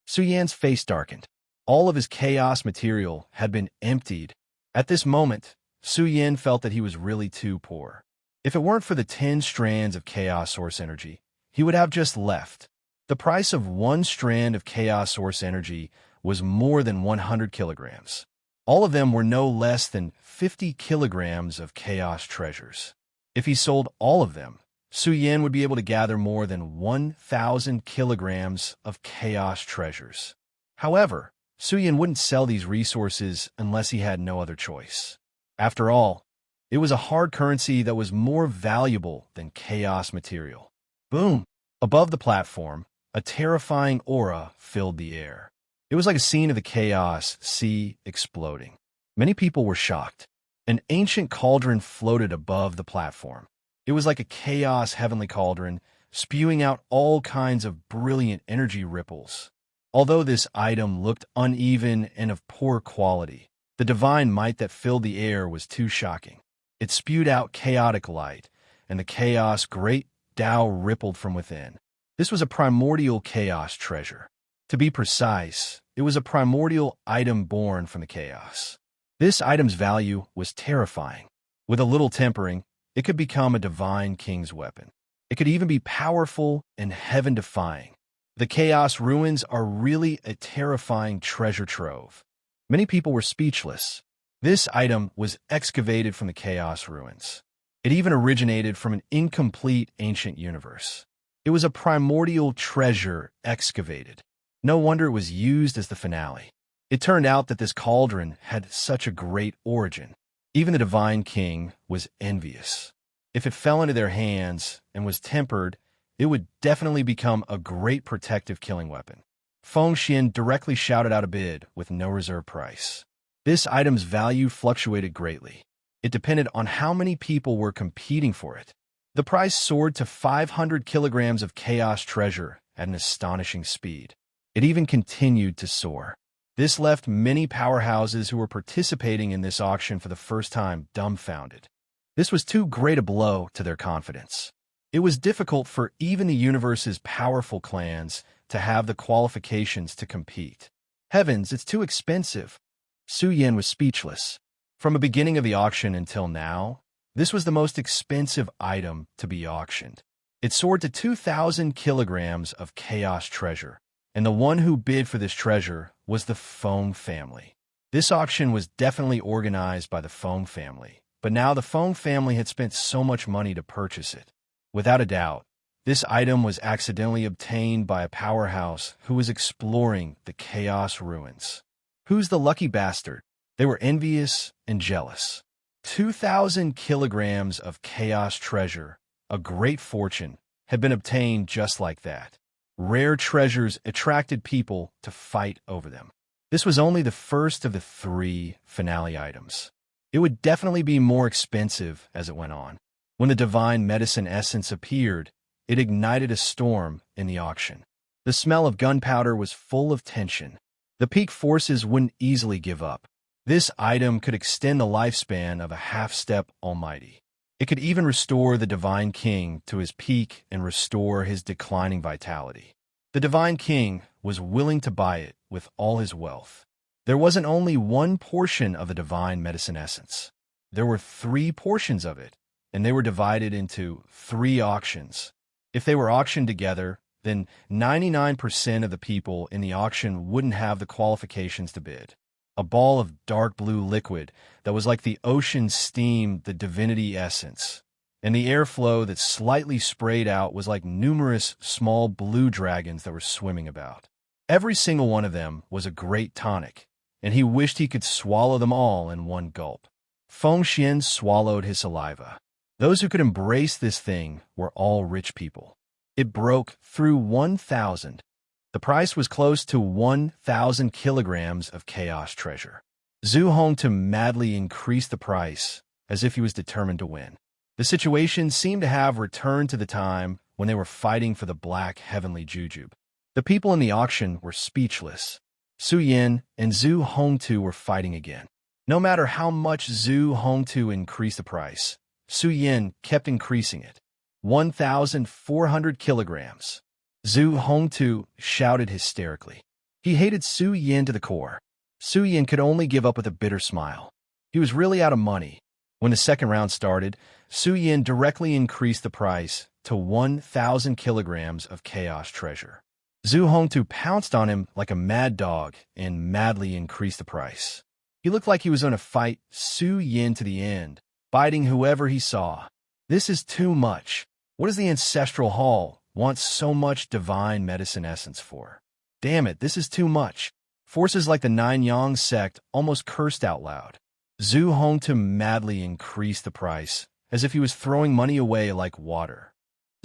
Suyin's face darkened. All of his chaos material had been emptied. At this moment, Suyin felt that he was really too poor. If it weren't for the 10 strands of chaos source energy, he would have just left. The price of 1 strand of chaos source energy was more than 100 kilograms. All of them were no less than 50 kilograms of chaos treasures. If he sold all of them, Suyin would be able to gather more than 1,000 kilograms of chaos treasures. However, Suyin wouldn't sell these resources unless he had no other choice. After all, it was a hard currency that was more valuable than chaos material. Boom! Above the platform, a terrifying aura filled the air. It was like a scene of the chaos sea exploding. Many people were shocked. An ancient cauldron floated above the platform. It was like a chaos heavenly cauldron, spewing out all kinds of brilliant energy ripples. Although this item looked uneven and of poor quality, the divine might that filled the air was too shocking. It spewed out chaotic light, and the chaos great Tao rippled from within. This was a primordial chaos treasure. To be precise, it was a primordial item born from the chaos. This item's value was terrifying. With a little tempering, it could become a divine king's weapon. It could even be powerful and heaven-defying. The chaos ruins are really a terrifying treasure trove. Many people were speechless. This item was excavated from the chaos ruins. It even originated from an incomplete ancient universe. It was a primordial treasure excavated. No wonder it was used as the finale. It turned out that this cauldron had such a great origin. Even the divine king was envious. If it fell into their hands and was tempered, it would definitely become a great protective killing weapon. Feng Xian directly shouted out a bid with no reserve price. This item's value fluctuated greatly. It depended on how many people were competing for it. The price soared to 500 kilograms of chaos treasure at an astonishing speed. It even continued to soar. This left many powerhouses who were participating in this auction for the first time dumbfounded. This was too great a blow to their confidence. It was difficult for even the universe's powerful clans to have the qualifications to compete. Heavens, it's too expensive. Suyin was speechless. From the beginning of the auction until now, this was the most expensive item to be auctioned. It soared to 2,000 kilograms of chaos treasure, and the one who bid for this treasure was the Foam family. This auction was definitely organized by the Foam family, but now the Foam family had spent so much money to purchase it. Without a doubt, this item was accidentally obtained by a powerhouse who was exploring the chaos ruins. Who's the lucky bastard? They were envious and jealous. 2,000 kilograms of chaos treasure, a great fortune, had been obtained just like that. Rare treasures attracted people to fight over them. This was only the first of the 3 finale items. It would definitely be more expensive as it went on. When the divine medicine essence appeared, it ignited a storm in the auction. The smell of gunpowder was full of tension. The peak forces wouldn't easily give up. This item could extend the lifespan of a half-step almighty. It could even restore the Divine King to his peak and restore his declining vitality. The Divine King was willing to buy it with all his wealth. There wasn't only one portion of the divine medicine essence. There were 3 portions of it, and they were divided into 3 auctions. If they were auctioned together, then 99% of the people in the auction wouldn't have the qualifications to bid. A ball of dark blue liquid that was like the ocean steam, the divinity essence, and the airflow that slightly sprayed out was like numerous small blue dragons that were swimming about. Every single one of them was a great tonic, and he wished he could swallow them all in one gulp. Feng Xian swallowed his saliva. Those who could embrace this thing were all rich people. It broke through 1,000. The price was close to 1,000 kilograms of chaos treasure. Zhu Hongtu madly increased the price, as if he was determined to win. The situation seemed to have returned to the time when they were fighting for the black heavenly jujube. The people in the auction were speechless. Su Yin and Zhu Hongtu were fighting again. No matter how much Zhu Hongtu increased the price, Su Yin kept increasing it. 1,400 kilograms. Zhu Hongtu shouted hysterically. He hated Su Yin to the core. Su Yin could only give up with a bitter smile. He was really out of money. When the second round started, Su Yin directly increased the price to 1,000 kilograms of chaos treasure. Zhu Hongtu pounced on him like a mad dog and madly increased the price. He looked like he was going to fight Su Yin to the end, biting whoever he saw. This is too much. What does the Ancestral Hall want so much divine medicine essence for? Damn it, this is too much. Forces like the Nine Yang sect almost cursed out loud. Zhu Hongtu madly increased the price, as if he was throwing money away like water.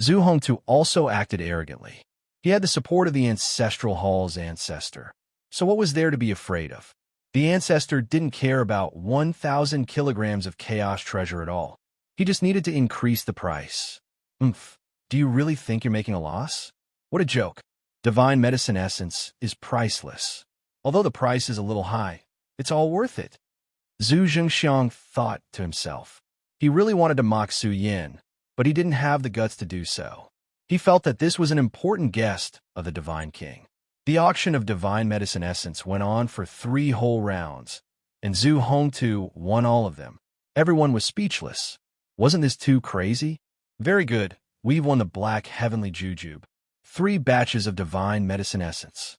Zhu Hongtu also acted arrogantly. He had the support of the Ancestral Hall's ancestor. So what was there to be afraid of? The ancestor didn't care about 1,000 kilograms of chaos treasure at all. He just needed to increase the price. Oomph. Do you really think you're making a loss? What a joke. Divine medicine essence is priceless. Although the price is a little high, it's all worth it. Zhu Zhengxiang thought to himself. He really wanted to mock Su Yin, but he didn't have the guts to do so. He felt that this was an important guest of the Divine King. The auction of divine medicine essence went on for 3 whole rounds, and Zhu Hongtu won all of them. Everyone was speechless. Wasn't this too crazy? Very good. We've won the black heavenly jujube. 3 batches of divine medicine essence.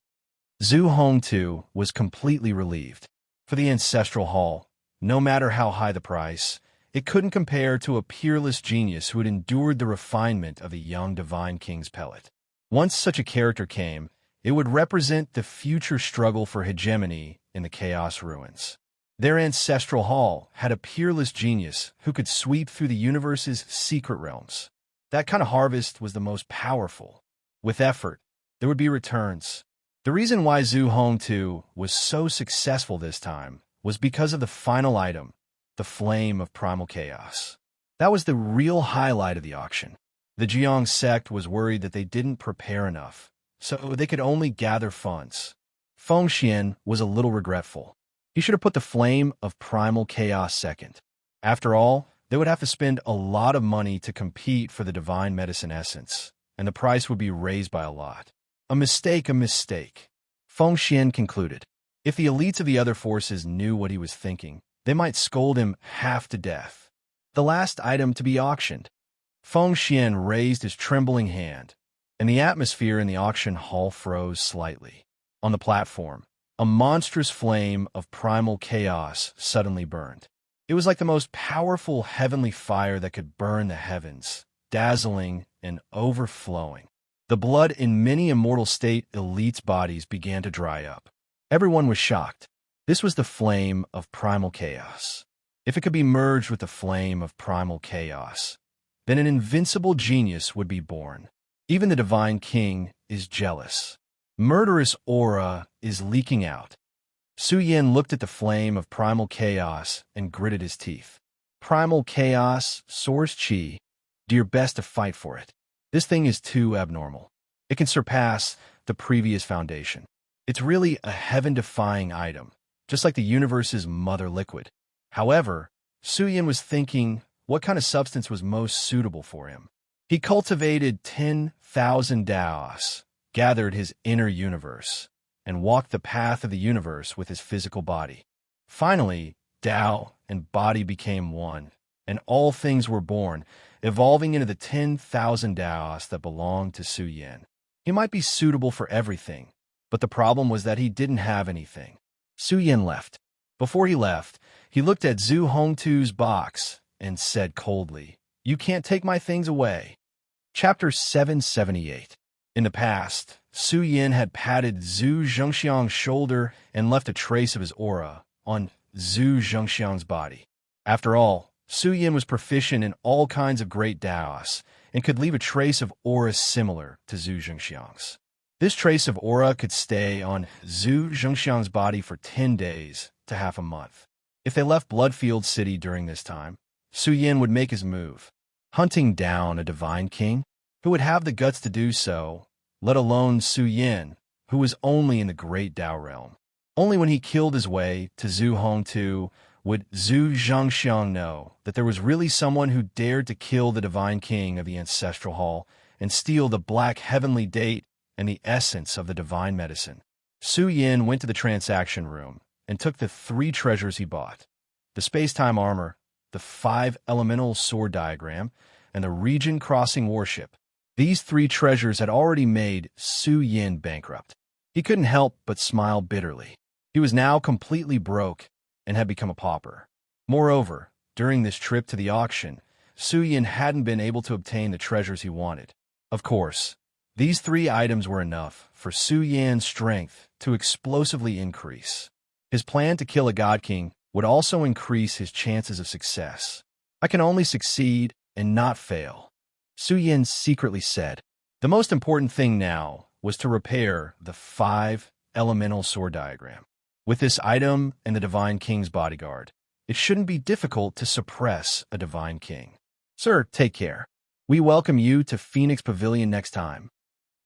Zhu Hongtu was completely relieved. For the Ancestral Hall, no matter how high the price, it couldn't compare to a peerless genius who had endured the refinement of the young Divine King's pellet. Once such a character came, it would represent the future struggle for hegemony in the Chaos Ruins. Their Ancestral Hall had a peerless genius who could sweep through the universe's secret realms. That kind of harvest was the most powerful. With effort, there would be returns. The reason why Zhu Hongtu was so successful this time was because of the final item, the Flame of Primal Chaos. That was the real highlight of the auction. The Jiang sect was worried that they didn't prepare enough, so they could only gather funds. Feng Xian was a little regretful. He should have put the Flame of Primal Chaos second. After all, they would have to spend a lot of money to compete for the divine medicine essence, and the price would be raised by a lot. A mistake, a mistake. Feng Xian concluded. If the elites of the other forces knew what he was thinking, they might scold him half to death. The last item to be auctioned. Feng Xian raised his trembling hand, and the atmosphere in the auction hall froze slightly. On the platform, a monstrous flame of primal chaos suddenly burned. It was like the most powerful heavenly fire that could burn the heavens, dazzling and overflowing. The blood in many immortal state elites' bodies began to dry up. Everyone was shocked. This was the flame of primal chaos. If it could be merged with the flame of primal chaos, then an invincible genius would be born. Even the divine king is jealous. Murderous aura is leaking out. Su Yin looked at the flame of primal chaos and gritted his teeth. Primal chaos, source chi, do your best to fight for it. This thing is too abnormal. It can surpass the previous foundation. It's really a heaven-defying item, just like the universe's mother liquid. However, Su Yin was thinking what kind of substance was most suitable for him. He cultivated 10,000 Daos, gathered his inner universe, and walked the path of the universe with his physical body. Finally, Dao and body became one, and all things were born, evolving into the 10,000 Daos that belonged to Su Yin. He might be suitable for everything, but the problem was that he didn't have anything. Su Yin left. Before he left, he looked at Zhu Hongtu's box and said coldly, "You can't take my things away." Chapter 778. In the past, Su Yin had patted Zhu Zhengxiang's shoulder and left a trace of his aura on Zhu Zhengxiang's body. After all, Su Yin was proficient in all kinds of great Daos and could leave a trace of aura similar to Zhu Zhengxiang's. This trace of aura could stay on Zhu Zhengxiang's body for 10 days to half a month. If they left Bloodfield City during this time, Su Yin would make his move, hunting down a divine king who would have the guts to do so, let alone Su Yin, who was only in the great Dao realm. Only when he killed his way to Zhu Hongtu would Zhu Zhengxiang know that there was really someone who dared to kill the divine king of the ancestral hall and steal the black heavenly date and the essence of the divine medicine. Su Yin went to the transaction room and took the 3 treasures he bought: the space-time armor, the 5 elemental sword diagram, and the region-crossing warship. These 3 treasures had already made Su Yin bankrupt. He couldn't help but smile bitterly. He was now completely broke and had become a pauper. Moreover, during this trip to the auction, Su Yin hadn't been able to obtain the treasures he wanted. Of course, these 3 items were enough for Su Yin's strength to explosively increase. His plan to kill a God King would also increase his chances of success. "I can only succeed and not fail," Su Yin secretly said. The most important thing now was to repair the 5 elemental sword diagram. With this item and the Divine King's bodyguard, it shouldn't be difficult to suppress a Divine King. "Sir, take care. We welcome you to Phoenix Pavilion next time."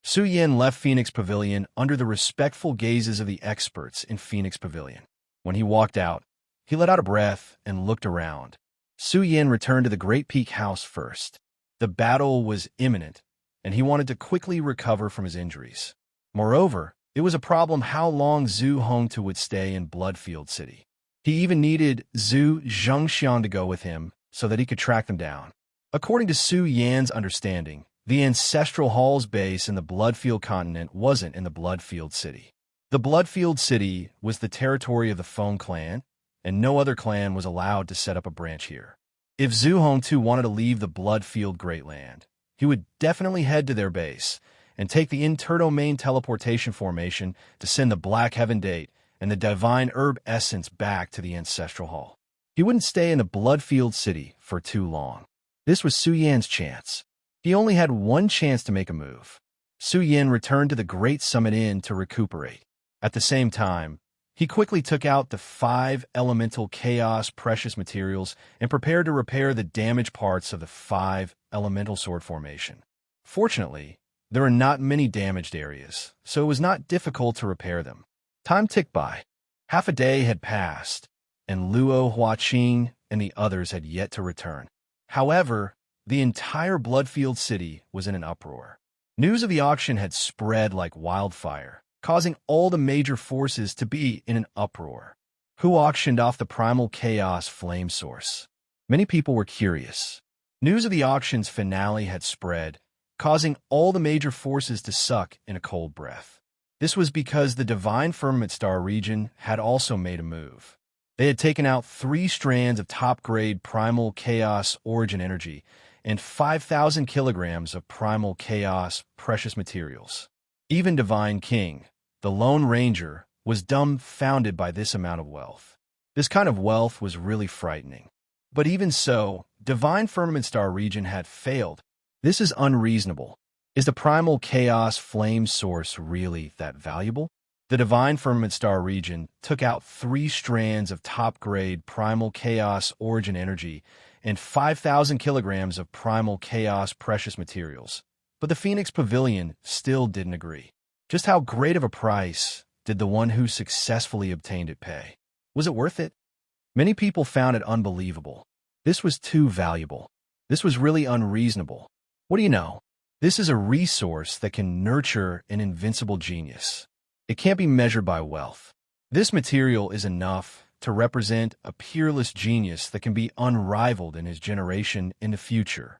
Su Yin left Phoenix Pavilion under the respectful gazes of the experts in Phoenix Pavilion. When he walked out, he let out a breath and looked around. Su Yin returned to the Great Peak House first. The battle was imminent, and he wanted to quickly recover from his injuries. Moreover, it was a problem how long Zhu Hongtu would stay in Bloodfield City. He even needed Zhu Zhengxiang to go with him so that he could track them down. According to Su Yan's understanding, the Ancestral Hall's base in the Bloodfield continent wasn't in the Bloodfield City. The Bloodfield City was the territory of the Feng clan, and no other clan was allowed to set up a branch here. If Zhu Hongtu wanted to leave the Bloodfield Great Land, he would definitely head to their base and take the interdomain teleportation formation to send the Black Heaven Date and the Divine Herb Essence back to the Ancestral Hall. He wouldn't stay in the Bloodfield City for too long. This was Su Yan's chance. He only had one chance to make a move. Su Yin returned to the Great Summit Inn to recuperate. At the same time, he quickly took out the 5 elemental chaos precious materials and prepared to repair the damaged parts of the 5 elemental sword formation. Fortunately, there were not many damaged areas, so it was not difficult to repair them. Time ticked by. Half a day had passed, and Luo Huaqing and the others had yet to return. However, the entire Bloodfield City was in an uproar. News of the auction had spread like wildfire, causing all the major forces to be in an uproar. Who auctioned off the primal chaos flame source? Many people were curious. News of the auction's finale had spread, causing all the major forces to suck in a cold breath. This was because the Divine Firmament Star region had also made a move. They had taken out 3 strands of top-grade primal chaos origin energy and 5,000 kilograms of primal chaos precious materials. Even Divine King, the Lone Ranger, was dumbfounded by this amount of wealth. This kind of wealth was really frightening. But even so, Divine Firmament Star region had failed. This is unreasonable. Is the primal chaos flame source really that valuable? The Divine Firmament Star region took out 3 strands of top-grade primal chaos origin energy and 5,000 kilograms of primal chaos precious materials. But the Phoenix Pavilion still didn't agree. Just how great of a price did the one who successfully obtained it pay? Was it worth it? Many people found it unbelievable. This was too valuable. This was really unreasonable. What do you know? This is a resource that can nurture an invincible genius. It can't be measured by wealth. This material is enough to represent a peerless genius that can be unrivaled in his generation in the future.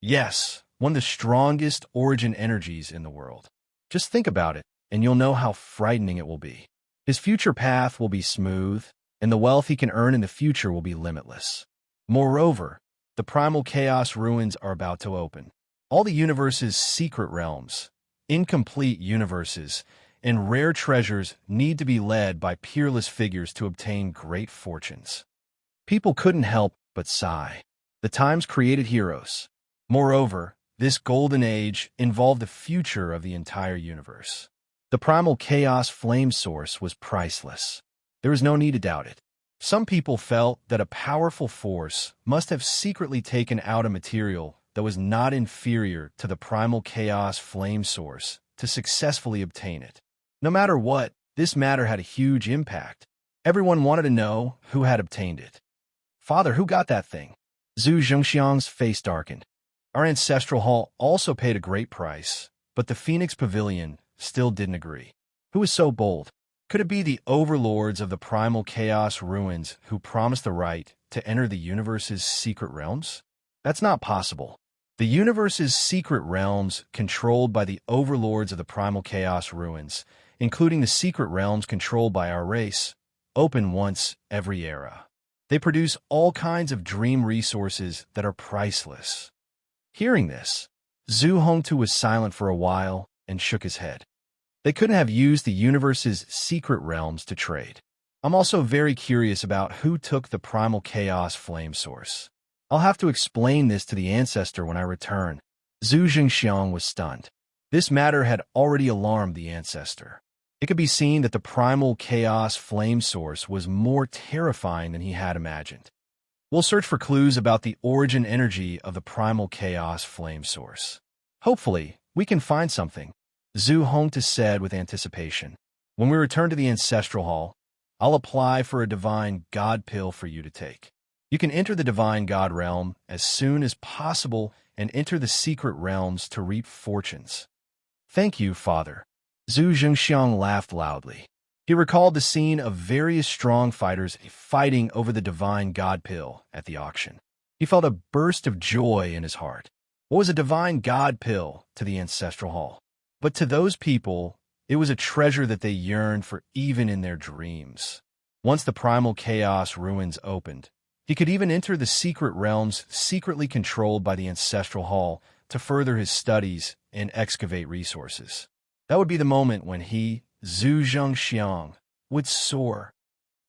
Yes, one of the strongest origin energies in the world. Just think about it, and you'll know how frightening it will be. His future path will be smooth, and the wealth he can earn in the future will be limitless. Moreover, the primal chaos ruins are about to open. All the universe's secret realms, incomplete universes, and rare treasures need to be led by peerless figures to obtain great fortunes. People couldn't help but sigh. The times created heroes. Moreover, this golden age involved the future of the entire universe. The primal chaos flame source was priceless. There was no need to doubt it. Some people felt that a powerful force must have secretly taken out a material that was not inferior to the primal chaos flame source to successfully obtain it. No matter what, this matter had a huge impact. Everyone wanted to know who had obtained it. Father, who got that thing? Zhu Zhengxiang's face darkened. Our ancestral hall also paid a great price, but the Phoenix Pavilion still didn't agree. Who was so bold? Could it be the overlords of the primal chaos ruins who promised the right to enter the universe's secret realms? That's not possible. The universe's secret realms, controlled by the overlords of the primal chaos ruins, including the secret realms controlled by our race, open once every era. They produce all kinds of dream resources that are priceless. Hearing this, Zhu Hongtu was silent for a while and shook his head. They couldn't have used the universe's secret realms to trade. I'm also very curious about who took the primal chaos flame source. I'll have to explain this to the ancestor when I return. Zhu Jingxiang was stunned. This matter had already alarmed the ancestor. It could be seen that the primal chaos flame source was more terrifying than he had imagined. We'll search for clues about the origin energy of the primal chaos flame source. Hopefully, we can find something, Zhu Hongtu said with anticipation. When we return to the ancestral hall, I'll apply for a divine god pill for you to take. You can enter the divine god realm as soon as possible and enter the secret realms to reap fortunes. Thank you, Father. Zhu Zhengxiang laughed loudly. He recalled the scene of various strong fighters fighting over the divine god pill at the auction. He felt a burst of joy in his heart. What was a divine god pill to the ancestral hall? But to those people, it was a treasure that they yearned for even in their dreams. Once the primal chaos ruins opened, he could even enter the secret realms secretly controlled by the ancestral hall to further his studies and excavate resources. That would be the moment when he, Zhu Zhengxiang, would soar.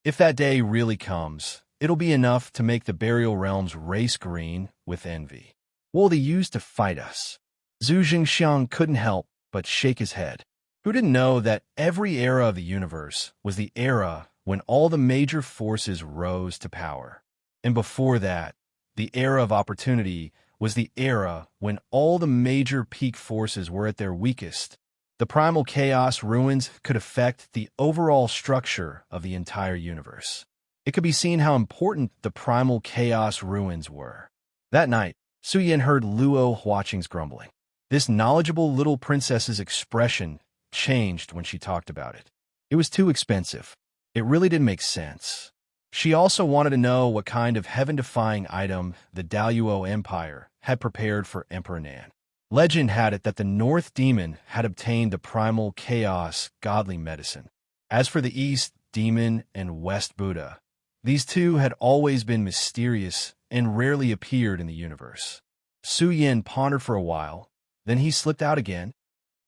If that day really comes, it'll be enough to make the burial realms race green with envy. What will they use to fight us? Zhu Zhengxiang couldn't help but shake his head. Who didn't know that every era of the universe was the era when all the major forces rose to power? And before that, the era of opportunity was the era when all the major peak forces were at their weakest. The primal chaos ruins could affect the overall structure of the entire universe. It could be seen how important the primal chaos ruins were. That night, Su Yan heard Luo Huaqing's grumbling. This knowledgeable little princess's expression changed when she talked about it. It was too expensive. It really didn't make sense. She also wanted to know what kind of heaven-defying item the Daluo Empire had prepared for Emperor Nan. Legend had it that the North Demon had obtained the primal chaos godly medicine. As for the East Demon and West Buddha, these two had always been mysterious and rarely appeared in the universe. Su Yin pondered for a while, then he slipped out again.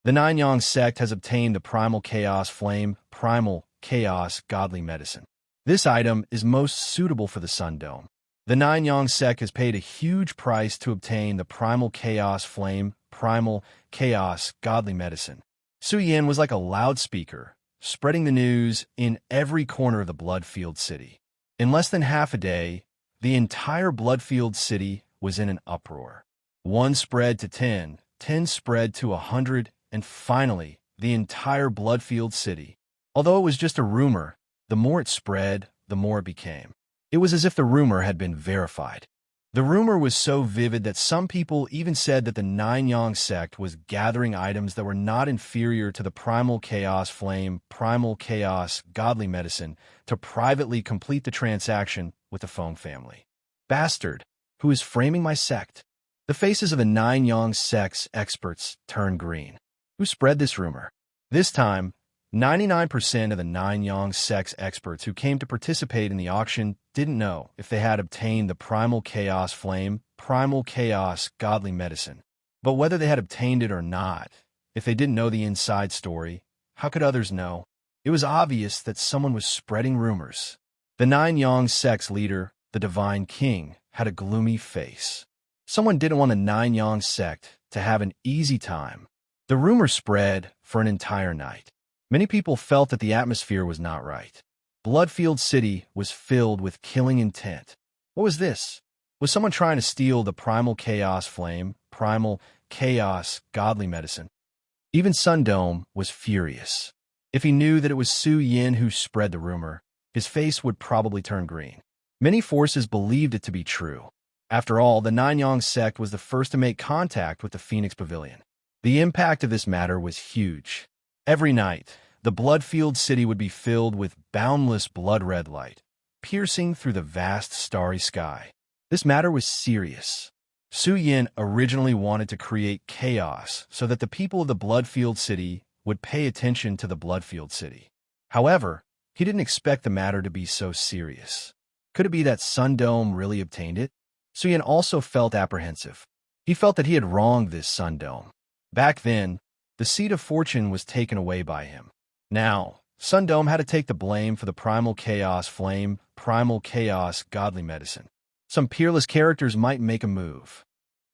The Nine Yang sect has obtained the primal chaos flame, primal chaos godly medicine. This item is most suitable for the Sun Dome. The Nine Yang sect has paid a huge price to obtain the primal chaos flame, primal chaos godly medicine. Su Yin was like a loudspeaker, spreading the news in every corner of the Bloodfield City. In less than half a day, the entire Bloodfield City was in an uproar. 1 spread to 10, 10 spread to 100, and finally, the entire Bloodfield City. Although it was just a rumor, the more it spread, the more it became. It was as if the rumor had been verified. The rumor was so vivid that some people even said that the Nine Yang sect was gathering items that were not inferior to the primal chaos flame, primal chaos godly medicine to privately complete the transaction with the Feng family. Bastard, who is framing my sect? The faces of the Nine Yang sect's experts turned green. Who spread this rumor? This time, 99% of the Nine Yang sect's experts who came to participate in the auction didn't know if they had obtained the primal chaos flame, primal chaos godly medicine. But whether they had obtained it or not, if they didn't know the inside story, how could others know? It was obvious that someone was spreading rumors. The Nine Yang sect's leader, the Divine King, had a gloomy face. Someone didn't want the Nine Yang sect to have an easy time. The rumor spread for an entire night. Many people felt that the atmosphere was not right. Bloodfield City was filled with killing intent. What was this? Was someone trying to steal the primal chaos flame, primal chaos godly medicine? Even Sundome was furious. If he knew that it was Su Yin who spread the rumor, his face would probably turn green. Many forces believed it to be true. After all, the Nine Yang sect was the first to make contact with the Phoenix Pavilion. The impact of this matter was huge. Every night, the Bloodfield City would be filled with boundless blood-red light, piercing through the vast starry sky. This matter was serious. Su Yin originally wanted to create chaos so that the people of the Bloodfield City would pay attention to the Bloodfield City. However, he didn't expect the matter to be so serious. Could it be that Sundome really obtained it? Su Yin also felt apprehensive. He felt that he had wronged this Sundome. Back then, the seat of fortune was taken away by him. Now, Sundome had to take the blame for the primal chaos flame, primal chaos godly medicine. Some peerless characters might make a move.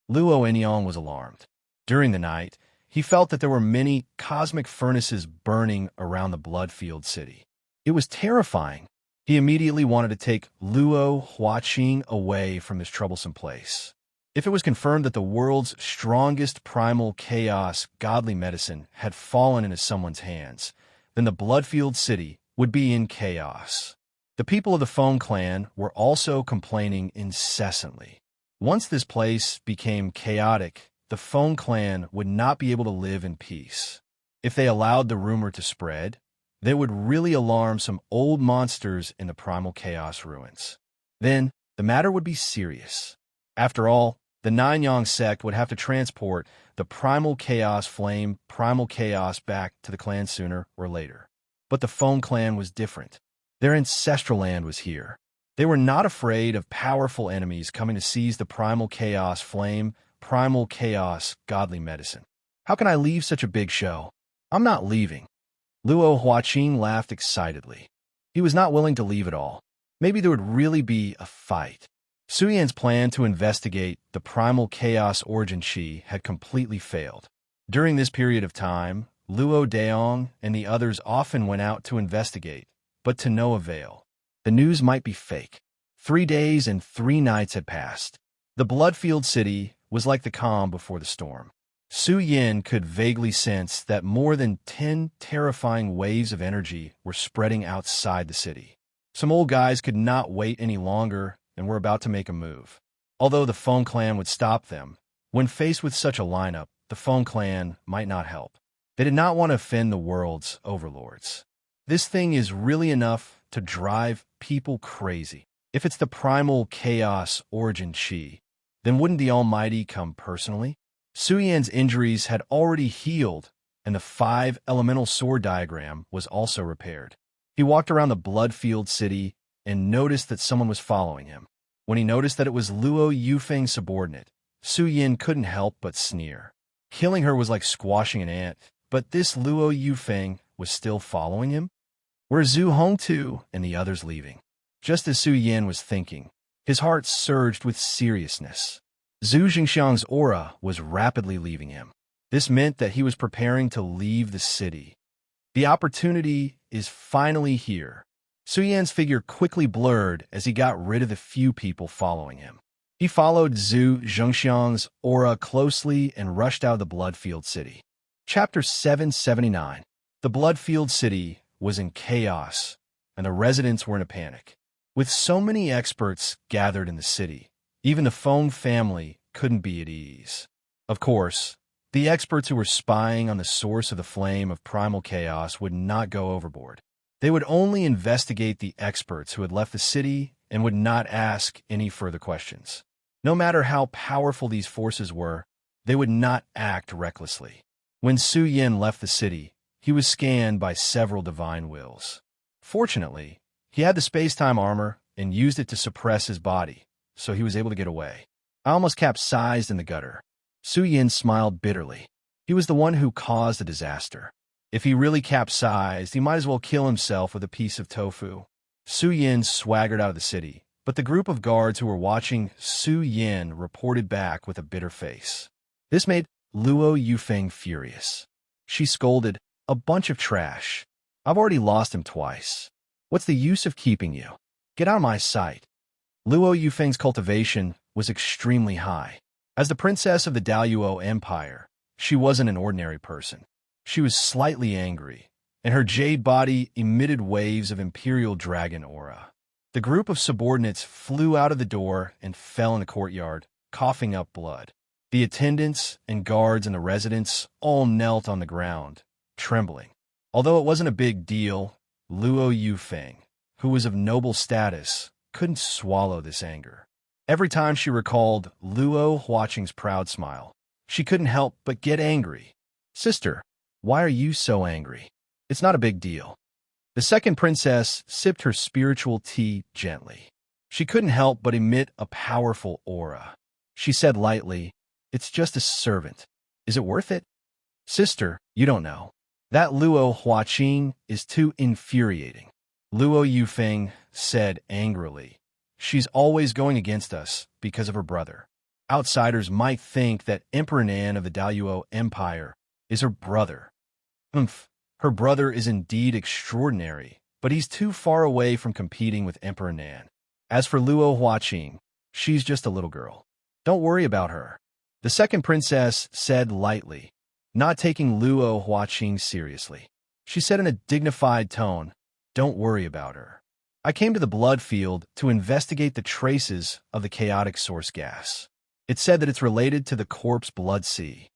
Luo Enyong was alarmed. During the night, he felt that there were many cosmic furnaces burning around the Bloodfield City. It was terrifying. He immediately wanted to take Luo Huaqing away from this troublesome place. If it was confirmed that the world's strongest primal chaos godly medicine had fallen into someone's hands, then the Bloodfield City would be in chaos. The people of the Feng clan were also complaining incessantly. Once this place became chaotic, the Feng clan would not be able to live in peace. If they allowed the rumor to spread, they would really alarm some old monsters in the primal chaos ruins. Then, the matter would be serious. After all, the Nine Yang sect would have to transport the primal chaos flame, primal chaos back to the clan sooner or later. But the Feng clan was different. Their ancestral land was here. They were not afraid of powerful enemies coming to seize the primal chaos flame, primal chaos godly medicine. How can I leave such a big show? I'm not leaving. Luo Huaqing laughed excitedly. He was not willing to leave at all. Maybe there would really be a fight. Su Yin's plan to investigate the primal chaos origin chi had completely failed. During this period of time, Luo Daong and the others often went out to investigate, but to no avail. The news might be fake. 3 days and 3 nights had passed. The Bloodfield City was like the calm before the storm. Su Yin could vaguely sense that more than 10 terrifying waves of energy were spreading outside the city. Some old guys could not wait any longer and were about to make a move. Although the Feng clan would stop them, when faced with such a lineup, the Feng clan might not help. They did not want to offend the world's overlords. This thing is really enough to drive people crazy. If it's the primal chaos origin chi, then wouldn't the Almighty come personally? Su Yan's injuries had already healed, and the 5 elemental sword diagram was also repaired. He walked around the blood-filled city and noticed that someone was following him. When he noticed that it was Luo Yufeng's subordinate, Su Yan couldn't help but sneer. Killing her was like squashing an ant, but this Luo Yufeng was still following him? Where's Zhu Hong to and the others leaving? Just as Su Yan was thinking, his heart surged with seriousness. Zhu Jingxiang's aura was rapidly leaving him. This meant that he was preparing to leave the city. The opportunity is finally here. Su Yan's figure quickly blurred as he got rid of the few people following him. He followed Zhu Zhengxiang's aura closely and rushed out of the blood-filled city. Chapter 779. The blood-filled city was in chaos, and the residents were in a panic. With so many experts gathered in the city, even the Feng family couldn't be at ease. Of course, the experts who were spying on the source of the flame of primal chaos would not go overboard. They would only investigate the experts who had left the city and would not ask any further questions. No matter how powerful these forces were, they would not act recklessly. When Su Yan left the city, he was scanned by several divine wills. Fortunately, he had the space-time armor and used it to suppress his body, so he was able to get away. I almost capsized in the gutter. Su Yan smiled bitterly. He was the one who caused the disaster. If he really capsized, he might as well kill himself with a piece of tofu. Su Yan swaggered out of the city, but the group of guards who were watching Su Yan reported back with a bitter face. This made Luo Yufeng furious. She scolded, "A bunch of trash. I've already lost him twice. What's the use of keeping you? Get out of my sight." Luo Yufeng's cultivation was extremely high. As the princess of the Daluo Empire, she wasn't an ordinary person. She was slightly angry, and her jade body emitted waves of imperial dragon aura. The group of subordinates flew out of the door and fell in the courtyard, coughing up blood. The attendants and guards and the residents all knelt on the ground, trembling. Although it wasn't a big deal, Luo Yufeng, who was of noble status, couldn't swallow this anger. Every time she recalled Luo Huaqing's proud smile, she couldn't help but get angry. "Sister, why are you so angry? It's not a big deal." The second princess sipped her spiritual tea gently. She couldn't help but emit a powerful aura. She said lightly, "It's just a servant. Is it worth it?" "Sister, you don't know. That Luo Huaqing is too infuriating." Luo Yufeng said angrily, "She's always going against us because of her brother. Outsiders might think that Emperor Nan of the Daluo Empire is her brother. Her brother is indeed extraordinary, but he's too far away from competing with Emperor Nan. As for Luo Huaqing, she's just a little girl. Don't worry about her." The second princess said lightly, not taking Luo Huaqing seriously. She said in a dignified tone, "Don't worry about her. I came to the blood field to investigate the traces of the chaotic source gas. It said that it's related to the corpse blood sea."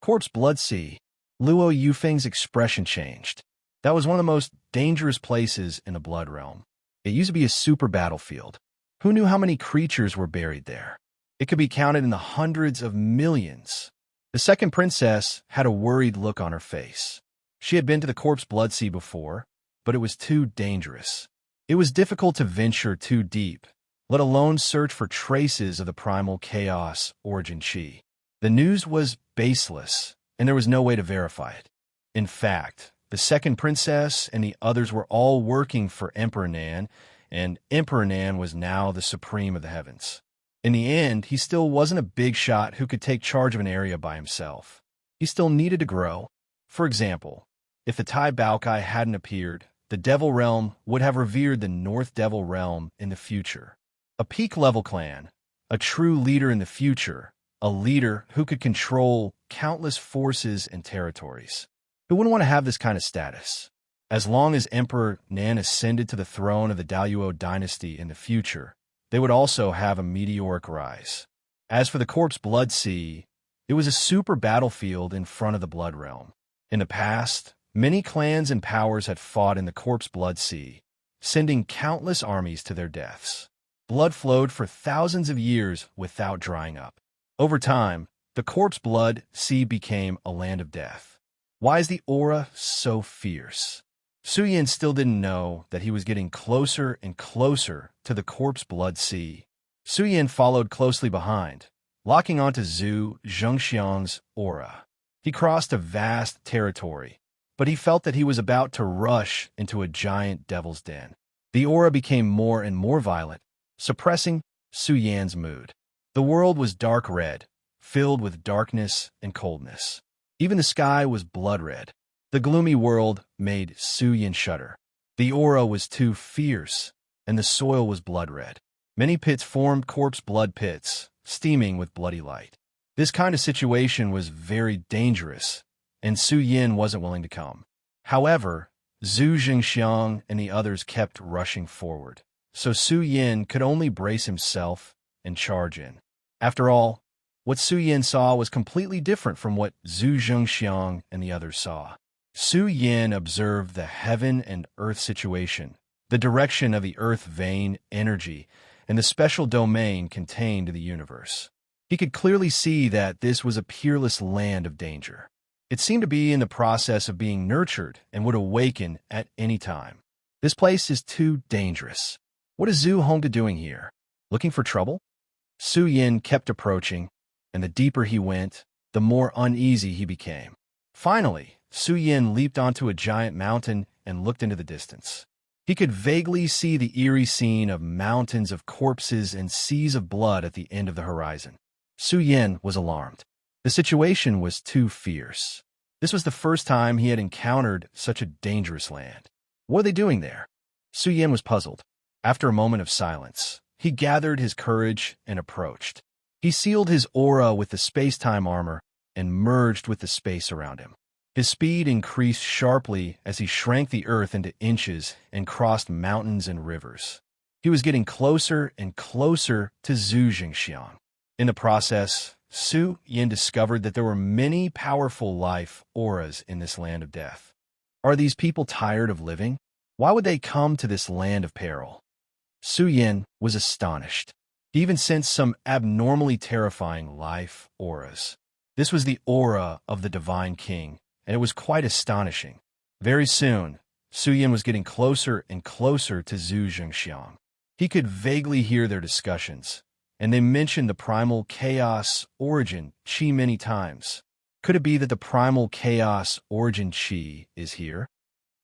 Corpse blood sea? Luo Yufeng's expression changed. That was one of the most dangerous places in the blood realm. It used to be a super battlefield. Who knew how many creatures were buried there? It could be counted in the hundreds of millions. The second princess had a worried look on her face. She had been to the corpse blood sea before, but it was too dangerous. It was difficult to venture too deep, let alone search for traces of the primal chaos origin chi. The news was baseless, and there was no way to verify it. In fact, the second princess and the others were all working for Emperor Nan, and Emperor Nan was now the supreme of the heavens. In the end, he still wasn't a big shot who could take charge of an area by himself. He still needed to grow. For example, if the Tai Baokai hadn't appeared, the Devil Realm would have revered the North Devil Realm in the future. A peak-level clan, a true leader in the future, a leader who could control countless forces and territories. Who wouldn't want to have this kind of status? As long as Emperor Nan ascended to the throne of the Daluo dynasty in the future, they would also have a meteoric rise. As for the corpse blood sea, it was a super battlefield in front of the blood realm. In the past, many clans and powers had fought in the corpse blood sea, sending countless armies to their deaths. Blood flowed for thousands of years without drying up. Over time, the corpse blood sea became a land of death. Why is the aura so fierce? Su Yin still didn't know that he was getting closer and closer to the corpse blood sea. Su Yin followed closely behind, locking onto Zhu Zhengxiang's aura. He crossed a vast territory, but he felt that he was about to rush into a giant devil's den. The aura became more and more violent, suppressing Su Yan's mood. The world was dark red, filled with darkness and coldness. Even the sky was blood red. The gloomy world made Su Yin shudder. The aura was too fierce, and the soil was blood red. Many pits formed corpse blood pits, steaming with bloody light. This kind of situation was very dangerous, and Su Yin wasn't willing to come. However, Zhu Jingxiang and the others kept rushing forward, so Su Yin could only brace himself and charge in. After all, what Su Yin saw was completely different from what Zhu Zhengxiang and the others saw. Su Yin observed the heaven and earth situation, the direction of the earth vein energy, and the special domain contained in the universe. He could clearly see that this was a peerless land of danger. It seemed to be in the process of being nurtured and would awaken at any time. This place is too dangerous. What is Zhu Hongde doing here? Looking for trouble? Su Yin kept approaching, and the deeper he went, the more uneasy he became. Finally, Su Yin leaped onto a giant mountain and looked into the distance. He could vaguely see the eerie scene of mountains of corpses and seas of blood at the end of the horizon. Su Yin was alarmed. The situation was too fierce. This was the first time he had encountered such a dangerous land. What are they doing there? Su Yin was puzzled. After a moment of silence, he gathered his courage and approached. He sealed his aura with the space-time armor and merged with the space around him. His speed increased sharply as he shrank the earth into inches and crossed mountains and rivers. He was getting closer and closer to Zhu Jingxiang. In the process, Su Yin discovered that there were many powerful life auras in this land of death. Are these people tired of living? Why would they come to this land of peril? Su Yin was astonished. He even sensed some abnormally terrifying life auras. This was the aura of the Divine King, and it was quite astonishing. Very soon, Su Yin was getting closer and closer to Zhu Zhengxiang. He could vaguely hear their discussions, and they mentioned the primal chaos origin Qi many times. Could it be that the primal chaos origin Qi is here?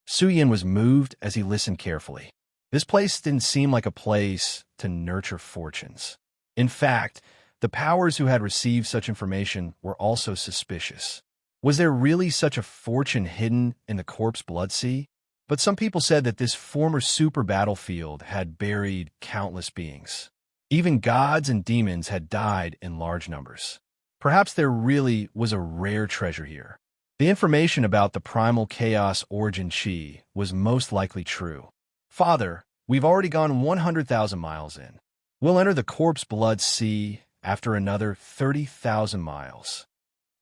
Su Yin was moved as he listened carefully. This place didn't seem like a place to nurture fortunes. In fact, the powers who had received such information were also suspicious. Was there really such a fortune hidden in the corpse blood sea? But some people said that this former super battlefield had buried countless beings. Even gods and demons had died in large numbers. Perhaps there really was a rare treasure here. The information about the primal chaos origin Qi was most likely true. Father, we've already gone 100,000 miles in. We'll enter the corpse blood sea after another 30,000 miles.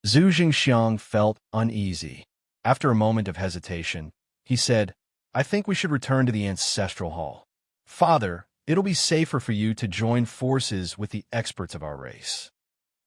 Zhu Jingxiang felt uneasy. After a moment of hesitation, he said, I think we should return to the ancestral hall. Father, it'll be safer for you to join forces with the experts of our race.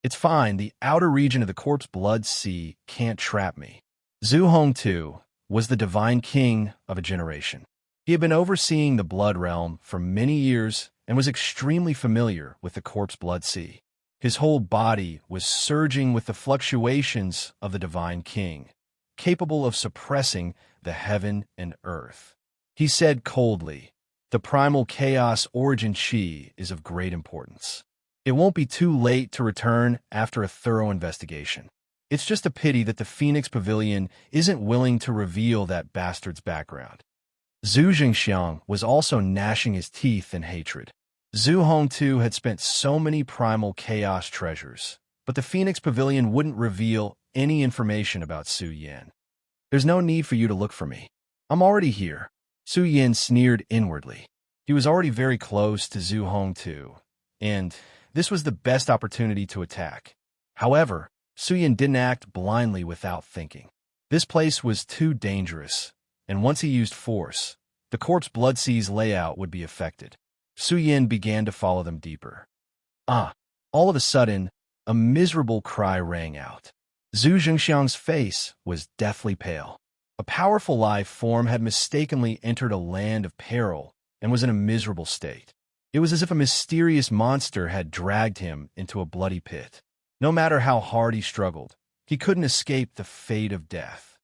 It's fine, the outer region of the corpse blood sea can't trap me. Zhu Hongde was the divine king of a generation. He had been overseeing the blood realm for many years and was extremely familiar with the corpse blood sea. His whole body was surging with the fluctuations of the divine king, capable of suppressing the heaven and earth. He said coldly, the primal chaos origin Qi is of great importance. It won't be too late to return after a thorough investigation. It's just a pity that the Phoenix Pavilion isn't willing to reveal that bastard's background. Zhu Jingxiang was also gnashing his teeth in hatred. Zhu Hongde had spent so many primal chaos treasures, but the Phoenix Pavilion wouldn't reveal any information about Su Yin. There's no need for you to look for me. I'm already here. Su Yin sneered inwardly. He was already very close to Zhu Hongde, and this was the best opportunity to attack. However, Su Yin didn't act blindly without thinking. This place was too dangerous, and once he used force, the corpse blood sea's layout would be affected. Su Yin began to follow them deeper. Ah! All of a sudden, a miserable cry rang out. Zhu Zhengxiang's face was deathly pale. A powerful life form had mistakenly entered a land of peril and was in a miserable state. It was as if a mysterious monster had dragged him into a bloody pit. No matter how hard he struggled, he couldn't escape the fate of death.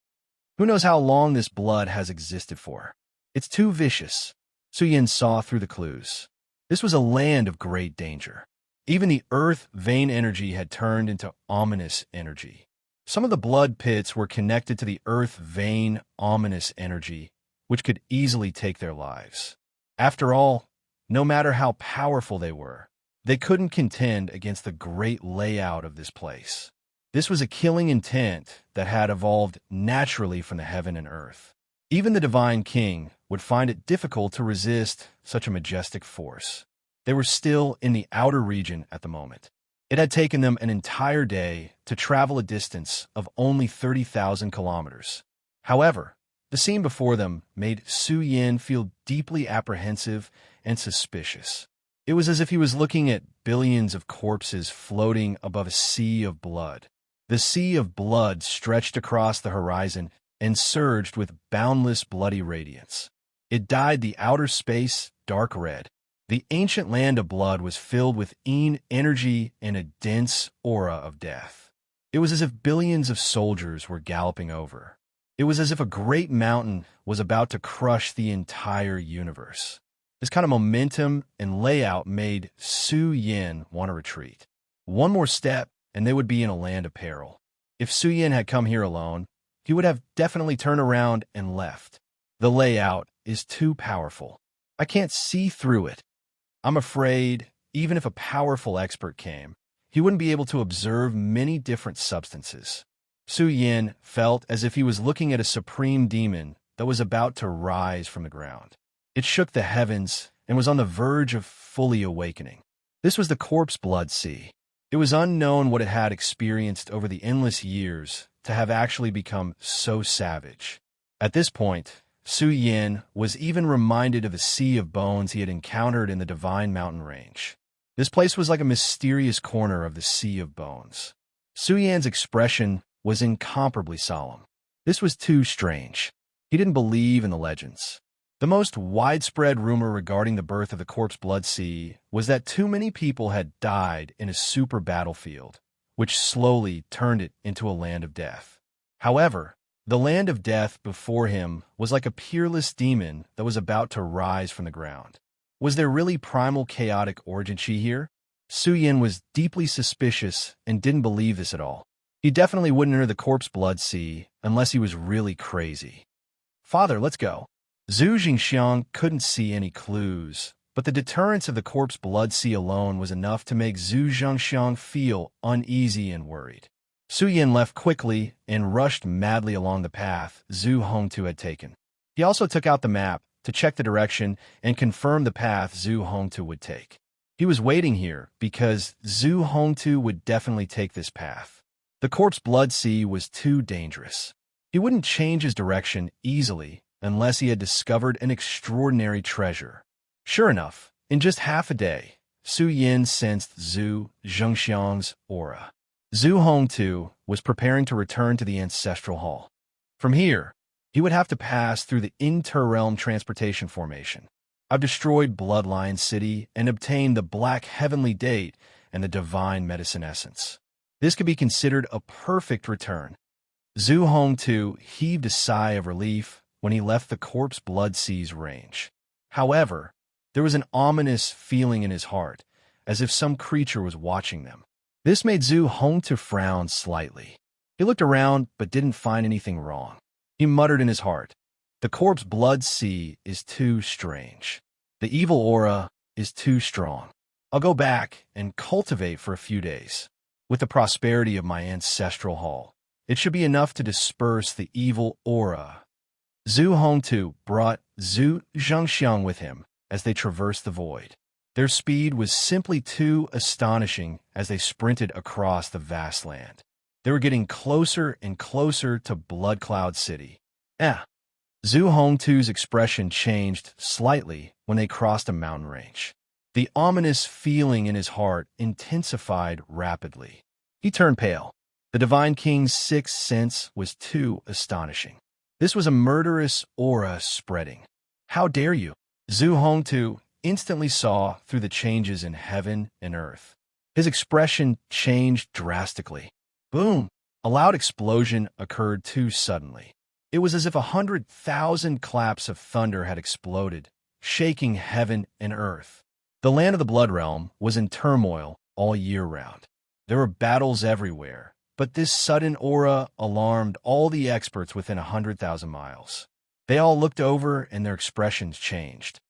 Who knows how long this blood has existed for? It's too vicious. Su Yin saw through the clues. This was a land of great danger. Even the earth vein energy had turned into ominous energy. Some of the blood pits were connected to the earth vein ominous energy, which could easily take their lives. After all, no matter how powerful they couldn't contend against the great layout of this place. This was a killing intent that had evolved naturally from the heaven and earth. Even the Divine King would find it difficult to resist such a majestic force. They were still in the outer region at the moment. It had taken them an entire day to travel a distance of only 30,000 kilometers. However, the scene before them made Su Yin feel deeply apprehensive and suspicious. It was as if he was looking at billions of corpses floating above a sea of blood. The sea of blood stretched across the horizon and surged with boundless bloody radiance. It dyed the outer space dark red. The ancient land of blood was filled with energy and a dense aura of death. It was as if billions of soldiers were galloping over. It was as if a great mountain was about to crush the entire universe. This kind of momentum and layout made Su Yin want to retreat. One more step, and they would be in a land of peril. If Su Yin had come here alone, he would have definitely turned around and left. The layout is too powerful. I can't see through it. I'm afraid, even if a powerful expert came, he wouldn't be able to observe many different substances. Su Yin felt as if he was looking at a supreme demon that was about to rise from the ground. It shook the heavens and was on the verge of fully awakening. This was the corpse blood sea. It was unknown what it had experienced over the endless years to have actually become so savage. At this point, Su Yin was even reminded of the sea of bones he had encountered in the Divine Mountain Range. This place was like a mysterious corner of the sea of bones. Su Yin's expression was incomparably solemn. This was too strange. He didn't believe in the legends. The most widespread rumor regarding the birth of the corpse blood sea was that too many people had died in a super battlefield, which slowly turned it into a land of death. However, the land of death before him was like a peerless demon that was about to rise from the ground. Was there really primal chaotic origin chi here? Su Yin was deeply suspicious and didn't believe this at all. He definitely wouldn't enter the corpse blood sea unless he was really crazy. Father, let's go. Zhu Jingxiang couldn't see any clues, but the deterrence of the corpse blood sea alone was enough to make Zhu Zhengxiang feel uneasy and worried. Su Yin left quickly and rushed madly along the path Zhu Hongtu had taken. He also took out the map to check the direction and confirm the path Zhu Hongtu would take. He was waiting here because Zhu Hongtu would definitely take this path. The corpse blood sea was too dangerous. He wouldn't change his direction easily unless he had discovered an extraordinary treasure. Sure enough, in just half a day, Su Yin sensed Zhu Zhengxiang's aura. Zhu Hongtu was preparing to return to the Ancestral Hall. From here, he would have to pass through the Inter-Realm Transportation Formation. I've destroyed Bloodline City and obtained the Black Heavenly Date and the Divine Medicine Essence. This could be considered a perfect return. Zhu Hongtu heaved a sigh of relief when he left the corpse blood sea's range. However, there was an ominous feeling in his heart, as if some creature was watching them. This made Zhu Hongtu frown slightly. He looked around but didn't find anything wrong. He muttered in his heart, "The corpse blood sea is too strange. The evil aura is too strong. I'll go back and cultivate for a few days. With the prosperity of my ancestral hall, it should be enough to disperse the evil aura." Zhu Hongtu brought Zhu Zhengxiang with him as they traversed the void. Their speed was simply too astonishing as they sprinted across the vast land. They were getting closer and closer to Blood Cloud City. Zhu Hongtu's expression changed slightly when they crossed a mountain range. The ominous feeling in his heart intensified rapidly. He turned pale. The Divine King's sixth sense was too astonishing. This was a murderous aura spreading. How dare you? Zhu Hongtu instantly saw through the changes in heaven and earth. His expression changed drastically. Boom! A loud explosion occurred too suddenly. It was as if 100,000 claps of thunder had exploded, shaking heaven and earth. The land of the Blood Realm was in turmoil all year round. There were battles everywhere, but this sudden aura alarmed all the experts within 100,000 miles. They all looked over and their expressions changed.